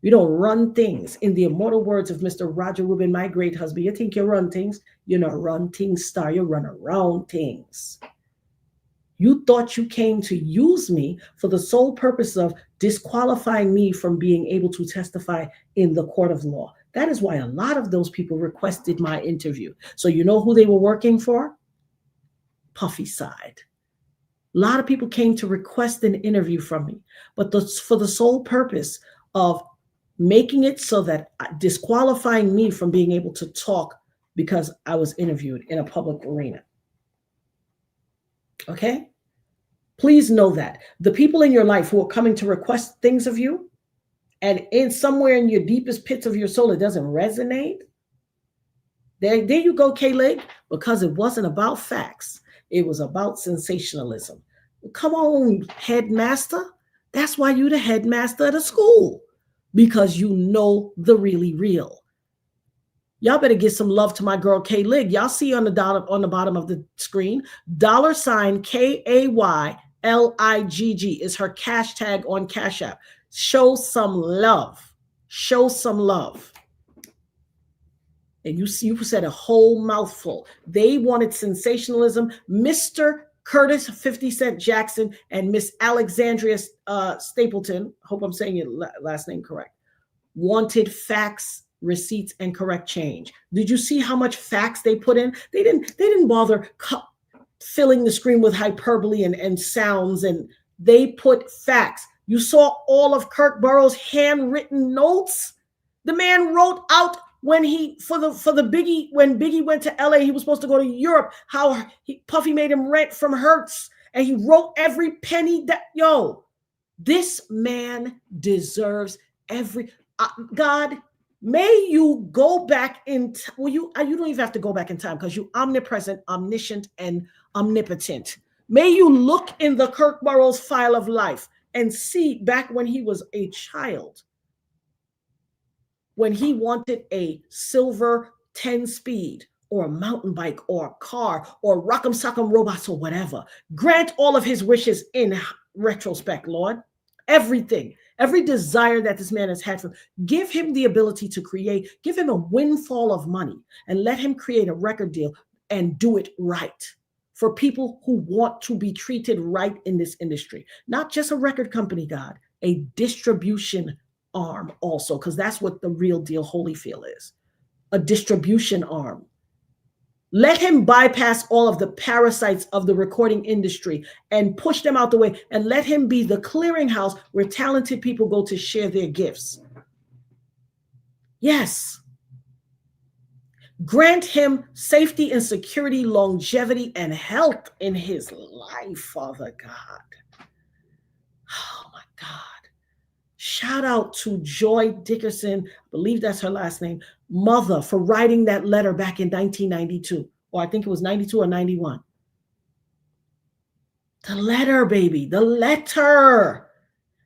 You don't run things. In the immortal words of Mr. Roger Rubin, my great husband, you think you run things? You don't run things, star. You run around things. You thought you came to use me for the sole purpose of disqualifying me from being able to testify in the court of law. That is why a lot of those people requested my interview. So you know who they were working for? Puffy side. A lot of people came to request an interview from me, but for the sole purpose of making it so that disqualifying me from being able to talk because I was interviewed in a public arena. Okay? Please know that the people in your life who are coming to request things of you, and in somewhere in your deepest pits of your soul, it doesn't resonate. There you go, K-Leg, because it wasn't about facts. It was about sensationalism. Come on, headmaster. That's why you're the headmaster of the school, because you know the really real. Y'all better get some love to my girl K-Lig. Y'all see on the bottom of the screen, $ KAYLIGG is her cash tag on Cash App. Show some love. Show some love. And you said a whole mouthful. They wanted sensationalism. Mr. Curtis 50 Cent Jackson and Miss Alexandria Stapleton, hope I'm saying your last name correct, wanted facts, receipts, and correct change. Did you see how much facts they put in? They didn't bother filling the screen with hyperbole and sounds, and they put facts. You saw all of Kirk Burroughs' handwritten notes. The man wrote out when for the Biggie, when Biggie went to LA, he was supposed to go to Europe, how Puffy made him rent from Hertz, and he wrote every penny that, this man deserves every, God, may you go back in, you don't even have to go back in time because you omnipresent, omniscient, and omnipotent. May you look in the Kirk Burroughs file of life and see back when he was a child, when he wanted a silver 10-speed or a mountain bike or a car or Rock'em Sock'em Robots or whatever. Grant all of his wishes in retrospect, Lord. Everything, every desire that this man has had, give him the ability to create, give him a windfall of money, and let him create a record deal and do it right for people who want to be treated right in this industry. Not just a record company, God, a distribution arm also, because that's what the real deal Holyfield is, a distribution arm. Let him bypass all of the parasites of the recording industry and push them out the way, and let him be the clearinghouse where talented people go to share their gifts. Yes. Grant him safety and security, longevity and health in his life, Father God. Oh my God. Shout out to Joy Dickerson, I believe that's her last name, mother, for writing that letter back in 1992, or I think it was 92 or 91. The letter, baby, the letter.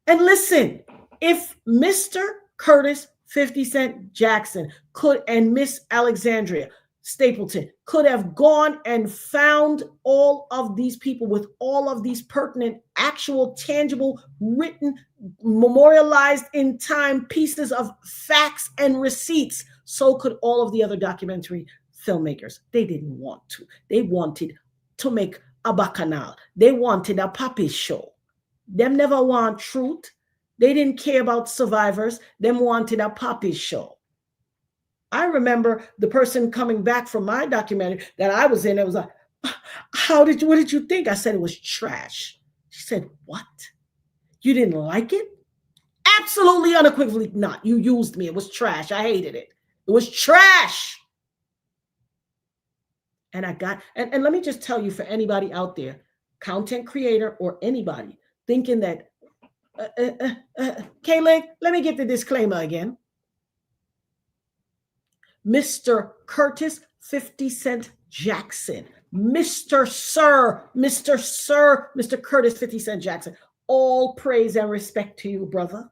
And listen, if Mr. Curtis 50 Cent Jackson could, and Miss Alexandria Stapleton could have gone and found all of these people with all of these pertinent, actual, tangible, written, memorialized in time pieces of facts and receipts, so could all of the other documentary filmmakers. They didn't want to. They wanted to make a bacchanal. They wanted a puppy show. Them never want truth. They didn't care about survivors. Them wanted a puppy show. I remember the person coming back from my documentary that I was in. It was like, what did you think? I said it was trash. She said, what? You didn't like it? Absolutely unequivocally not. You used me. It was trash. I hated it. It was trash. And and let me just tell you, for anybody out there, content creator or anybody thinking that, Kayla, let me get the disclaimer again. Mr. Curtis 50 Cent Jackson, Mr. Curtis 50 Cent Jackson, all praise and respect to you, brother.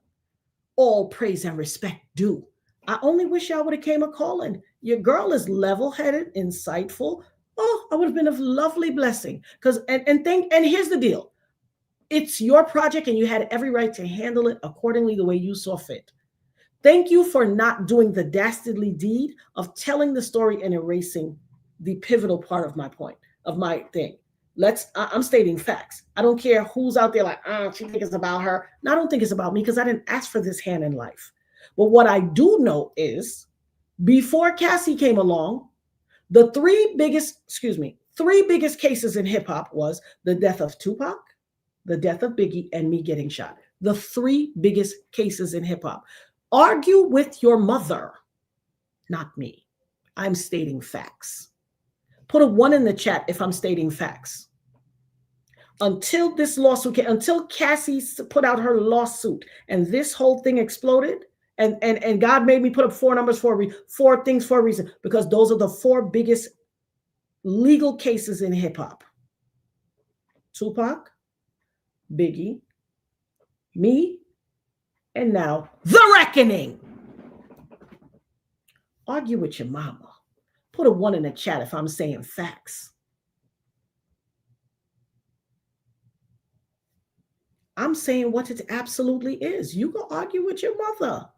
All praise and respect due. I only wish I would have came a calling. Your girl is level-headed, insightful. Oh, I would have been a lovely blessing. And here's the deal. It's your project and you had every right to handle it accordingly the way you saw fit. Thank you for not doing the dastardly deed of telling the story and erasing the pivotal part of my point, of my thing. I'm stating facts. I don't care who's out there like, she thinks it's about her. No, I don't think it's about me because I didn't ask for this hand in life. But what I do know is before Cassie came along, the three biggest cases in hip hop was the death of Tupac, the death of Biggie, and me getting shot. The three biggest cases in hip hop. Argue with your mother, not me. I'm stating facts. Put a 1 in the chat if I'm stating facts. Until this lawsuit, until Cassie put out her lawsuit and this whole thing exploded, and God made me put up 4 numbers for four things for a reason, because those are the 4 biggest legal cases in hip hop. Tupac, Biggie, me, and now the reckoning. Argue with your mama. Put a 1 in the chat if I'm saying facts. I'm saying what it absolutely is. You go argue with your mother.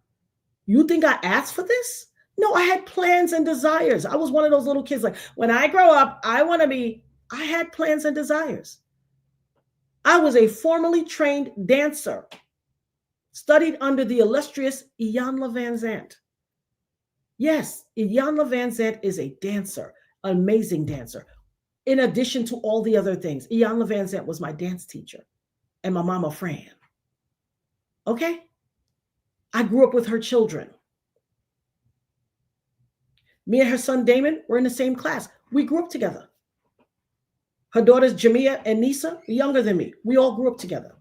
You think I asked for this? No, I had plans and desires. I was one of those little kids like, when I grow up, I had plans and desires. I was a formally trained dancer, studied under the illustrious Iyanla Vanzant. Yes, Iyanla Vanzant is a dancer, amazing dancer. In addition to all the other things, Iyanla Vanzant was my dance teacher and my mama Fran. Okay? I grew up with her children. Me and her son Damon were in the same class. We grew up together. Her daughters Jamia and Nisa, younger than me. We all grew up together.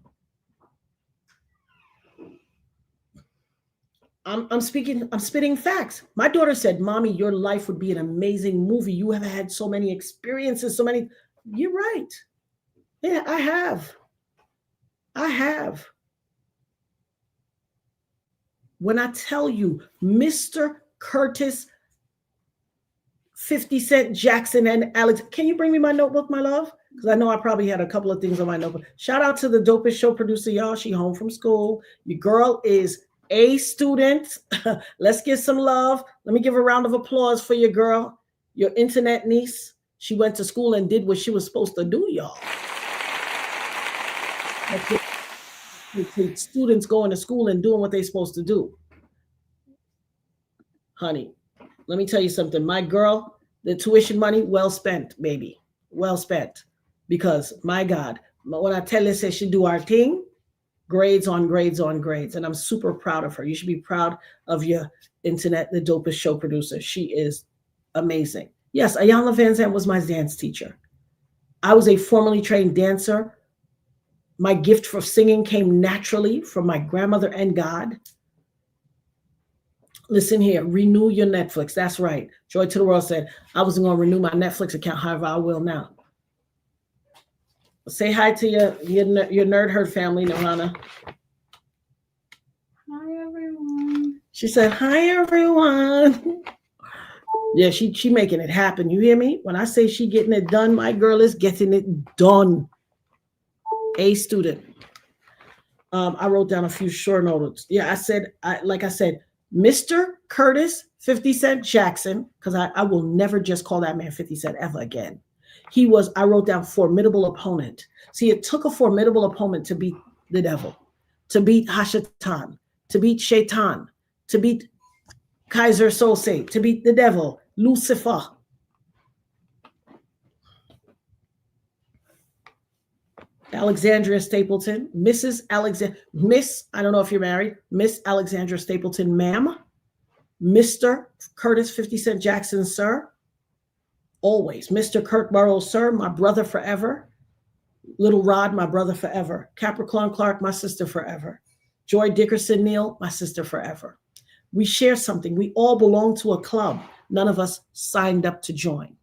I'm spitting facts. My daughter said, Mommy, your life would be an amazing movie. You have had so many experiences, so many. You're right. Yeah, I have. When I tell you, Mr. Curtis 50 Cent Jackson and Alex, can you bring me my notebook, my love? Because I know I probably had a couple of things on my notebook. Shout out to the Dopest show producer, y'all. She home from school. Your girl is a student. Let's give some love. Let me give a round of applause for your girl, your internet niece. She went to school and did what she was supposed to do, y'all. Students going to school and doing what they're supposed to do. Honey, let me tell you something. My girl, The tuition money, well spent, baby. Well spent. Because my God, when I tell her, say she do our thing, grades on grades on grades. And I'm super proud of her. You should be proud of your internet, the Dopest show producer. She is amazing. Yes, Ayanna Van Zandt was my dance teacher. I was a formally trained dancer. My gift for singing came naturally from my grandmother and God. Listen here, renew your Netflix. That's right. Joy to the World said, I wasn't going to renew my Netflix account. However, I will now. Say hi to your nerd herd family, Nohana. Hi, everyone. She said, hi, everyone. Yeah, she making it happen. You hear me? When I say she getting it done, my girl is getting it done. A student. I wrote down a few short notes. Yeah, I said, Mr. Curtis 50 Cent Jackson, because I will never just call that man 50 Cent ever again. He was, I wrote down, formidable opponent. See, it took a formidable opponent to beat the devil, to beat Hashatan, to beat Shaitan, to beat Kaiser Sose, to beat the devil, Lucifer. Alexandria Stapleton, Miss, I don't know if you're married, Miss Alexandria Stapleton, ma'am. Mr. Curtis 50 Cent Jackson, sir. Always. Mr. Kurt Burrows, sir, my brother forever. Little Rod, my brother forever. Capricorn Clark, my sister forever. Joy Dickerson Neal, my sister forever. We share something. We all belong to a club. None of us signed up to join.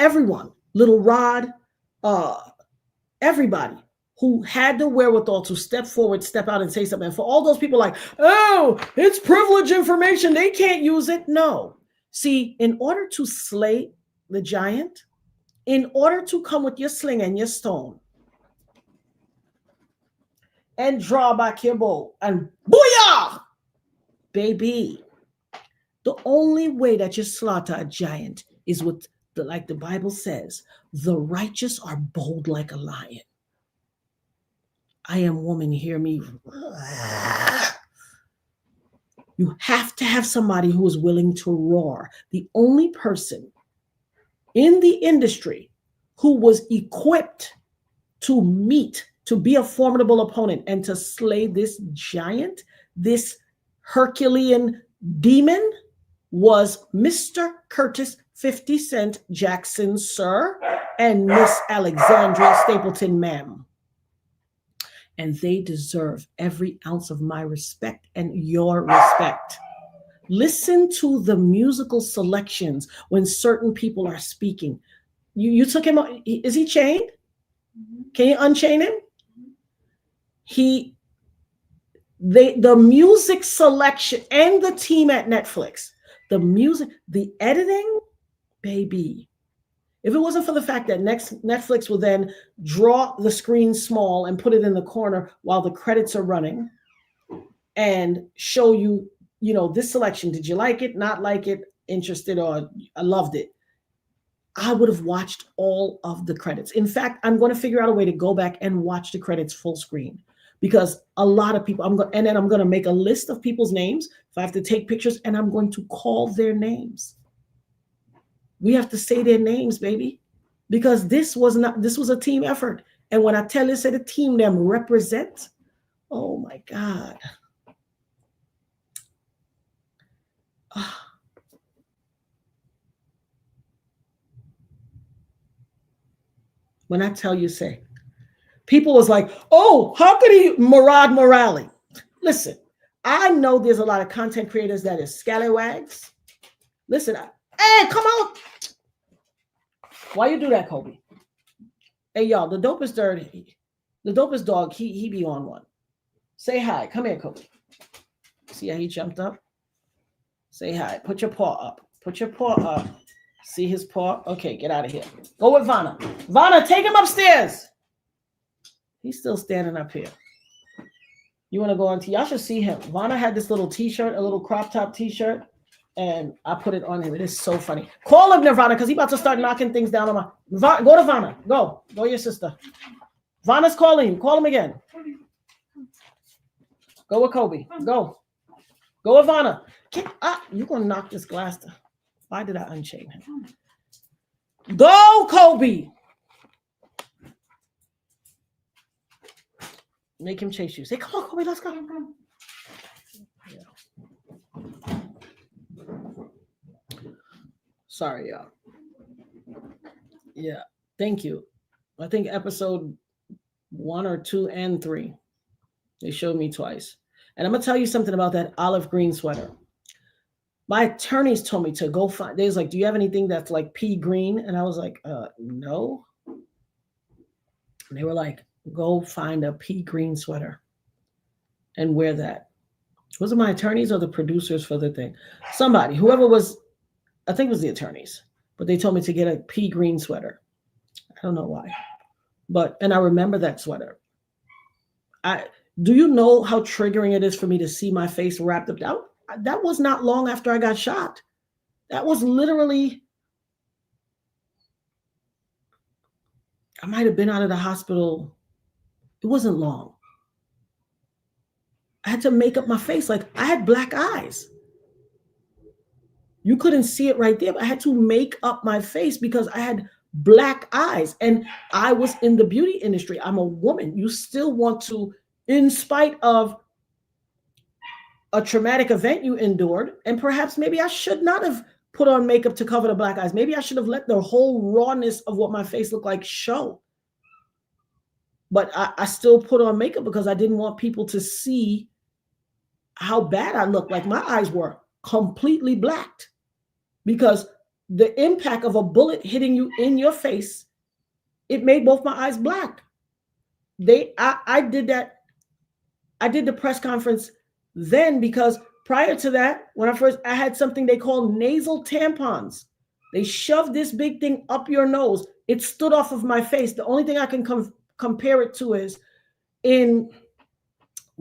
Everyone, Little Rod, everybody who had the wherewithal to step forward, step out and say something. And for all those people like, oh, it's privileged information, they can't use it. No. See, in order to slay the giant, in order to come with your sling and your stone and draw back your bow and booyah, baby, the only way that you slaughter a giant is with, like the Bible says, the righteous are bold like a lion. I am woman, hear me. You have to have somebody who is willing to roar. The only person in the industry who was equipped to be a formidable opponent and to slay this giant, this Herculean demon, was Mr. Curtis 50 Cent Jackson, sir, and Miss Alexandria Stapleton, ma'am. And they deserve every ounce of my respect and your respect. Listen to the musical selections when certain people are speaking. You took him, is he chained? Can you unchain him? The music selection and the team at Netflix, the music, the editing, baby. If it wasn't for the fact that Netflix will then draw the screen small and put it in the corner while the credits are running and show you, this selection, did you like it, not like it, interested, or I loved it, I would have watched all of the credits. In fact, I'm going to figure out a way to go back and watch the credits full screen, because a lot of people, and then I'm going to make a list of people's names if I have to take pictures, and I'm going to call their names. We have to say their names, baby, because this was a team effort. And when I tell you, say the team them represent, oh my God. When I tell you, say, people was like, oh, how could he Murad Morali? Listen, I know there's a lot of content creators that is scallywags. Listen, hey, come on. Why you do that, Kobe? Hey, y'all, the dopest dog, he be on one. Say hi. Come here, Kobe. See how he jumped up? Say hi. Put your paw up. Put your paw up. See his paw? Okay, get out of here. Go with Vanna. Vanna, take him upstairs. He's still standing up here. You want to go on? Y'all should see him. Vanna had this little t-shirt, a little crop top t-shirt, and I put it on him. It is so funny. Call him, Nirvana, because he's about to start knocking things down on my... Go to Vanna. Go your sister. Vanna's calling him. Call him again. Go with Kobe. Go with Vanna. You're going to knock this glass down. Why did I unchain him? Go, Kobe. Make him chase you. Say, come on, Kobe, let's go. Yeah. Sorry, y'all. Yeah, thank you. I think episode 1 or 2 and 3, they showed me twice. And I'm gonna tell you something about that olive green sweater. My attorneys told me to go find. They was like, "Do you have anything that's like pea green?" And I was like, "No." And they were like, "Go find a pea green sweater and wear that." Was it my attorneys or the producers for the thing? Somebody, whoever was, I think it was the attorneys, but they told me to get a pea green sweater. I don't know why, and I remember that sweater. Do you know how triggering it is for me to see my face wrapped up? That was not long after I got shot. That was literally, I might have been out of the hospital. It wasn't long. I had to make up my face. Like, I had black eyes. You couldn't see it right there, but I had to make up my face because I had black eyes. And I was in the beauty industry. I'm a woman. You still want to, in spite of a traumatic event you endured, and perhaps maybe I should not have put on makeup to cover the black eyes. Maybe I should have let the whole rawness of what my face looked like show. But I still put on makeup because I didn't want people to see how bad I looked. Like, my eyes were completely blacked because the impact of a bullet hitting you in your face, it made both my eyes black. I did that. I did the press conference then because prior to that, when I had something they call nasal tampons. They shoved this big thing up your nose. It stood off of my face. The only thing I can compare it to is when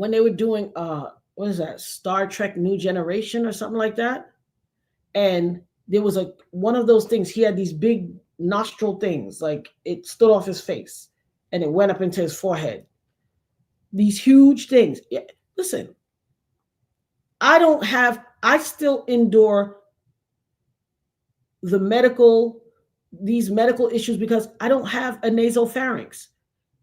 they were doing, what is that? Star Trek New Generation or something like that. And there was one of those things. He had these big nostril things, like it stood off his face and it went up into his forehead. These huge things. Yeah, listen, I still endure these medical issues because I don't have a nasopharynx.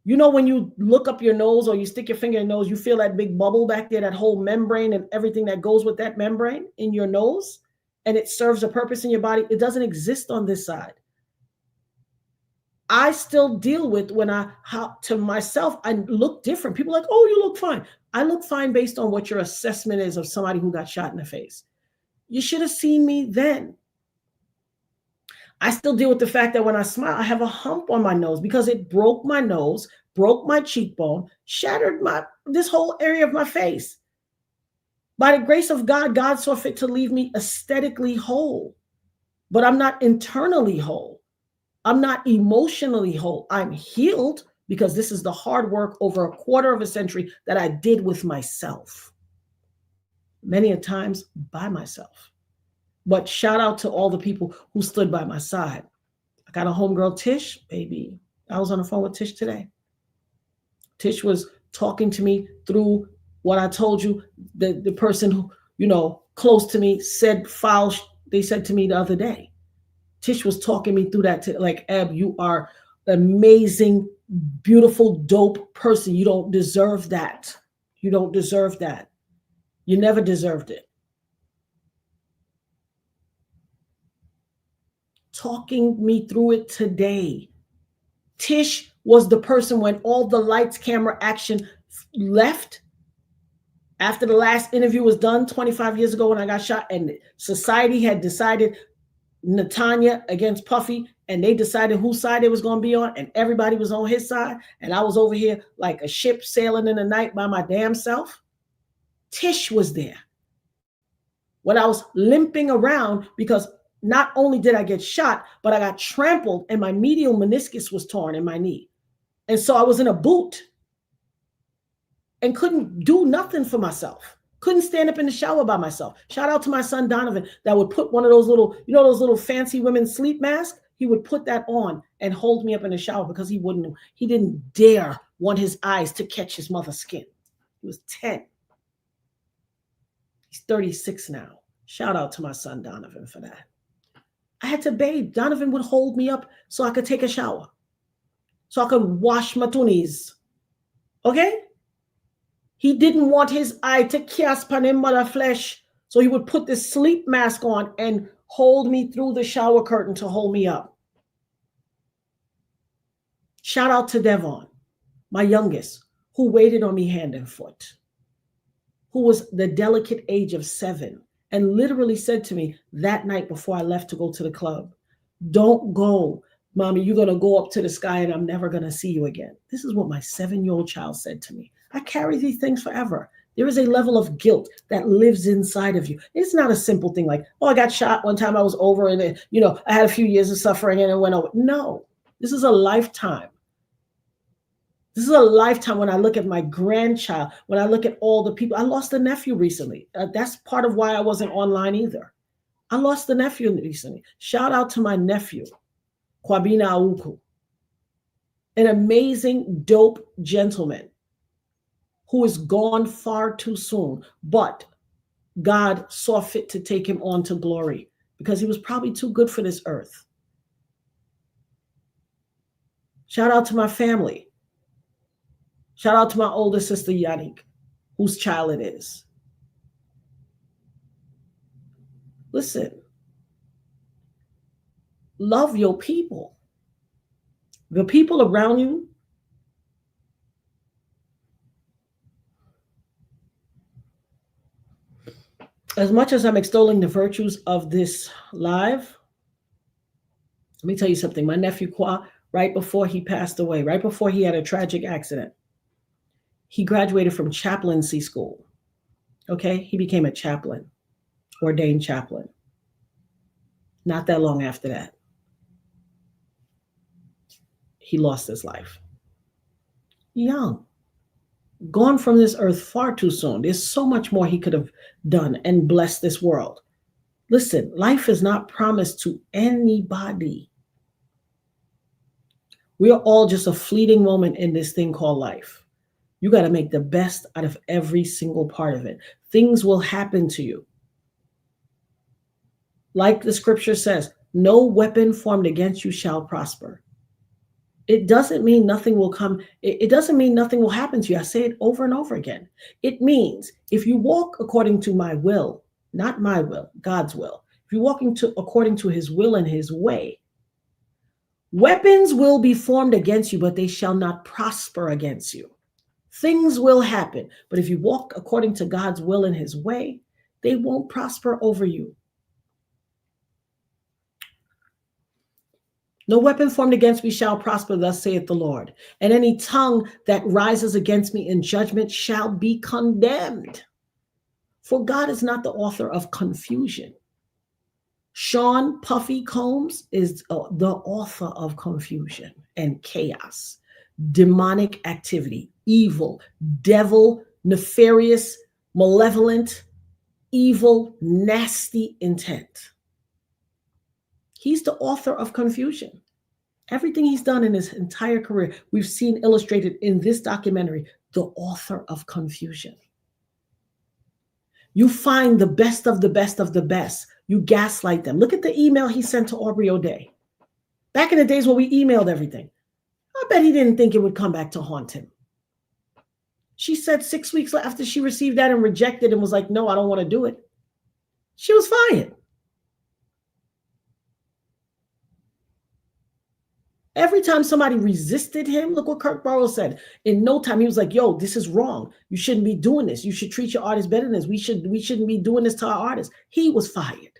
You know, when you look up your nose or you stick your finger in your nose, you feel that big bubble back there, that whole membrane and everything that goes with that membrane in your nose, and it serves a purpose in your body. It doesn't exist on this side. I still deal with to myself, I look different. People are like, "Oh, you look fine." I look fine based on what your assessment is of somebody who got shot in the face. You should have seen me then. I still deal with the fact that when I smile, I have a hump on my nose because it broke my nose, broke my cheekbone, shattered this whole area of my face. By the grace of God, God saw fit to leave me aesthetically whole, but I'm not internally whole. I'm not emotionally whole. I'm healed because this is the hard work over a quarter of a century that I did with myself. Many a times by myself. But shout out to all the people who stood by my side. I got a homegirl, Tish, baby. I was on the phone with Tish today. Tish was talking to me through what I told you. The person who, close to me said they said to me the other day. Tish was talking me through that. Like, Eb, you are an amazing, beautiful, dope person. You don't deserve that. You don't deserve that. You never deserved it. Talking me through it today. Tish was the person when all the lights, camera, action left after the last interview was done 25 years ago when I got shot, and society had decided Natanya against Puffy, and they decided whose side they was going to be on, and everybody was on his side, and I was over here like a ship sailing in the night by my damn self. Tish was there when I was limping around because not only did I get shot, but I got trampled and my medial meniscus was torn in my knee. And so I was in a boot and couldn't do nothing for myself. Couldn't stand up in the shower by myself. Shout out to my son, Donovan, that would put one of those those little fancy women's sleep masks. He would put that on and hold me up in the shower because he didn't dare want his eyes to catch his mother's skin. He was 10. He's 36 now. Shout out to my son, Donovan, for that. I had to bathe. Donovan would hold me up so I could take a shower, so I could wash my tunis. Okay? He didn't want his eye to cast upon him mother flesh, so he would put this sleep mask on and hold me through the shower curtain to hold me up. Shout out to Devon, my youngest, who waited on me hand and foot, who was the delicate age of 7, and literally said to me that night before I left to go to the club, "Don't go, Mommy, you're going to go up to the sky and I'm never going to see you again." This is what my 7-year-old child said to me. I carry these things forever. There is a level of guilt that lives inside of you. It's not a simple thing like, oh, I got shot one time, I was over, and then, I had a few years of suffering and it went over. No, this is a lifetime. This is a lifetime. When I look at my grandchild, when I look at all the people, I lost a nephew recently. That's part of why I wasn't online either. I lost a nephew recently. Shout out to my nephew, Kwabena Auku, an amazing, dope gentleman who is gone far too soon, but God saw fit to take him on to glory because he was probably too good for this earth. Shout out to my family. Shout out to my older sister, Yannick, whose child it is. Listen, love your people. The people around you, as much as I'm extolling the virtues of this live, let me tell you something. My nephew Kwa, right before he passed away, right before he had a tragic accident, he graduated from chaplaincy school. Okay, he became a chaplain, ordained chaplain. Not that long after that, he lost his life. Young, gone from this earth far too soon. There's so much more he could have done and blessed this world. Listen, life is not promised to anybody. We are all just a fleeting moment in this thing called life. You got to make the best out of every single part of it. Things will happen to you. Like the scripture says, no weapon formed against you shall prosper. It doesn't mean nothing will come. It doesn't mean nothing will happen to you. I say it over and over again. It means if you walk according to my will, not my will, God's will, if you're walking according to his will and his way, weapons will be formed against you, but they shall not prosper against you. Things will happen, but if you walk according to God's will and his way, they won't prosper over you. No weapon formed against me shall prosper, thus saith the Lord. And any tongue that rises against me in judgment shall be condemned. For God is not the author of confusion. Sean Puffy Combs is the author of confusion and chaos, demonic activity, evil, devil, nefarious, malevolent, evil, nasty intent. He's the author of confusion. Everything he's done in his entire career, we've seen illustrated in this documentary, the author of confusion. You find the best of the best of the best. You gaslight them. Look at the email he sent to Aubrey O'Day. Back in the days when we emailed everything, I bet he didn't think it would come back to haunt him. She said 6 weeks after she received that and rejected and was like, no, I don't want to do it. She was fired. Every time somebody resisted him, look what Kirk Burroughs said. In no time, he was like, yo, this is wrong. You shouldn't be doing this. You should treat your artists better than this. We shouldn't be doing this to our artists. He was fired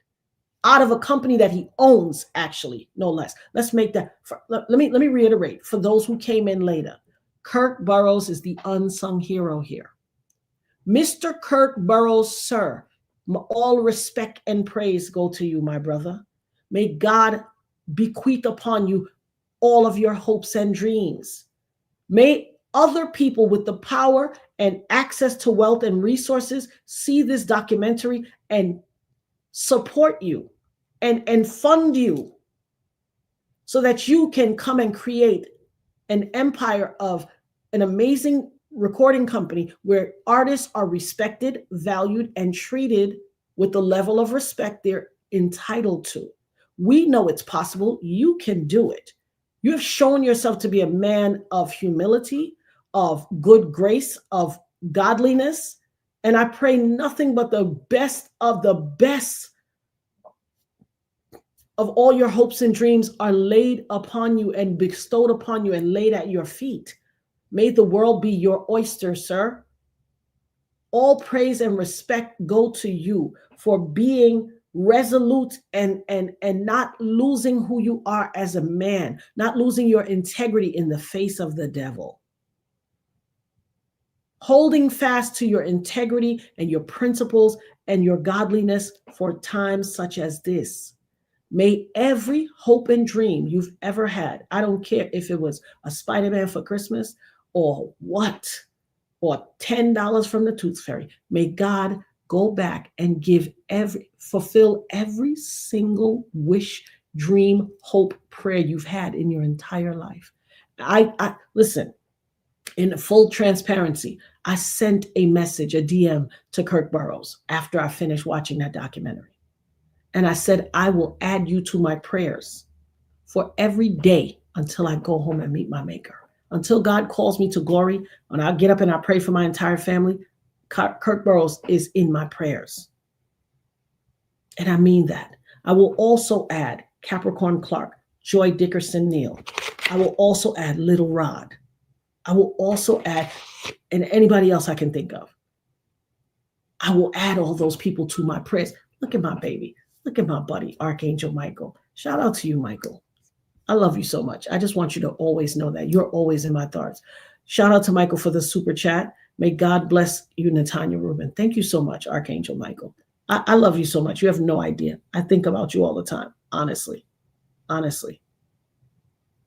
out of a company that he owns, actually, no less. Let's make that. Let me reiterate for those who came in later. Kirk Burroughs is the unsung hero here. Mr. Kirk Burroughs, sir, all respect and praise go to you, my brother. May God bequeath upon you all of your hopes and dreams. May other people with the power and access to wealth and resources see this documentary and support you and fund you so that you can come and create an empire of an amazing recording company where artists are respected, valued, and treated with the level of respect they're entitled to, We know it's possible. You can do it. You have shown yourself to be a man of humility, of good grace, of godliness. And I pray nothing but the best of all your hopes and dreams are laid upon you and bestowed upon you and laid at your feet. May the world be your oyster, sir. All praise and respect go to you for being resolute and not losing who you are as a man, not losing your integrity in the face of the devil. Holding fast to your integrity and your principles and your godliness for times such as this. May every hope and dream you've ever had, I don't care if it was a Spider-Man for Christmas or what, or $10 from the Tooth Fairy, may God go back and fulfill every single wish, dream, hope, prayer you've had in your entire life. I listen, in full transparency, I sent a message, a DM to Kirk Burroughs after I finished watching that documentary. And I said, I will add you to my prayers for every day until I go home and meet my maker. Until God calls me to glory, and I'll get up and I pray for my entire family, Kirk Burroughs is in my prayers. And I mean that. I will also add Capricorn Clark, Joy Dickerson Neal. I will also add Little Rod. I will also add, and anybody else I can think of. I will add all those people to my prayers. Look at my baby. Look at my buddy, Archangel Michael. Shout out to you, Michael. I love you so much. I just want you to always know that you're always in my thoughts. Shout out to Michael for the super chat. May God bless you, Natanya Rubin. Thank you so much, Archangel Michael. I love you so much. You have no idea. I think about you all the time, honestly. Honestly.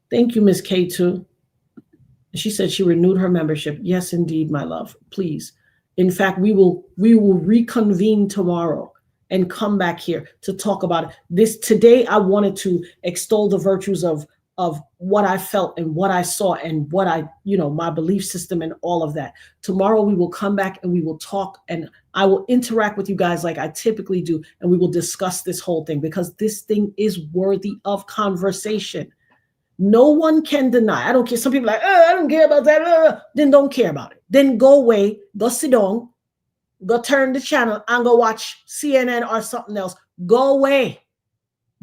Thank you, Miss K, too. She said she renewed her membership. Yes, indeed, my love. Please. In fact, we will reconvene tomorrow and come back here to talk about it. Today, I wanted to extol the virtues of what I felt and what I saw and what my belief system and all of that. Tomorrow, we will come back and we will talk, and I will interact with you guys like I typically do, and we will discuss this whole thing because this thing is worthy of conversation. No one can deny. I don't care. Some people are like, I don't care about that. Then don't care about it. Then go away, go sit down, go turn the channel and go watch CNN or something else. Go away.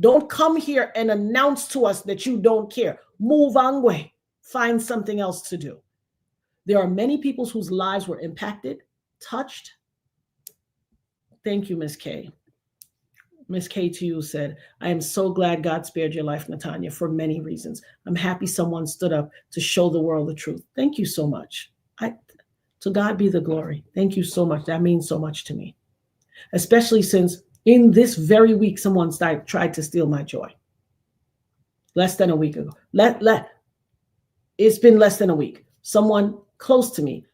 Don't come here and announce to us that you don't care. Move on way. Find something else to do. There are many people whose lives were impacted, touched. Thank you, Miss K. Miss K to you said, I am so glad God spared your life, Natanya, for many reasons. I'm happy someone stood up to show the world the truth. Thank you so much. To God be the glory. Thank you so much. That means so much to me, especially since in this very week, someone tried to steal my joy. Less than a week ago. It's been less than a week. Someone close to me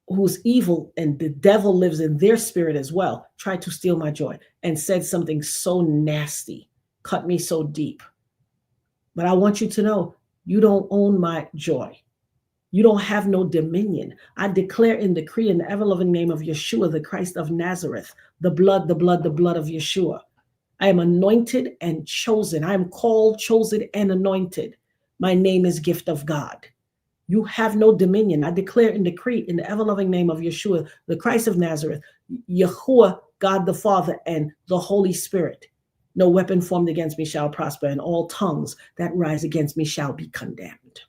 who's evil and the devil lives in their spirit as well, tried to steal my joy and said something so nasty, cut me so deep. But I want you to know, you don't own my joy. You don't have no dominion. I declare and decree in the ever-loving name of Yeshua, the Christ of Nazareth, the blood of Yeshua. I am anointed and chosen. I am called, chosen, and anointed. My name is gift of God. You have no dominion. I declare and decree in the ever-loving name of Yeshua, the Christ of Nazareth, Yahuwah, God the Father, and the Holy Spirit. No weapon formed against me shall prosper, and all tongues that rise against me shall be condemned.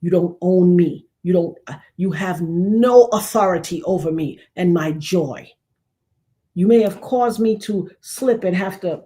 You don't own me. You have no authority over me and my joy. You may have caused me to slip and have to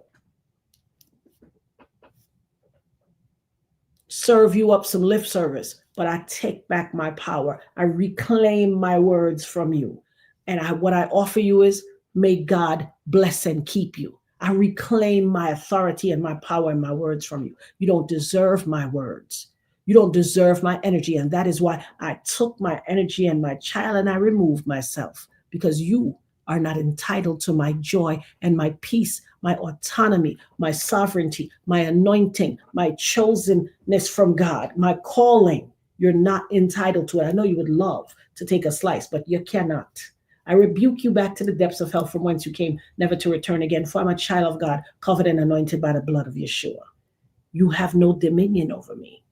serve you up some lip service, but I take back my power. I reclaim my words from you. And what I offer you is, may God bless and keep you. I reclaim my authority and my power and my words from you. You don't deserve my words. You don't deserve my energy. And that is why I took my energy and my child and I removed myself, because you are not entitled to my joy and my peace, my autonomy, my sovereignty, my anointing, my chosenness from God, my calling. You're not entitled to it. I know you would love to take a slice, but you cannot. I rebuke you back to the depths of hell from whence you came, never to return again. For I'm a child of God, covered and anointed by the blood of Yeshua. You have no dominion over me.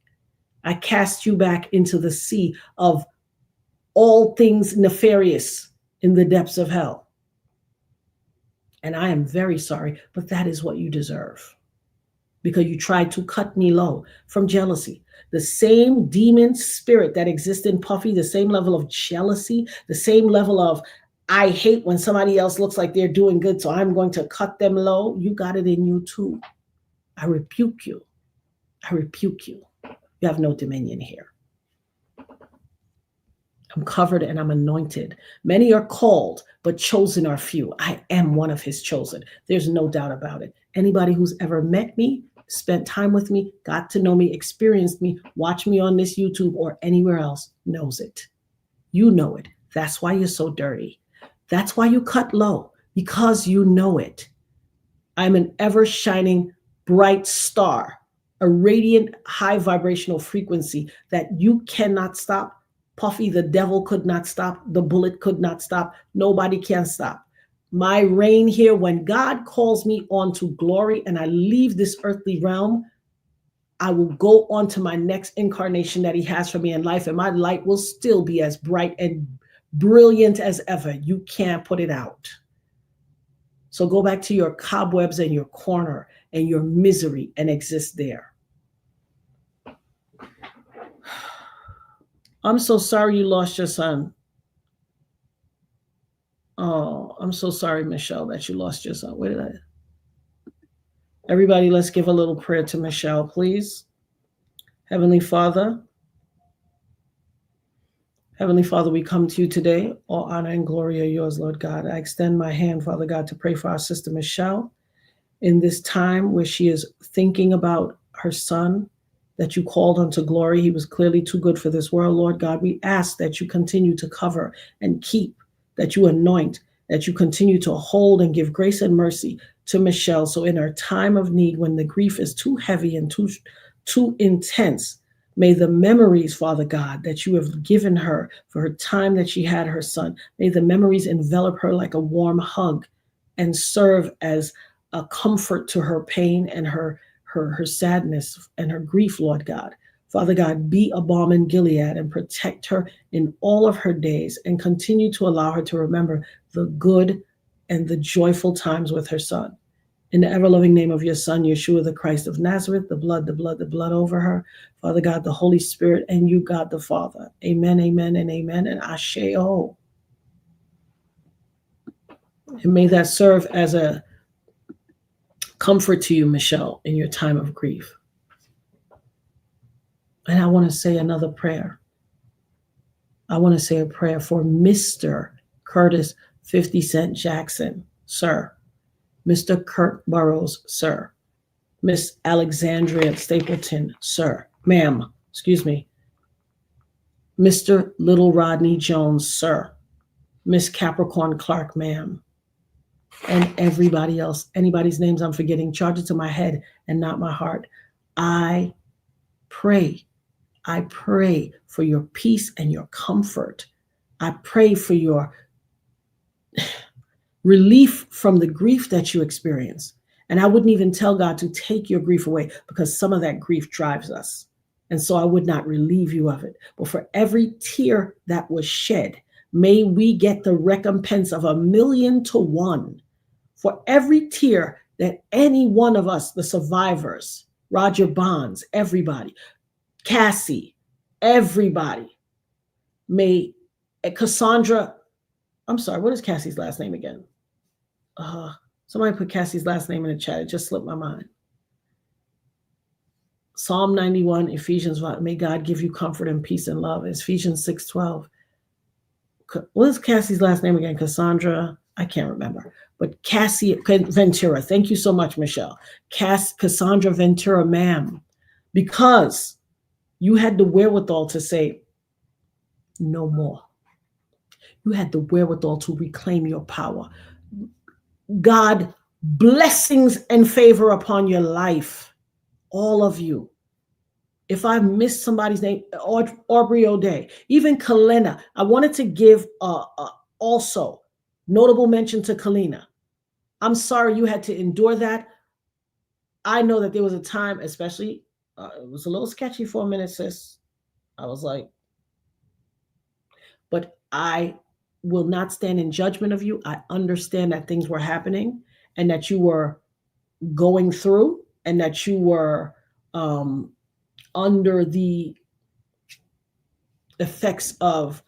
I cast you back into the sea of all things nefarious in the depths of hell. And I am very sorry, but that is what you deserve. Because you tried to cut me low from jealousy. The same demon spirit that exists in Puffy, the same level of jealousy, the same level of, I hate when somebody else looks like they're doing good, so I'm going to cut them low. You got it in you too. I rebuke you. I rebuke you. You have no dominion here. I'm covered and I'm anointed. Many are called, but chosen are few. I am one of his chosen. There's no doubt about it. Anybody who's ever met me, spent time with me, got to know me, experienced me, watched me on this YouTube or anywhere else knows it. You know it. That's why you're so dirty. That's why you cut low, because you know it. I'm an ever shining bright star, a radiant high vibrational frequency that you cannot stop. Puffy, the devil could not stop. The bullet could not stop. Nobody can stop. My reign here, when God calls me on to glory and I leave this earthly realm, I will go on to my next incarnation that he has for me in life, and my light will still be as bright and brilliant as ever. You can't put it out. So go back to your cobwebs and your corner and your misery and exist there. I'm so sorry you lost your son. Oh, I'm so sorry, Michelle, that you lost your son. Where did I? Everybody, let's give a little prayer to Michelle, please. Heavenly Father, we come to you today. All honor and glory are yours, Lord God. I extend my hand, Father God, to pray for our sister Michelle in this time where she is thinking about her son that you called unto glory. He was clearly too good for this world, Lord God. We ask that you continue to cover and keep, that you anoint, that you continue to hold and give grace and mercy to Michelle. So in her time of need, when the grief is too heavy and too intense, may the memories, Father God, that you have given her for her time that she had her son, may the memories envelop her like a warm hug and serve as a comfort to her pain and her sadness and her grief, Lord God. Father God, be a balm in Gilead and protect her in all of her days, and continue to allow her to remember the good and the joyful times with her son. In the ever-loving name of your son, Yeshua, the Christ of Nazareth, the blood over her, Father God, the Holy Spirit, and you, God the Father. Amen, amen, and amen, and Asheo. And may that serve as a comfort to you, Michelle, in your time of grief. And I want to say another prayer. I want to say a prayer for Mr. Curtis 50 Cent Jackson, sir. Mr. Kirk Burrows, sir. Miss Alexandria Stapleton, sir. Ma'am, excuse me. Mr. Little Rodney Jones, sir. Miss Capricorn Clark, ma'am. And everybody else, anybody's names I'm forgetting, charge it to my head and not my heart. I pray for your peace and your comfort. I pray for your relief from the grief that you experience. And I wouldn't even tell God to take your grief away, because some of that grief drives us. And so I would not relieve you of it. But for every tear that was shed, may we get the recompense of 1,000,000 to 1. For every tear that any one of us, the survivors, Roger Bonds, everybody, Cassie, everybody, may Cassandra, I'm sorry, what is Cassie's last name again? Somebody put Cassie's last name in the chat. It just slipped my mind. Psalm 91, Ephesians 1, may God give you comfort and peace and love. It's Ephesians 6:12. What is Cassie's last name again? Cassandra, I can't remember. But Cassie Ventura, thank you so much, Michelle. Cassandra Ventura, ma'am, because you had the wherewithal to say no more. You had the wherewithal to reclaim your power. God, blessings and favor upon your life, all of you. If I missed somebody's name, Aubrey O'Day, even Kalena, I wanted to give also Notable mention to Kalina. I'm sorry you had to endure that. I know that there was a time, especially, it was a little sketchy for a minute, sis. I was like, but I will not stand in judgment of you. I understand that things were happening and that you were going through and that you were under the effects of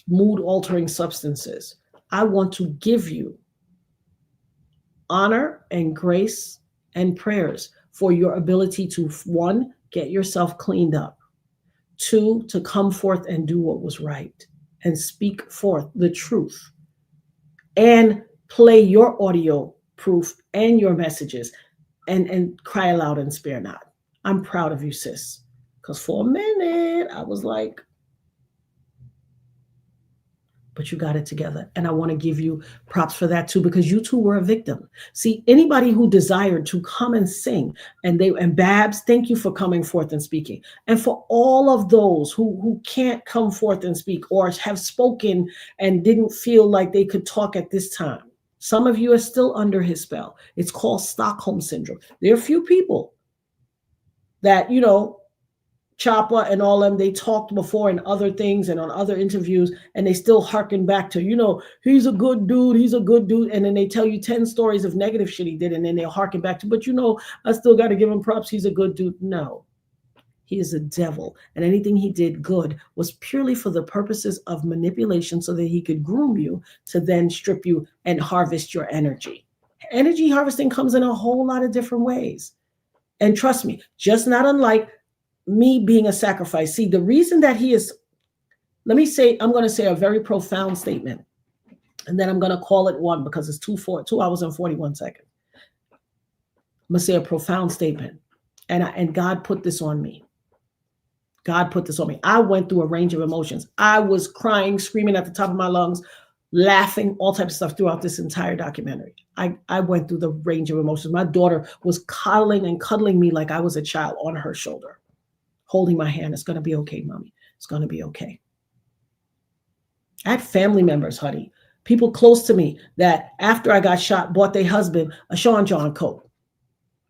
mood altering substances. I want to give you honor and grace and prayers for your ability to, one, get yourself cleaned up, two, to come forth and do what was right and speak forth the truth and play your audio proof and your messages and cry aloud and spare not. I'm proud of you, sis. Because for a minute, I was like, but you got it together. And I want to give you props for that too, because you too were a victim. See, anybody who desired to come and sing, and Babs, thank you for coming forth and speaking. And for all of those who can't come forth and speak or have spoken and didn't feel like they could talk at this time, some of you are still under his spell. It's called Stockholm Syndrome. There are a few people that, Chopper and all them, they talked before in other things and on other interviews, and they still harken back to, he's a good dude, and then they tell you 10 stories of negative shit he did, and then they'll harken back to, but I still got to give him props, he's a good dude. No, he is a devil, and anything he did good was purely for the purposes of manipulation so that he could groom you to then strip you and harvest your energy. Energy harvesting comes in a whole lot of different ways, and trust me, just not unlike me being a sacrifice. See, the reason that he is, I'm going to say a very profound statement, and then I'm going to call it one because it's 2 hours and 41 seconds. I'm going to say a profound statement. And God put this on me. God put this on me. I went through a range of emotions. I was crying, screaming at the top of my lungs, laughing, all types of stuff throughout this entire documentary. I went through the range of emotions. My daughter was coddling and cuddling me like I was a child on her shoulder, holding my hand. It's going to be okay, mommy. It's going to be okay. I had family members, honey, people close to me that after I got shot, bought their husband a Sean John coat.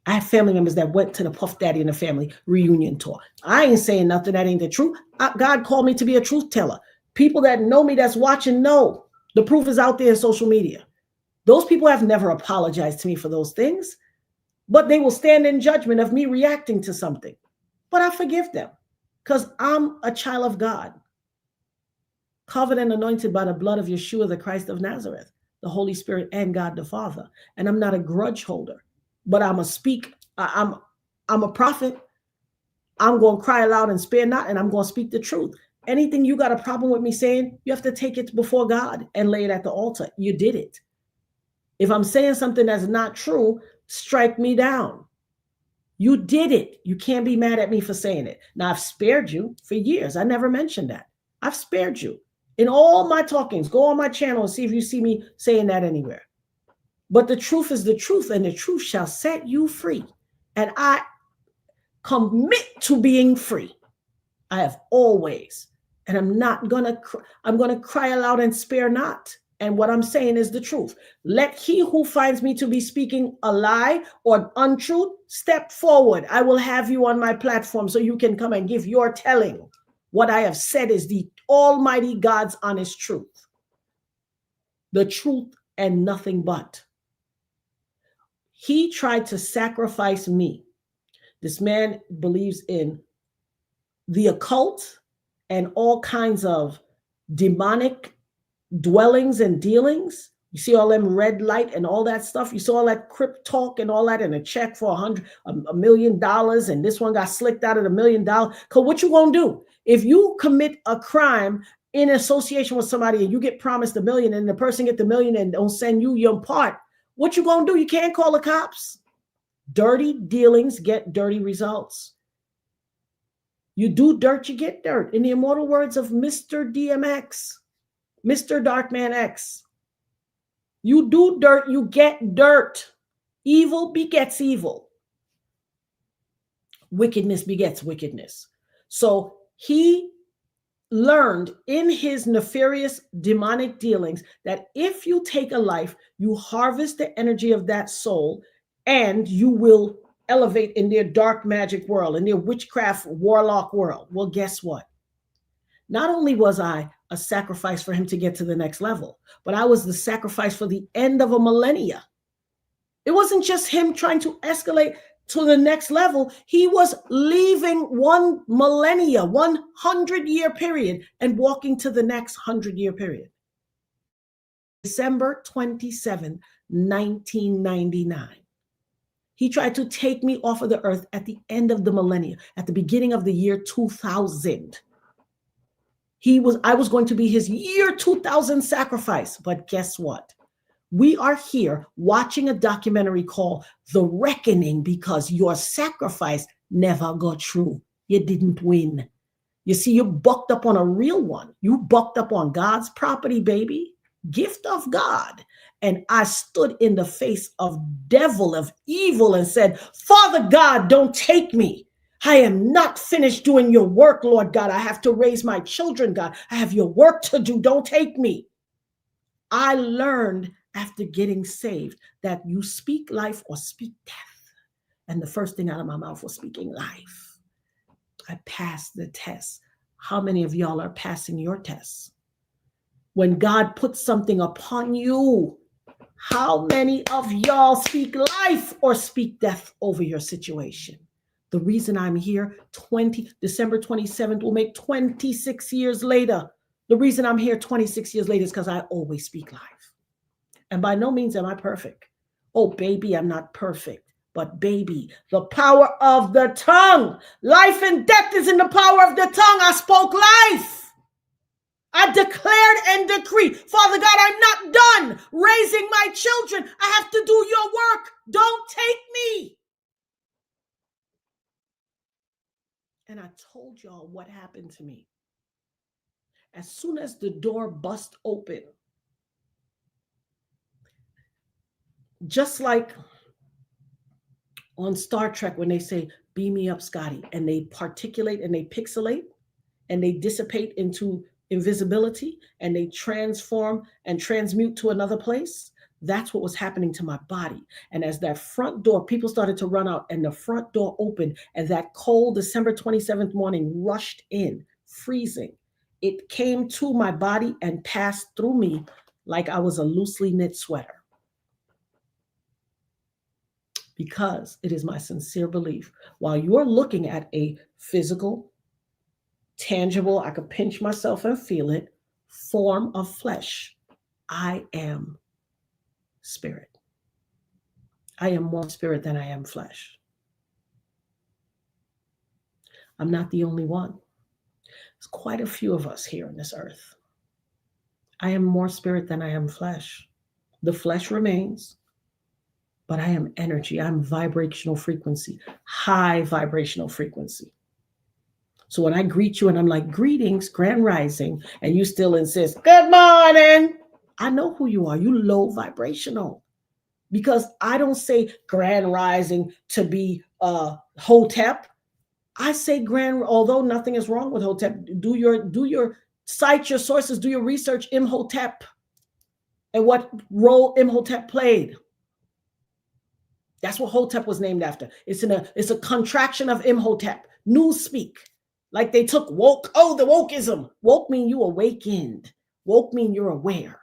I had family members that went to the Puff Daddy and the family reunion tour. I ain't saying nothing that ain't the truth. God called me to be a truth teller. People that know me, that's watching, know. The proof is out there in social media. Those people have never apologized to me for those things, but they will stand in judgment of me reacting to something. But I forgive them because I'm a child of God, covered and anointed by the blood of Yeshua, the Christ of Nazareth, the Holy Spirit, and God the Father. And I'm not a grudge holder, but I'm a prophet. I'm going to cry aloud and spare not, and I'm going to speak the truth. Anything you got a problem with me saying, you have to take it before God and lay it at the altar. You did it. If I'm saying something that's not true, strike me down. You did it. You can't be mad at me for saying it. Now, I've spared you for years. I never mentioned that. I've spared you. In all my talkings, go on my channel and see if you see me saying that anywhere. But the truth is the truth, and the truth shall set you free. And I commit to being free. I have always. And I'm going to cry aloud and spare not. And what I'm saying is the truth. Let he who finds me to be speaking a lie or untruth step forward. I will have you on my platform so you can come and give your telling. What I have said is the Almighty God's honest truth. The truth and nothing but. He tried to sacrifice me. This man believes in the occult and all kinds of demonic dwellings and dealings. You see all them red light and all that stuff. You saw all that crypt talk and all that, and a check for $1 million, and this one got slicked out of $1 million. Because what you gonna do if you commit a crime in association with somebody and you get promised $1 million and the person get the $1 million and don't send you your part? What you gonna do? You can't call the cops. Dirty dealings get dirty results. You do dirt, you get dirt. In the immortal words of Mr. DMX, Mr. Darkman X, you do dirt, you get dirt. Evil begets evil. Wickedness begets wickedness. So he learned in his nefarious demonic dealings that if you take a life, you harvest the energy of that soul and you will elevate in their dark magic world, in their witchcraft warlock world. Well, guess what? Not only was I a sacrifice for him to get to the next level, but I was the sacrifice for the end of a millennia. It wasn't just him trying to escalate to the next level. He was leaving one millennia, 100-year period, and walking to the next 100-year period. December 27, 1999. He tried to take me off of the earth at the end of the millennia, at the beginning of the year 2000. I was going to be his year 2000 sacrifice, but guess what? We are here watching a documentary called The Reckoning because your sacrifice never got through. You didn't win. You see, you bucked up on a real one. You bucked up on God's property, baby, gift of God. And I stood in the face of devil, of evil, and said, Father God, don't take me. I am not finished doing your work, Lord God. I have to raise my children, God. I have your work to do. Don't take me. I learned after getting saved that you speak life or speak death. And the first thing out of my mouth was speaking life. I passed the test. How many of y'all are passing your tests? When God puts something upon you, how many of y'all speak life or speak death over your situation? The reason I'm here, December 27th will make 26 years later. The reason I'm here 26 years later is because I always speak life. And by no means am I perfect. Oh, baby, I'm not perfect. But baby, the power of the tongue. Life and death is in the power of the tongue. I spoke life. I declared and decreed. Father God, I'm not done raising my children. I have to do your work. Don't take me. And I told y'all what happened to me. As soon as the door bust open, just like on Star Trek when they say, beam me up, Scotty, and they particulate and they pixelate and they dissipate into invisibility and they transform and transmute to another place. That's what was happening to my body. And as that front door, people started to run out and the front door opened and that cold December 27th morning rushed in, freezing. It came to my body and passed through me like I was a loosely knit sweater. Because it is my sincere belief, while you're looking at a physical, tangible, I could pinch myself and feel it, form of flesh, I am spirit. I am more spirit than I am flesh. I'm not the only one. There's quite a few of us here on this earth. I am more spirit than I am flesh. The flesh remains, but I am energy. I'm vibrational frequency, high vibrational frequency. So when I greet you and I'm like, greetings, grand rising, and you still insist, good morning, I know who you are. You low vibrational. Because I don't say grand rising to be Hotep. I say grand, although nothing is wrong with Hotep. Cite your sources, do your research, Imhotep, and what role Imhotep played. That's what Hotep was named after. It's a contraction of Imhotep, newspeak. Like they took woke, the wokeism. Woke mean you awakened. Woke mean you're aware.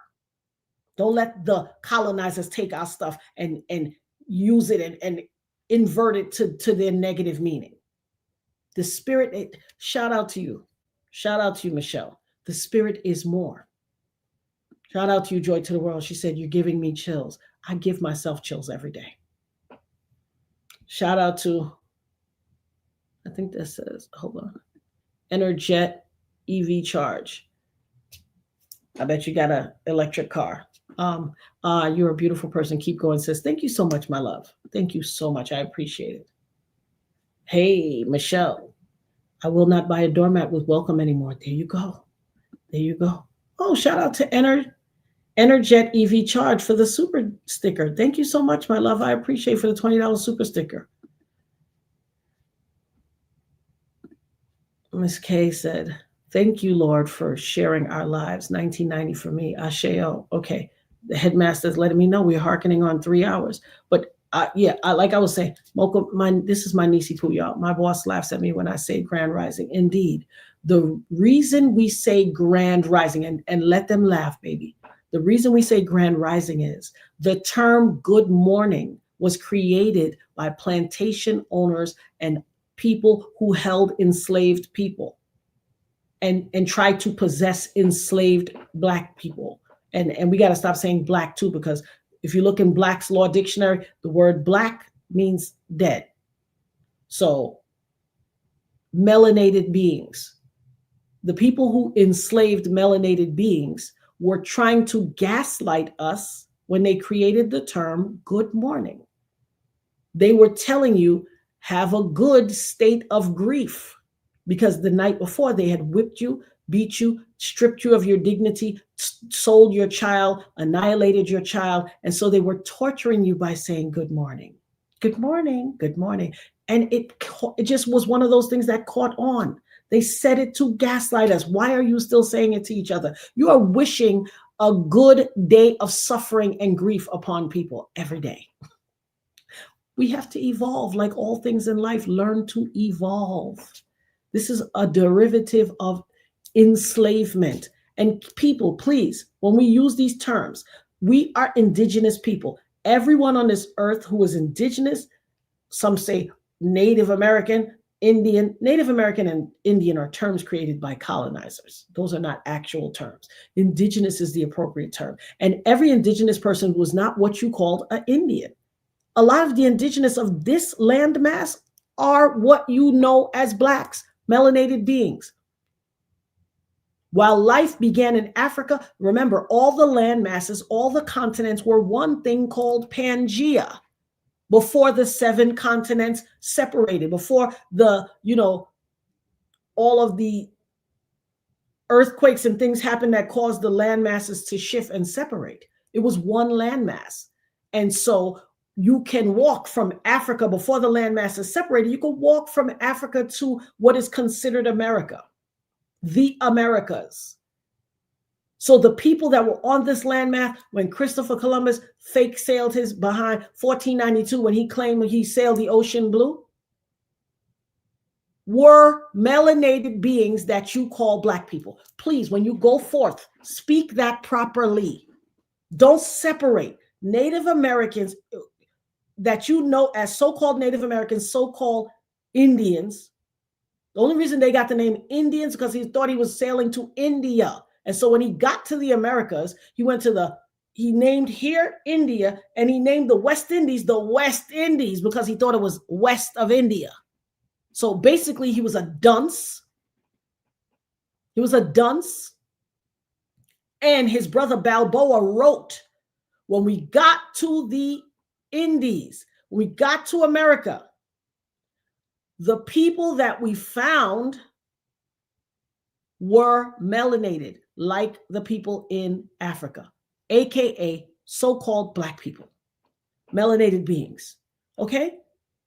Don't let the colonizers take our stuff and use it and invert it to their negative meaning. The spirit, shout out to you. Shout out to you, Michelle. The spirit is more. Shout out to you, Joy to the World. She said, you're giving me chills. I give myself chills every day. Shout out to, I think that says, hold on, Enerjet EV charge. I bet you got an electric car. You're a beautiful person. Keep going, sis. Thank you so much, my love. Thank you so much. I appreciate it. Hey, Michelle, I will not buy a doormat with welcome anymore. There you go. There you go. Oh, shout out to Enerjet EV charge for the super sticker. Thank you so much, my love. I appreciate for the $20 super sticker. Miss K said, Thank you, Lord, for sharing our lives. 1990 for me. Asheo. Okay. The headmaster's letting me know we're hearkening on 3 hours. But like I was saying, Mocha, this is my Nisi Poo, y'all. My boss laughs at me when I say grand rising. Indeed. The reason we say grand rising, and let them laugh, baby. The reason we say grand rising is the term good morning was created by plantation owners and people who held enslaved people and tried to possess enslaved Black people. And we got to stop saying Black too, because if you look in Black's Law Dictionary, the word Black means dead. So melanated beings, the people who enslaved melanated beings were trying to gaslight us when they created the term good morning. They were telling you, have a good state of grief, because the night before they had whipped you, beat you, stripped you of your dignity, sold your child, annihilated your child. And so they were torturing you by saying, good morning, good morning, good morning. And it just was one of those things that caught on. They said it to gaslight us. Why are you still saying it to each other? You are wishing a good day of suffering and grief upon people every day. We have to evolve, like all things in life. Learn to evolve. This is a derivative of enslavement. And people, please, when we use these terms, we are indigenous people. Everyone on this earth who is indigenous, some say Native American, Indian. Native American and Indian are terms created by colonizers. Those are not actual terms. Indigenous is the appropriate term. And every indigenous person was not what you called an Indian. A lot of the indigenous of this landmass are what you know as Blacks, melanated beings. While life began in Africa, remember, all the land masses, all the continents were one thing called Pangea. Before the 7 continents separated, before the, all of the earthquakes and things happened that caused the land masses to shift and separate. It was one landmass. And so you can walk from Africa before the land masses separated. You can walk from Africa to what is considered America, the Americas. So the people that were on this landmass when Christopher Columbus fake sailed his behind 1492, when he claimed he sailed the ocean blue, were melanated beings that you call Black people. Please, when you go forth, speak that properly. Don't separate Native Americans that you know as so-called Native Americans, so-called Indians. The only reason they got the name Indians because he thought he was sailing to India. And so when he got to the Americas, he named here India, and he named the West Indies because he thought it was west of India. So basically he was a dunce. And his brother Balboa wrote, when we got to the Indies, we got to America, the people that we found were melanated, like the people in Africa, aka so-called Black people, melanated beings. Okay?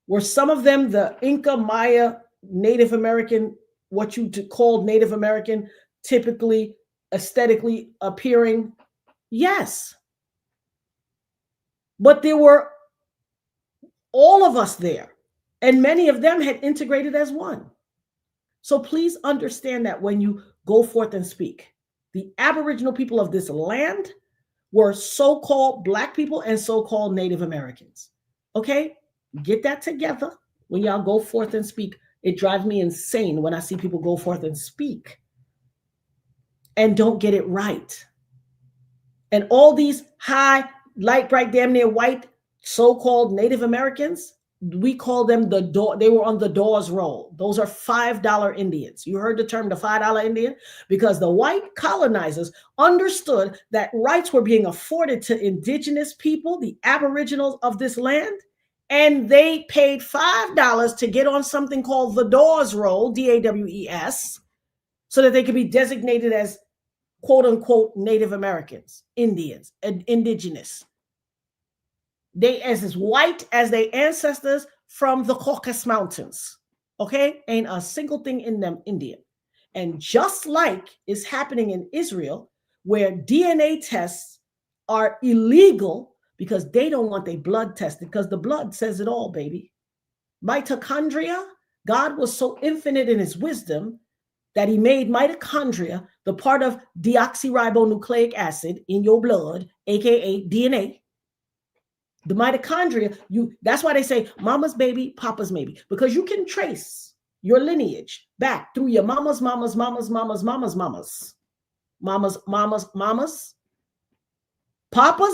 Were some of them the Inca, Maya, Native American, what you called Native American, typically aesthetically appearing? Yes. But there were all of us there, and many of them had integrated as one. So please understand that when you go forth and speak, the Aboriginal people of this land were so-called Black people and so-called Native Americans. Okay? Get that together when y'all go forth and speak. It drives me insane when I see people go forth and speak and don't get it right. And all these high, light, bright, damn near white, so-called Native Americans, we call them they were on the Dawes roll. Those are $5 Indians. You heard the term the $5 Indian? Because the white colonizers understood that rights were being afforded to indigenous people, the Aboriginals of this land, and they paid $5 to get on something called the Dawes roll, DAWES, so that they could be designated as quote unquote Native Americans, Indians, and indigenous. They as white as their ancestors from the Caucasus Mountains. Okay? Ain't a single thing in them Indian. And just like is happening in Israel, where DNA tests are illegal because they don't want their blood tested, because the blood says it all, baby. Mitochondria, God was so infinite in his wisdom that he made mitochondria the part of deoxyribonucleic acid in your blood, aka DNA. The mitochondria, that's why they say mama's baby, papa's maybe, because you can trace your lineage back through your mama's, papa's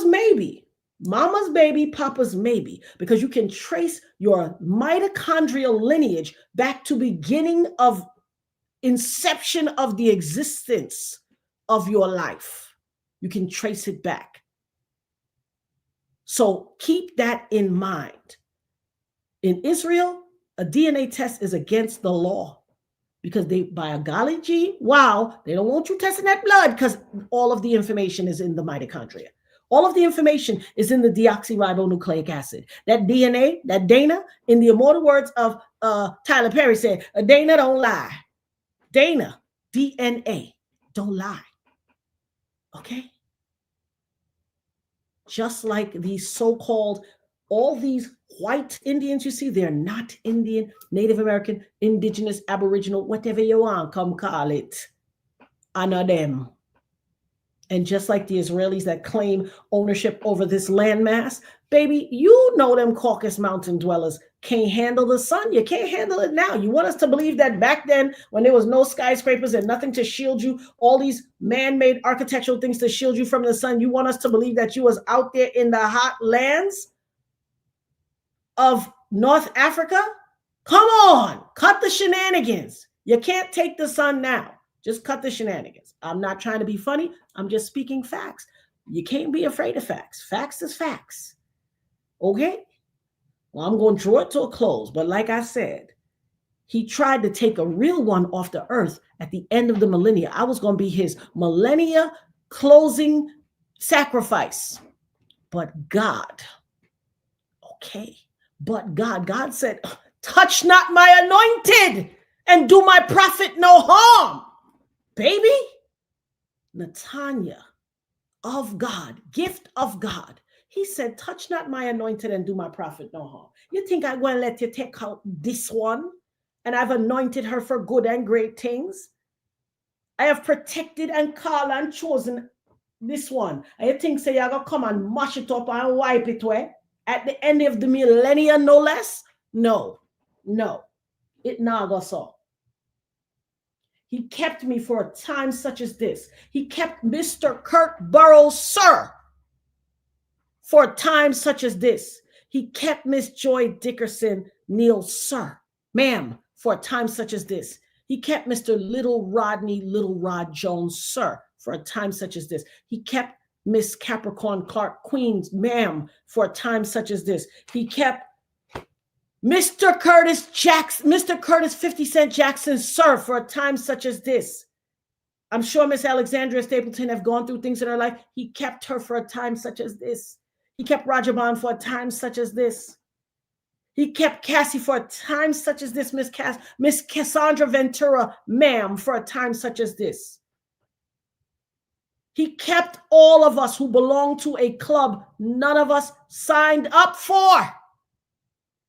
maybe, mama's baby, papa's maybe, because you can trace your mitochondrial lineage back to beginning of inception of the existence of your life. You can trace it back. So keep that in mind. In Israel, a DNA test is against the law because biology, they don't want you testing that blood because all of the information is in the mitochondria. All of the information is in the deoxyribonucleic acid. That DNA, that Dana, in the immortal words of Tyler Perry said, Dana don't lie. Dana, DNA, don't lie. Okay? Just like these so-called, all these white Indians you see, they're not Indian, Native American, indigenous, aboriginal, whatever you want, come call it. I know them. And just like the Israelis that claim ownership over this landmass, baby, you know them Caucasus Mountain dwellers can't handle the sun. You can't handle it now. You want us to believe that back then, when there was no skyscrapers and nothing to shield you, all these man-made architectural things to shield you from the sun, you want us to believe that you was out there in the hot lands of North Africa? Come on, cut the shenanigans. You can't take the sun now. Just cut the shenanigans. I'm not trying to be funny. I'm just speaking facts. You can't be afraid of facts. Facts is facts. Okay? Well, I'm going to draw it to a close. But like I said, he tried to take a real one off the earth at the end of the millennia. I was going to be his millennia closing sacrifice. But God, okay, but God said, touch not my anointed and do my prophet no harm. Baby, Netanya of God, gift of God. He said, touch not my anointed and do my prophet no harm. You think I'm going to let you take out this one? And I've anointed her for good and great things. I have protected and called and chosen this one. And you think, say, you're going to come and mash it up and wipe it away at the end of the millennia, no less? No. It naga so. He kept me for a time such as this. He kept Mr. Kurt Burrows, sir, for a time such as this. He kept Miss Joy Dickerson Neal, sir, ma'am, for a time such as this. He kept Mr. Little Rod Jones, sir, for a time such as this. He kept Miss Capricorn Clark Queens, ma'am, for a time such as this. He kept Mr. Curtis 50 Cent Jackson, sir, for a time such as this. I'm sure Miss Alexandria Stapleton have gone through things in her life. He kept her for a time such as this. He kept Roger Bond for a time such as this. He kept Cassie for a time such as this. Miss Cassandra Ventura, ma'am, for a time such as this. He kept all of us who belong to a club none of us signed up for.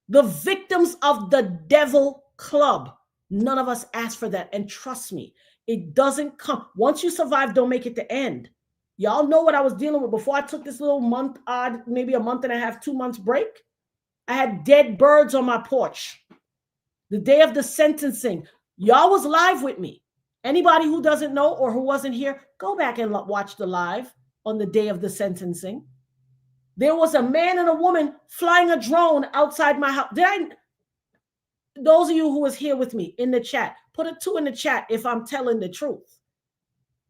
The victims of the devil club. None of us asked for that. And trust me, it doesn't come. Once you survive, don't make it the end. Y'all know what I was dealing with before I took this little month, maybe a month and a half, 2 months break. I had dead birds on my porch. The day of the sentencing. Y'all was live with me. Anybody who doesn't know or who wasn't here, go back and watch the live on the day of the sentencing. There was a man and a woman flying a drone outside my house. Those of you who was here with me in the chat, put a 2 in the chat if I'm telling the truth.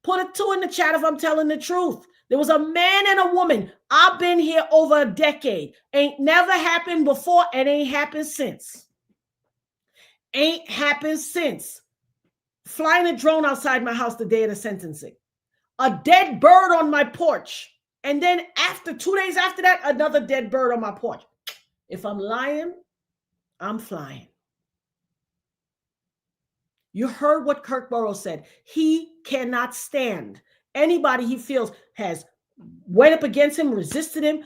Put a 2 in the chat if I'm telling the truth. There was a man and a woman. I've been here over a decade. Ain't never happened before and ain't happened since. Ain't happened since. Flying a drone outside my house the day of the sentencing. A dead bird on my porch. And then 2 days after that, another dead bird on my porch. If I'm lying, I'm flying. You heard what Kirk Burroughs said. He cannot stand anybody he feels has went up against him, resisted him,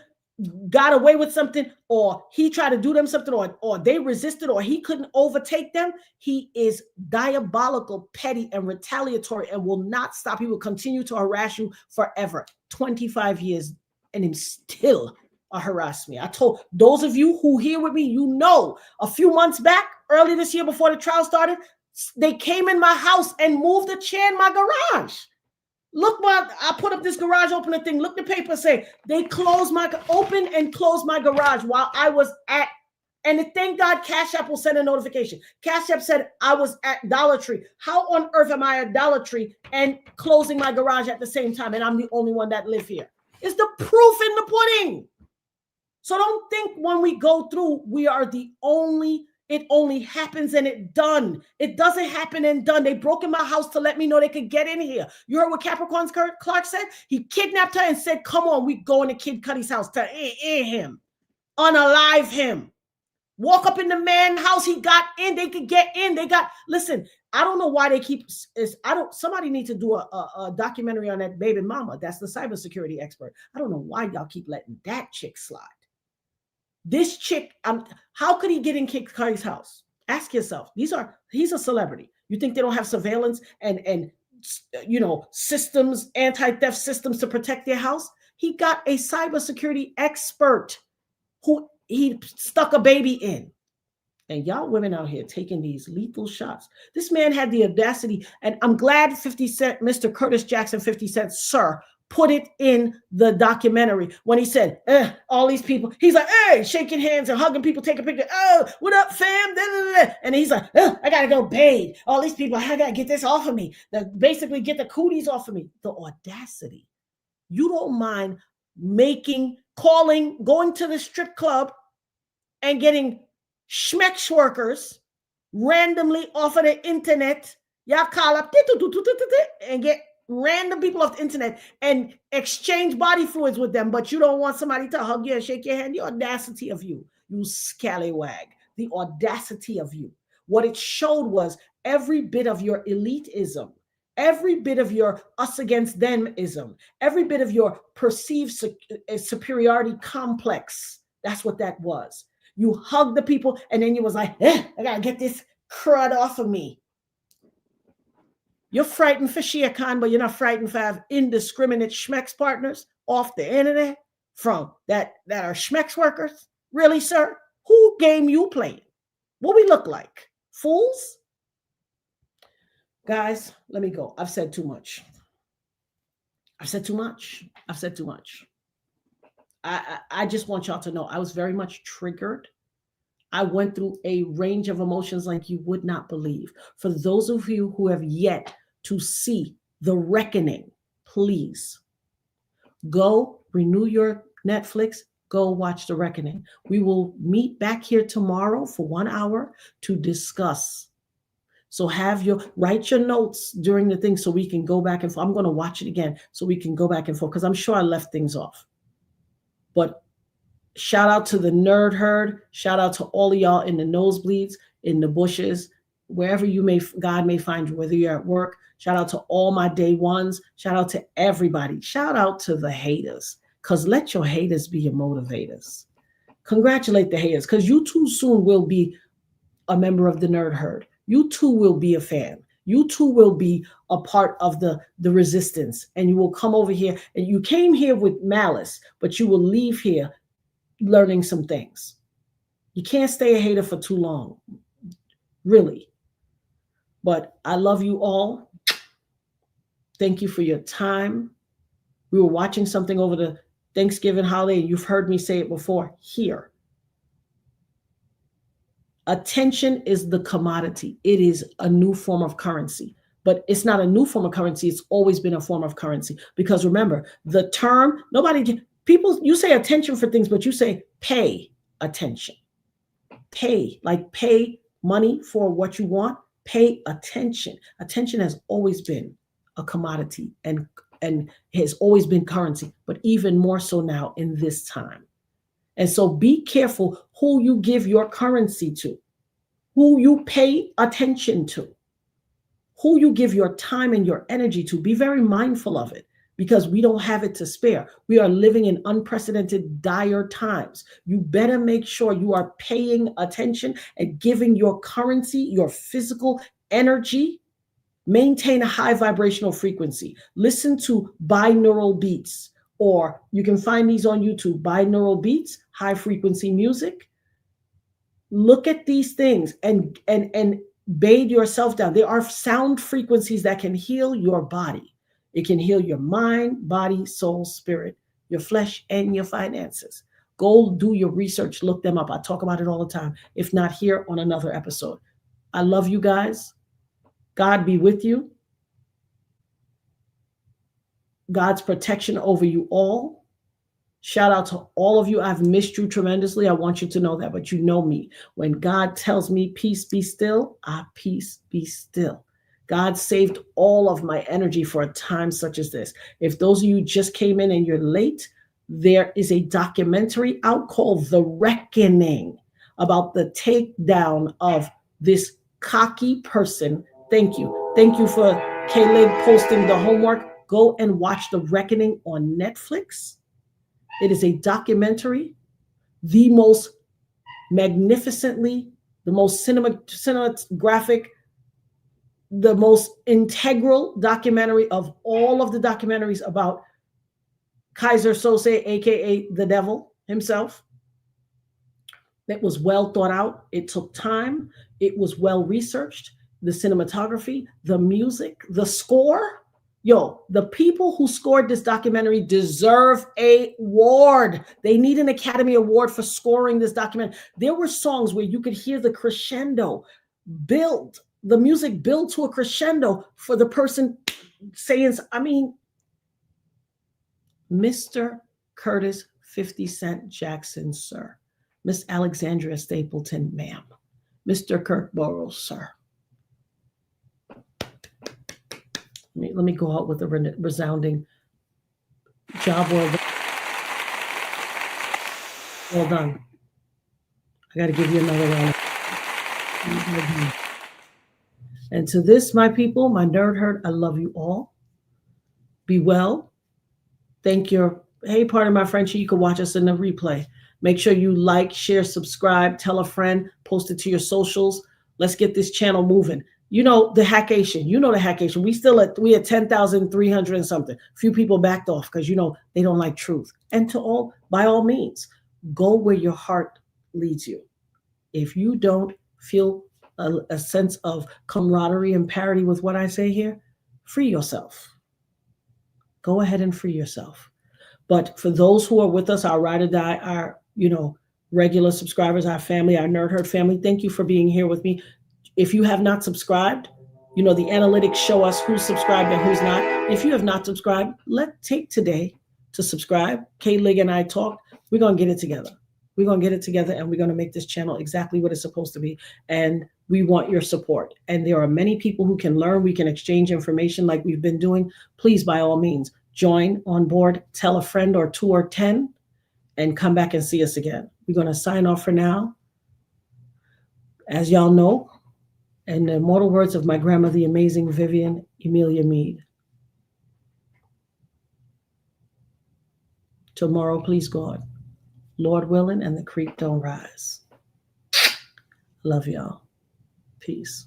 got away with something, or he tried to do them something, or they resisted, or he couldn't overtake them. He is diabolical, petty, and retaliatory, and will not stop. He will continue to harass you forever. 25 years, and him still harass me. I told those of you who here with me, you know, a few months back, early this year before the trial started, they came in my house and moved a chair in my garage. Look, I put up this garage opener thing. Look, the paper say they opened and closed my garage while I was at, and thank God Cash App will send a notification. Cash App said I was at Dollar Tree. How on earth am I at Dollar Tree and closing my garage at the same time? And I'm the only one that live here. It's the proof in the pudding. So don't think when we go through, we are the only. It only happens and it done. It doesn't happen and done. They broke in my house to let me know they could get in here. You heard what Capricorn's Clark said? He kidnapped her and said, come on, we going to Kid Cudi's house to him, unalive him. Walk up in the man's house. He got in. They could get in. Listen, I don't know why they keep, somebody need to do a documentary on that baby mama. That's the cybersecurity expert. I don't know why y'all keep letting that chick slide. This chick, how could he get in Kid Cudi's house? Ask yourself. He's a celebrity. You think they don't have surveillance and systems, anti-theft systems to protect their house? He got a cybersecurity expert who he stuck a baby in. And y'all women out here taking these lethal shots. This man had the audacity, and I'm glad 50 Cent, Mr. Curtis Jackson, 50 Cent, sir, put it in the documentary when he said, all these people, he's like, hey, shaking hands and hugging people, taking pictures. Oh, what up, fam? Da, da, da. And he's like, I got to go bathe. All these people, I got to get this off of me. Basically get the cooties off of me. The audacity. You don't mind going to the strip club and getting schmex workers randomly off of the internet. Y'all call up and get random people off the internet and exchange body fluids with them, but you don't want somebody to hug you and shake your hand. The audacity of you scallywag. The audacity of you. What it showed was every bit of your elitism, every bit of your us against them-ism, every bit of your perceived superiority complex. That's what that was. You hugged the people and then you was like, I gotta get this crud off of me. You're frightened for Shia Khan, but you're not frightened for indiscriminate schmex partners off the internet from that are schmex workers? Really, sir? Who game you playing? What we look like? Fools? Guys, let me go. I've said too much. I just want y'all to know I was very much triggered. I went through a range of emotions like you would not believe. For those of you who have yet to see The Reckoning, please go renew your Netflix, go watch The Reckoning. We will meet back here tomorrow for 1 hour to discuss. So write your notes during the thing so we can go back and forth. I'm going to watch it again so we can go back and forth because I'm sure I left things off. But shout out to the nerd herd. Shout out to all of y'all in the nosebleeds, in the bushes, wherever God may find you, whether you're at work. Shout out to all my day ones. Shout out to everybody. Shout out to the haters, because let your haters be your motivators. Congratulate the haters, because you too soon will be a member of the nerd herd. You too will be a fan. You too will be a part of the resistance, and you will come over here, and you came here with malice, but you will leave here learning some things. You can't stay a hater for too long, really. But I love you all. Thank you for your time. We were watching something over the Thanksgiving holiday, and you've heard me say it before here. Attention is the commodity. It is a new form of currency, but it's not a new form of currency. It's always been a form of currency, because remember the term, you say attention for things, but you say pay attention. Pay, like pay money for what you want. Pay attention. Attention has always been a commodity and has always been currency, but even more so now in this time. And so be careful who you give your currency to, who you pay attention to. who you give your time and your energy to. Be very mindful of it, because we don't have it to spare. We are living in unprecedented, dire times. You better make sure you are paying attention and giving your currency, your physical energy. Maintain a high vibrational frequency. Listen to binaural beats, or you can find these on YouTube. Binaural beats, high frequency music. Look at these things and bathe yourself down. There are sound frequencies that can heal your body. It can heal your mind, body, soul, spirit, your flesh, and your finances. Go do your research. Look them up. I talk about it all the time. If not here, on another episode. I love you guys. God be with you. God's protection over you all. Shout out to all of you. I've missed you tremendously. I want you to know that, but you know me. When God tells me, peace be still, peace be still. God saved all of my energy for a time such as this. If those of you just came in and you're late, there is a documentary out called The Reckoning about the takedown of this cocky person. Thank you. Thank you for K-Lig posting the homework. Go and watch The Reckoning on Netflix. It is a documentary, the most magnificently, the most cinematographic, the most integral documentary of all of the documentaries about Kaiser Sose, aka the devil himself. It was well thought out. It took time. It was well researched. The cinematography, the music, the score. Yo, the people who scored this documentary deserve an award. They need an Academy Award for scoring this documentary. There were songs where you could hear the crescendo build, the music build to a crescendo for the person saying, I mean, Mr. Curtis 50 Cent Jackson, sir. Miss Alexandria Stapleton, ma'am. Mr. Kirk Burroughs, sir. Let me go out with a resounding job well done. I got to give you another round. And to this, my people, my nerd herd, I love you all. Be well. Thank you. Hey, part of my friendship, you can watch us in the replay. Make sure you like, share, subscribe, tell a friend, post it to your socials. Let's get this channel moving. You know, the Hackation. You know the Hackation. We at 10,300 and something. Few people backed off because, you know, they don't like truth. And to all, by all means, go where your heart leads you. If you don't feel a sense of camaraderie and parity with what I say here, free yourself. Go ahead and free yourself. But for those who are with us, our ride or die, our, you know, regular subscribers, our family, our Nerd Herd family, thank you for being here with me. If you have not subscribed, you know, the analytics show us who's subscribed and who's not. If you have not subscribed, take today to subscribe. K-Lig and I talked. We're going to get it together. We're going to get it together, and we're going to make this channel exactly what it's supposed to be. And we want your support. And there are many people who can learn. We can exchange information like we've been doing. Please, by all means, join on board, tell a friend or 2 or 10, and come back and see us again. We're going to sign off for now. As y'all know, in the immortal words of my grandma, the amazing Vivian Amelia Mead, tomorrow, please God, Lord willing, and the creek don't rise. Love y'all. Peace.